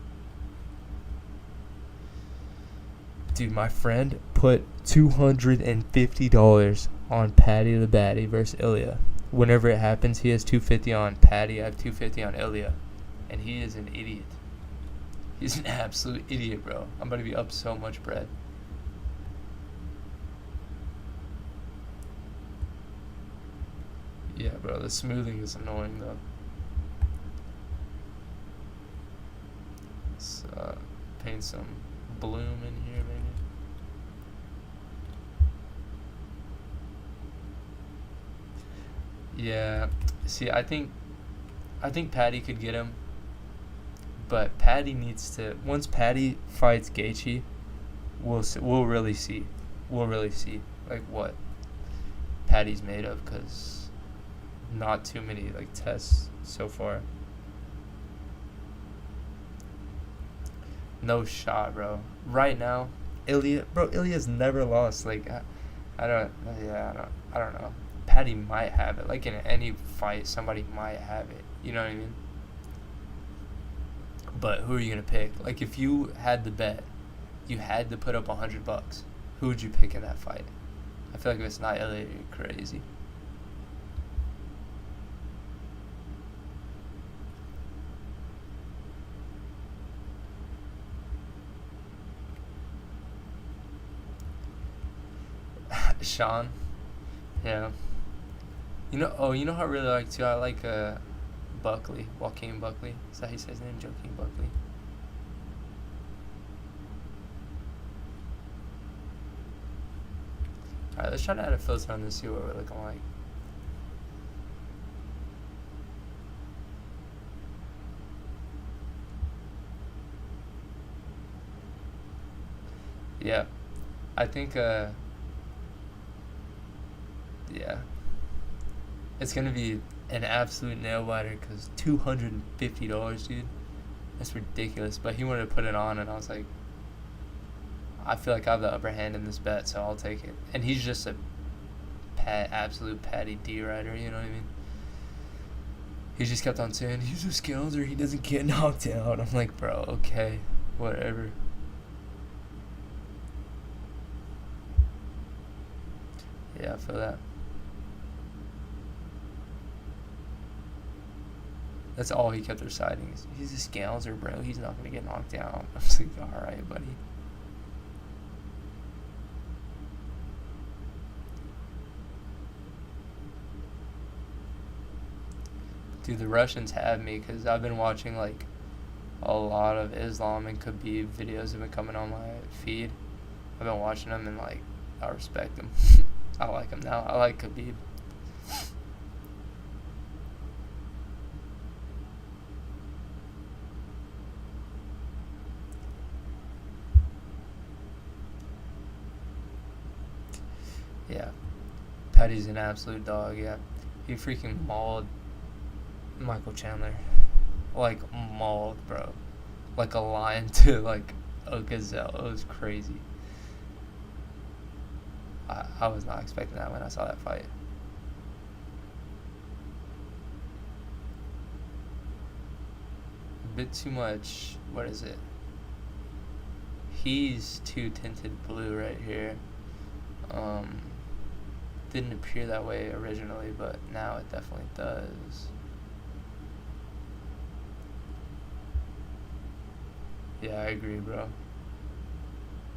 Dude, my friend put $250 on Patty the Batty versus Ilya. Whenever it happens, he has 250 on Patty. I have 250 on Ilya, and he is an idiot. He's an absolute idiot, bro. I'm about to be up so much bread. Yeah, bro. The smoothing is annoying, though. Let's paint some bloom in here, maybe. Yeah. See, I think Patty could get him, but Patty needs to. Once Patty fights Gaethje, we'll really see. We'll really see like what Patty's made of, cause not too many like tests so far. No shot, bro. Right now, Ilya's never lost. Like, I don't, yeah, I don't know. Patty might have it. Like in any fight, somebody might have it. You know what I mean? But who are you gonna pick? Like, if you had the bet, you had to put up $100. Who would you pick in that fight? I feel like if it's not Ilya, you're crazy. Sean, yeah. You know how I really like too? I like Buckley, Joaquin Buckley. Is that how he says his name? Joaquin Buckley. Alright, let's try to add a filter on this, see what we're looking like. Yeah. I think yeah. It's gonna be an absolute nail biter because $250, dude. That's ridiculous. But he wanted to put it on, and I was like, I feel like I have the upper hand in this bet, so I'll take it. And he's just a absolute Patty D rider, you know what I mean? He just kept on saying he's a skills or he doesn't get knocked out. I'm like, bro, okay, whatever. Yeah, I feel that. That's all he kept reciting. He's a Scalzer, bro. He's not gonna get knocked out. I was like, all right, buddy. Dude, the Russians have me because I've been watching like a lot of Islam and Khabib videos have been coming on my feed. I've been watching them and like I respect them. I like him now. I like Khabib. Yeah, Patty's an absolute dog. Yeah, he freaking mauled Michael Chandler, like mauled, bro, like a lion to like a gazelle. It was crazy. I was not expecting that when I saw that fight. A bit too much. What is it? He's too tinted blue right here. Didn't appear that way originally, but now it definitely does. Yeah, I agree, bro.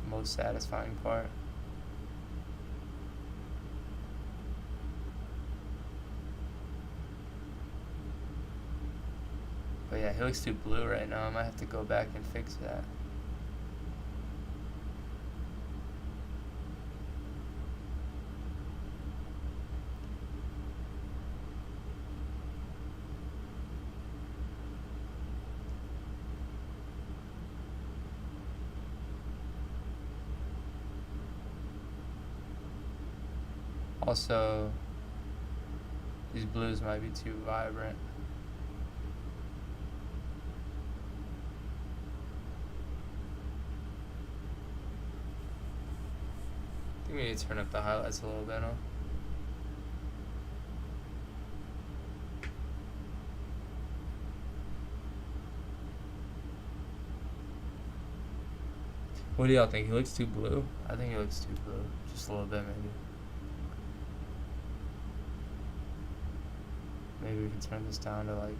Most satisfying part. But yeah, he looks too blue right now. I might have to go back and fix that. Also, these blues might be too vibrant. I think we need to turn up the highlights a little bit, huh? What do y'all think? He looks too blue? I think he looks too blue. Just a little bit, maybe. Maybe we can turn this down to like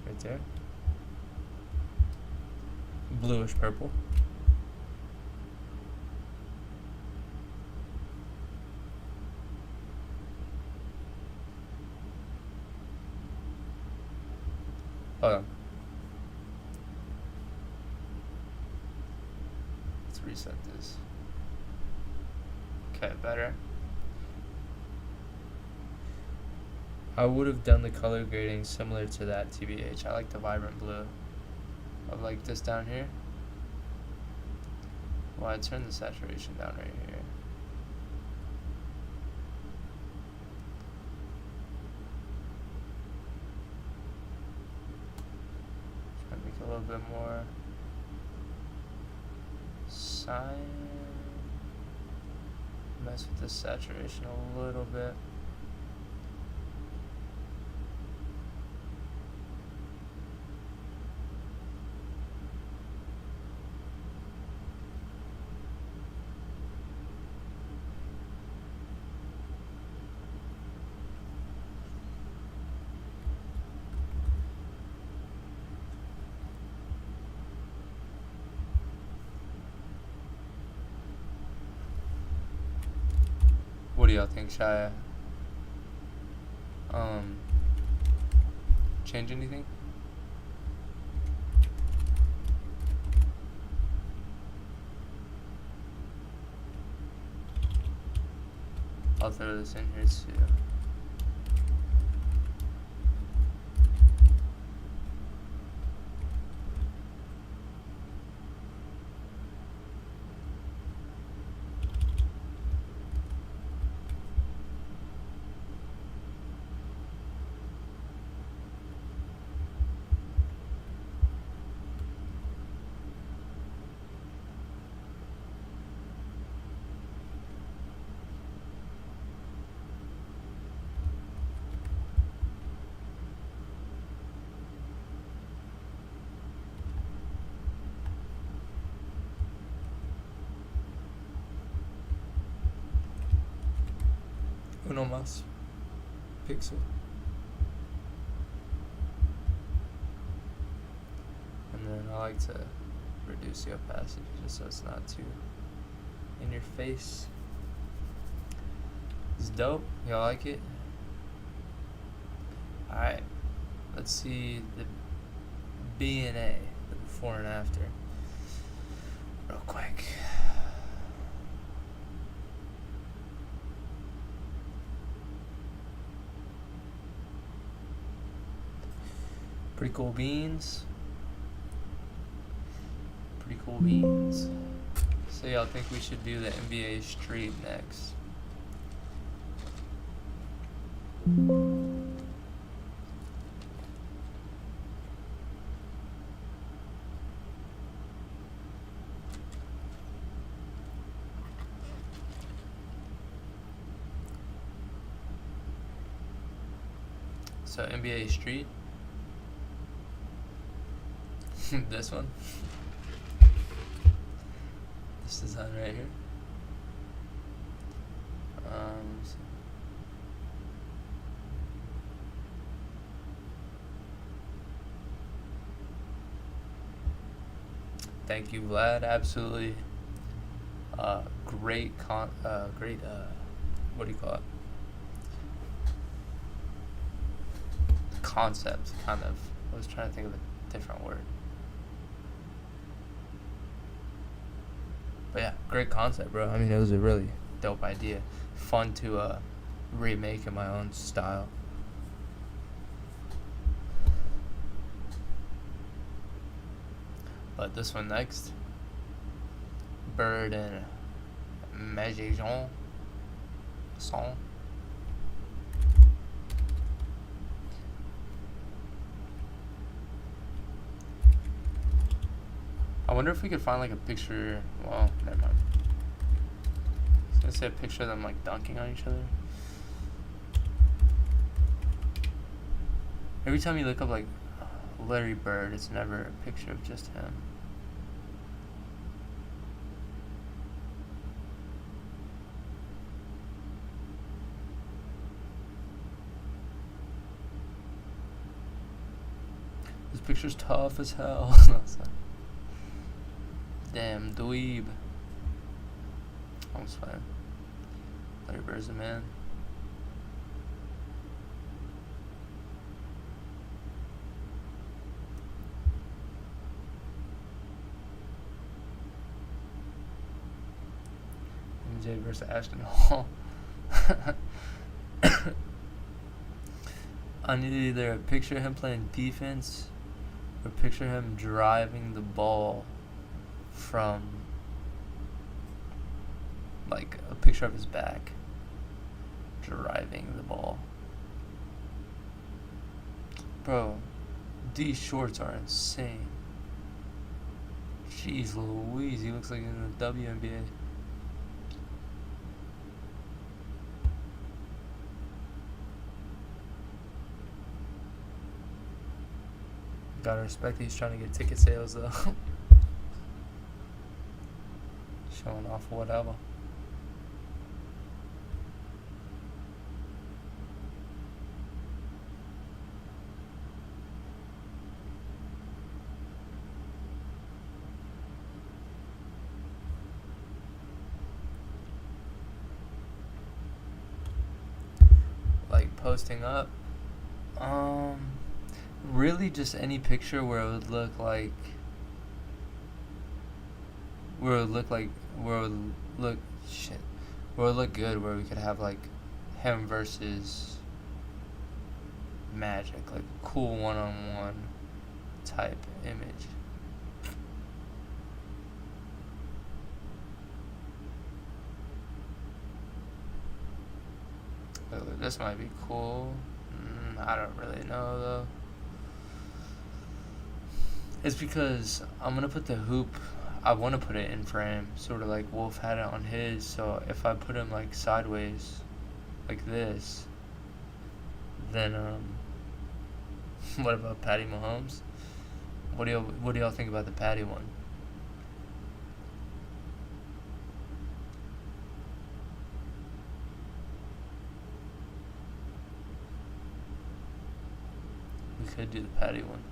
right there. Bluish purple. Hold on. Let's reset this. Okay, better. I would have done the color grading similar to that TBH. I like the vibrant blue. I like this down here. Well, I turned the saturation down right here. Try to make it a little bit more cyan. Mess with the saturation a little bit. What do y'all think? Should I change anything? I'll throw this in here too. Uno más pixel. And then I like to reduce the opacity just so it's not too in your face. It's dope. Y'all like it? Alright. Let's see the B&A, the before and after. Real quick. Pretty cool beans. Pretty cool beans. So y'all think we should do the NBA Street next? So NBA Street. This one. This design right here. Thank you, Vlad. Absolutely great what do you call it? Concept, kind of. I was trying to think of a different word. But yeah, great concept, bro. I mean, it was a really dope idea. Fun to remake in my own style. But this one next, Bird and Maison. Song. I wonder if we could find like a picture. Well, never mind. I was gonna say a picture of them like dunking on each other. Every time you look up like Larry Bird, it's never a picture of just him. This picture's tough as hell. Damn, dweeb. I'm just fine. Larry Bird's the man. MJ versus Ashton Hall. I need either a picture of him playing defense or picture him driving the ball from like a picture of his back driving the ball. Bro, these shorts are insane. Jeez Louise, he looks like in the WNBA. Gotta respect he's trying to get ticket sales though. Showing off whatever. Like posting up. Really just any picture where it would look like where it would look good, where we could have like him versus Magic, like a cool one-on-one type image. This might be cool. I don't really know though. It's because I'm gonna put the hoop, I want to put it in frame, sort of like Wolf had it on his. So if I put him like sideways, like this, then what about Patty Mahomes? What do y'all think about the Patty one? We could do the Patty one.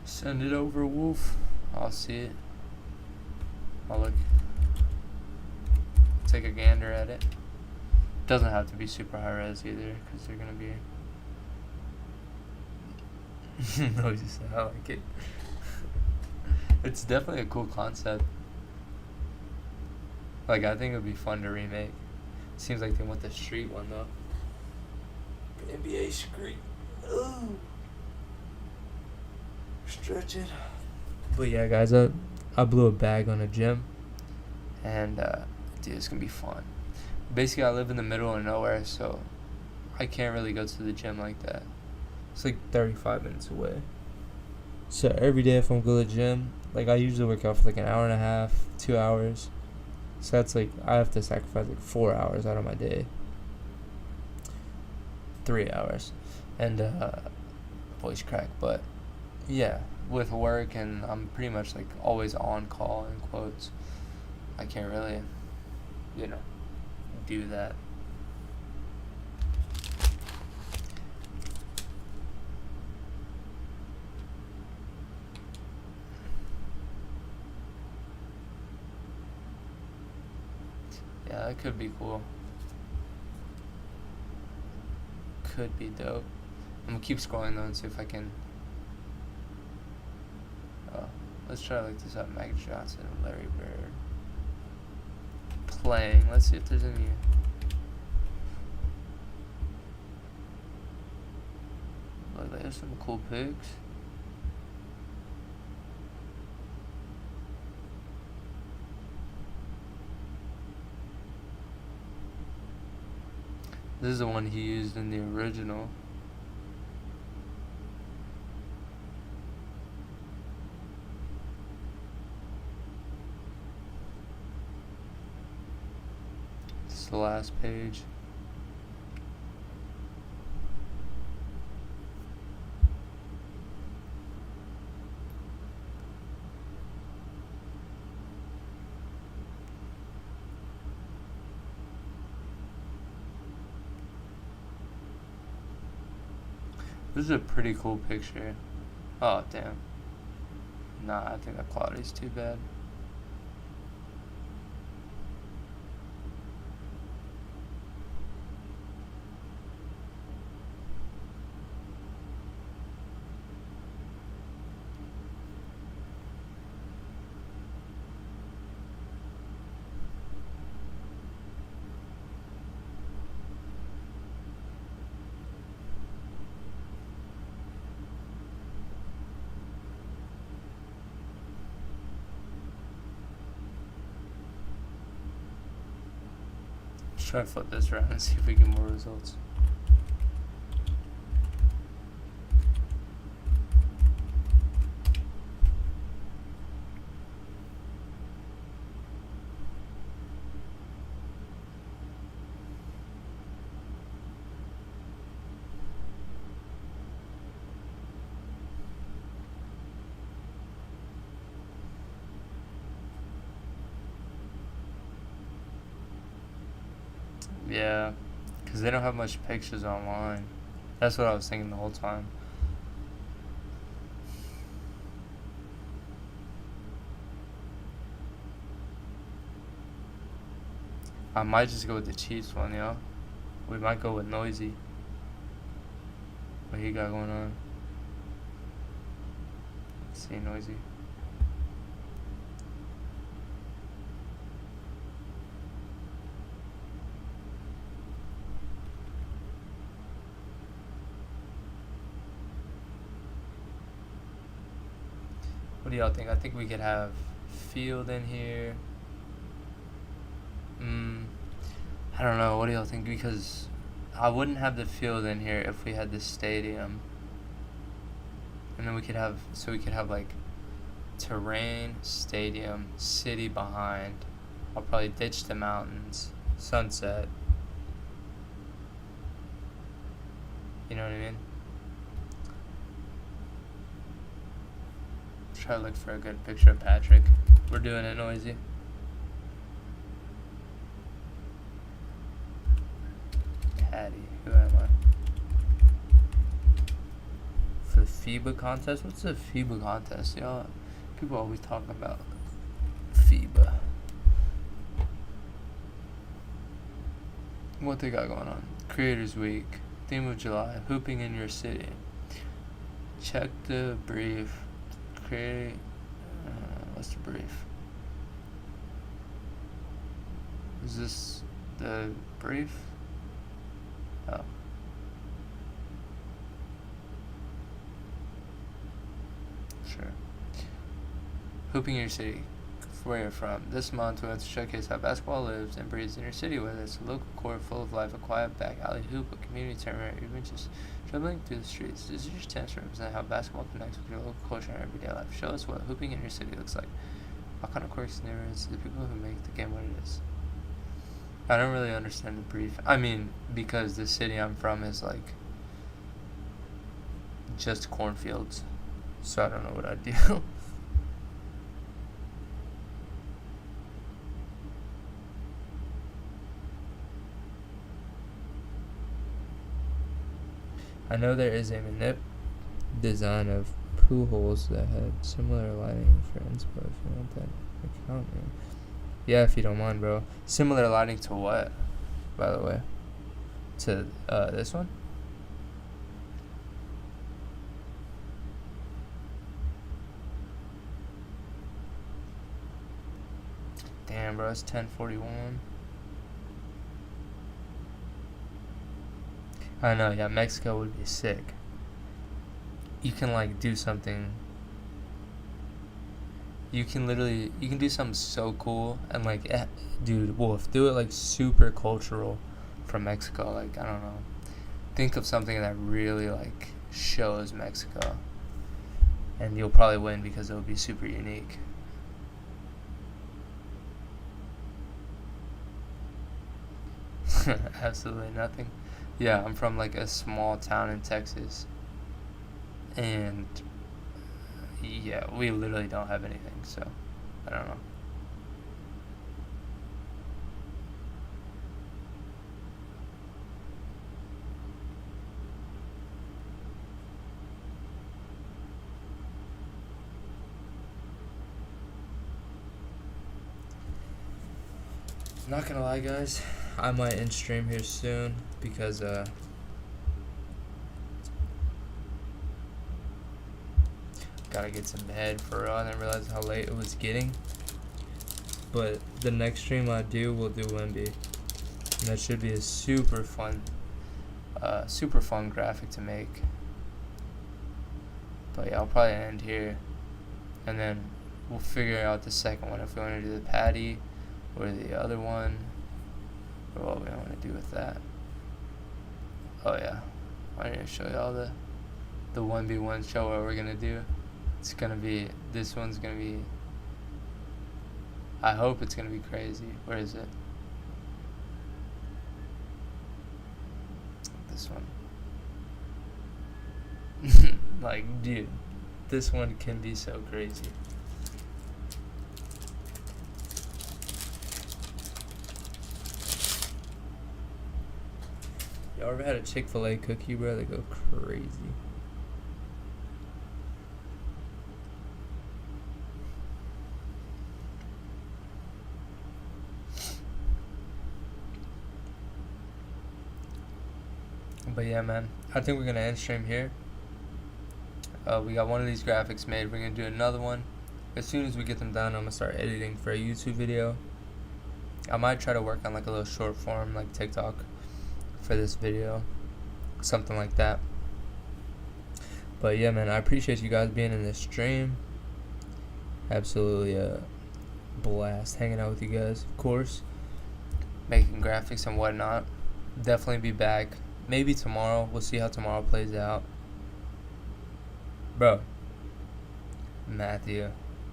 Send it over, Wolf. I'll see it. I'll look. Take a gander at it. Doesn't have to be super high res either, because they're gonna be. No, just I like it. It's definitely a cool concept. Like, I think it would be fun to remake. Seems like they want the street one though. NBA street. Ooh. Stretch it. But yeah, guys, I blew a bag on a gym, and dude, it's gonna be fun. Basically, I live in the middle of nowhere, so I can't really go to the gym like that. It's like 35 minutes away. So every day if I'm going to the gym, like I usually work out for like an hour and a half, 2 hours. So that's like, I have to sacrifice like 4 hours out of my day. 3 hours. And voice crack, but yeah, with work and I'm pretty much like always on call in quotes, I can't really, do that. Yeah, that could be cool. Could be dope. I'm gonna keep scrolling though and see if I can. Oh, Let's try like this out. Magic Johnson, Larry Bird. Playing. Let's see if there's any. Look, there's some cool pics. This is the one he used in the original. This is the last page. This is a pretty cool picture. Oh, damn. Nah, I think the quality's too bad. Let's try to flip this around and see if we get more results. Yeah, because they don't have much pictures online. That's what I was thinking the whole time. I might just go with the Chiefs one, yo. We might go with Noisy. What he got going on? Let's see, Noisy. What do y'all think? I think we could have Field in here. I don't know. What do y'all think? Because I wouldn't have the Field in here if we had the stadium. And then we could have, like terrain, stadium, city behind. I'll probably ditch the mountains, sunset. You know what I mean? Try to look for a good picture of Patrick. We're doing it, Noisy. Patty, who am I? For the FIBA contest? What's the FIBA contest, y'all? People always talk about FIBA. What they got going on? Creators Week, theme of July, hooping in your city. Check the brief. Create. What's the brief? Is this the brief? Oh. Sure. Hooping in your city. Where you're from. This month we want to showcase how basketball lives and breathes in your city, whether it's a local court full of life, a quiet back alley hoop, a community tournament, or even just traveling through the streets. This is your chance to represent how basketball connects with your local culture and everyday life. Show us what hooping in your city looks like. What kind of quirks and neighborhoods the people who make the game what it is. I don't really understand the brief. I mean, because the city I'm from is like just cornfields, so I don't know what I'd do. I know there is a manip design of pool holes that had similar lighting for inspo if you want that account name. Yeah, if you don't mind, bro. Similar lighting to what, by the way? To this one? time, bro. It's 10:41. I know, yeah, Mexico would be sick. You can like do something. You can do something so cool and like, dude, Wolf, do it like super cultural from Mexico. Like, I don't know. Think of something that really like shows Mexico, and you'll probably win because it will be super unique. Absolutely nothing. Yeah, I'm from like a small town in Texas, and yeah, we literally don't have anything, so I don't know. Not gonna lie, guys, I might end stream here soon because gotta get some bed for real. I didn't realize how late it was getting. But the next stream I do will do Wemby, and that should be a super fun graphic to make. But yeah, I'll probably end here, and then we'll figure out the second one if we want to do the patty or the other one, or what we want to do with that. Oh yeah, I need to show y'all the 1v1 show what we're gonna do. It's gonna be, this one's gonna be, I hope it's gonna be crazy. Where is it? This one. Like, dude, this one can be so crazy. Y'all ever had a Chick-fil-A cookie, bro? They go crazy. But yeah, man, I think we're gonna end stream here. We got one of these graphics made. We're gonna do another one. As soon as we get them done, I'm gonna start editing for a YouTube video. I might try to work on like a little short form, like TikTok, for this video, something like that. But yeah, man, I appreciate you guys being in this stream. Absolutely a blast hanging out with you guys, of course, making graphics and whatnot. Definitely be back. Maybe tomorrow. We'll see how tomorrow plays out. Bro, Matthew,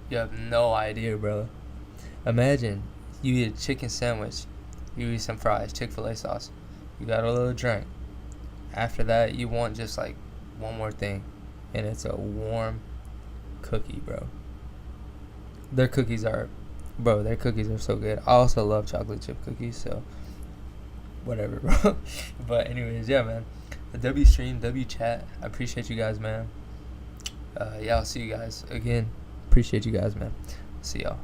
you have no idea, bro. Imagine you eat a chicken sandwich, you eat some fries, Chick-fil-A sauce, you got a little drink. After that, you want just like one more thing, and it's a warm cookie, bro. Their cookies are so good. I also love chocolate chip cookies, so whatever, bro. But anyways, yeah, man. The W stream, W chat. I appreciate you guys, man. Yeah, I'll see you guys again. Appreciate you guys, man. See y'all.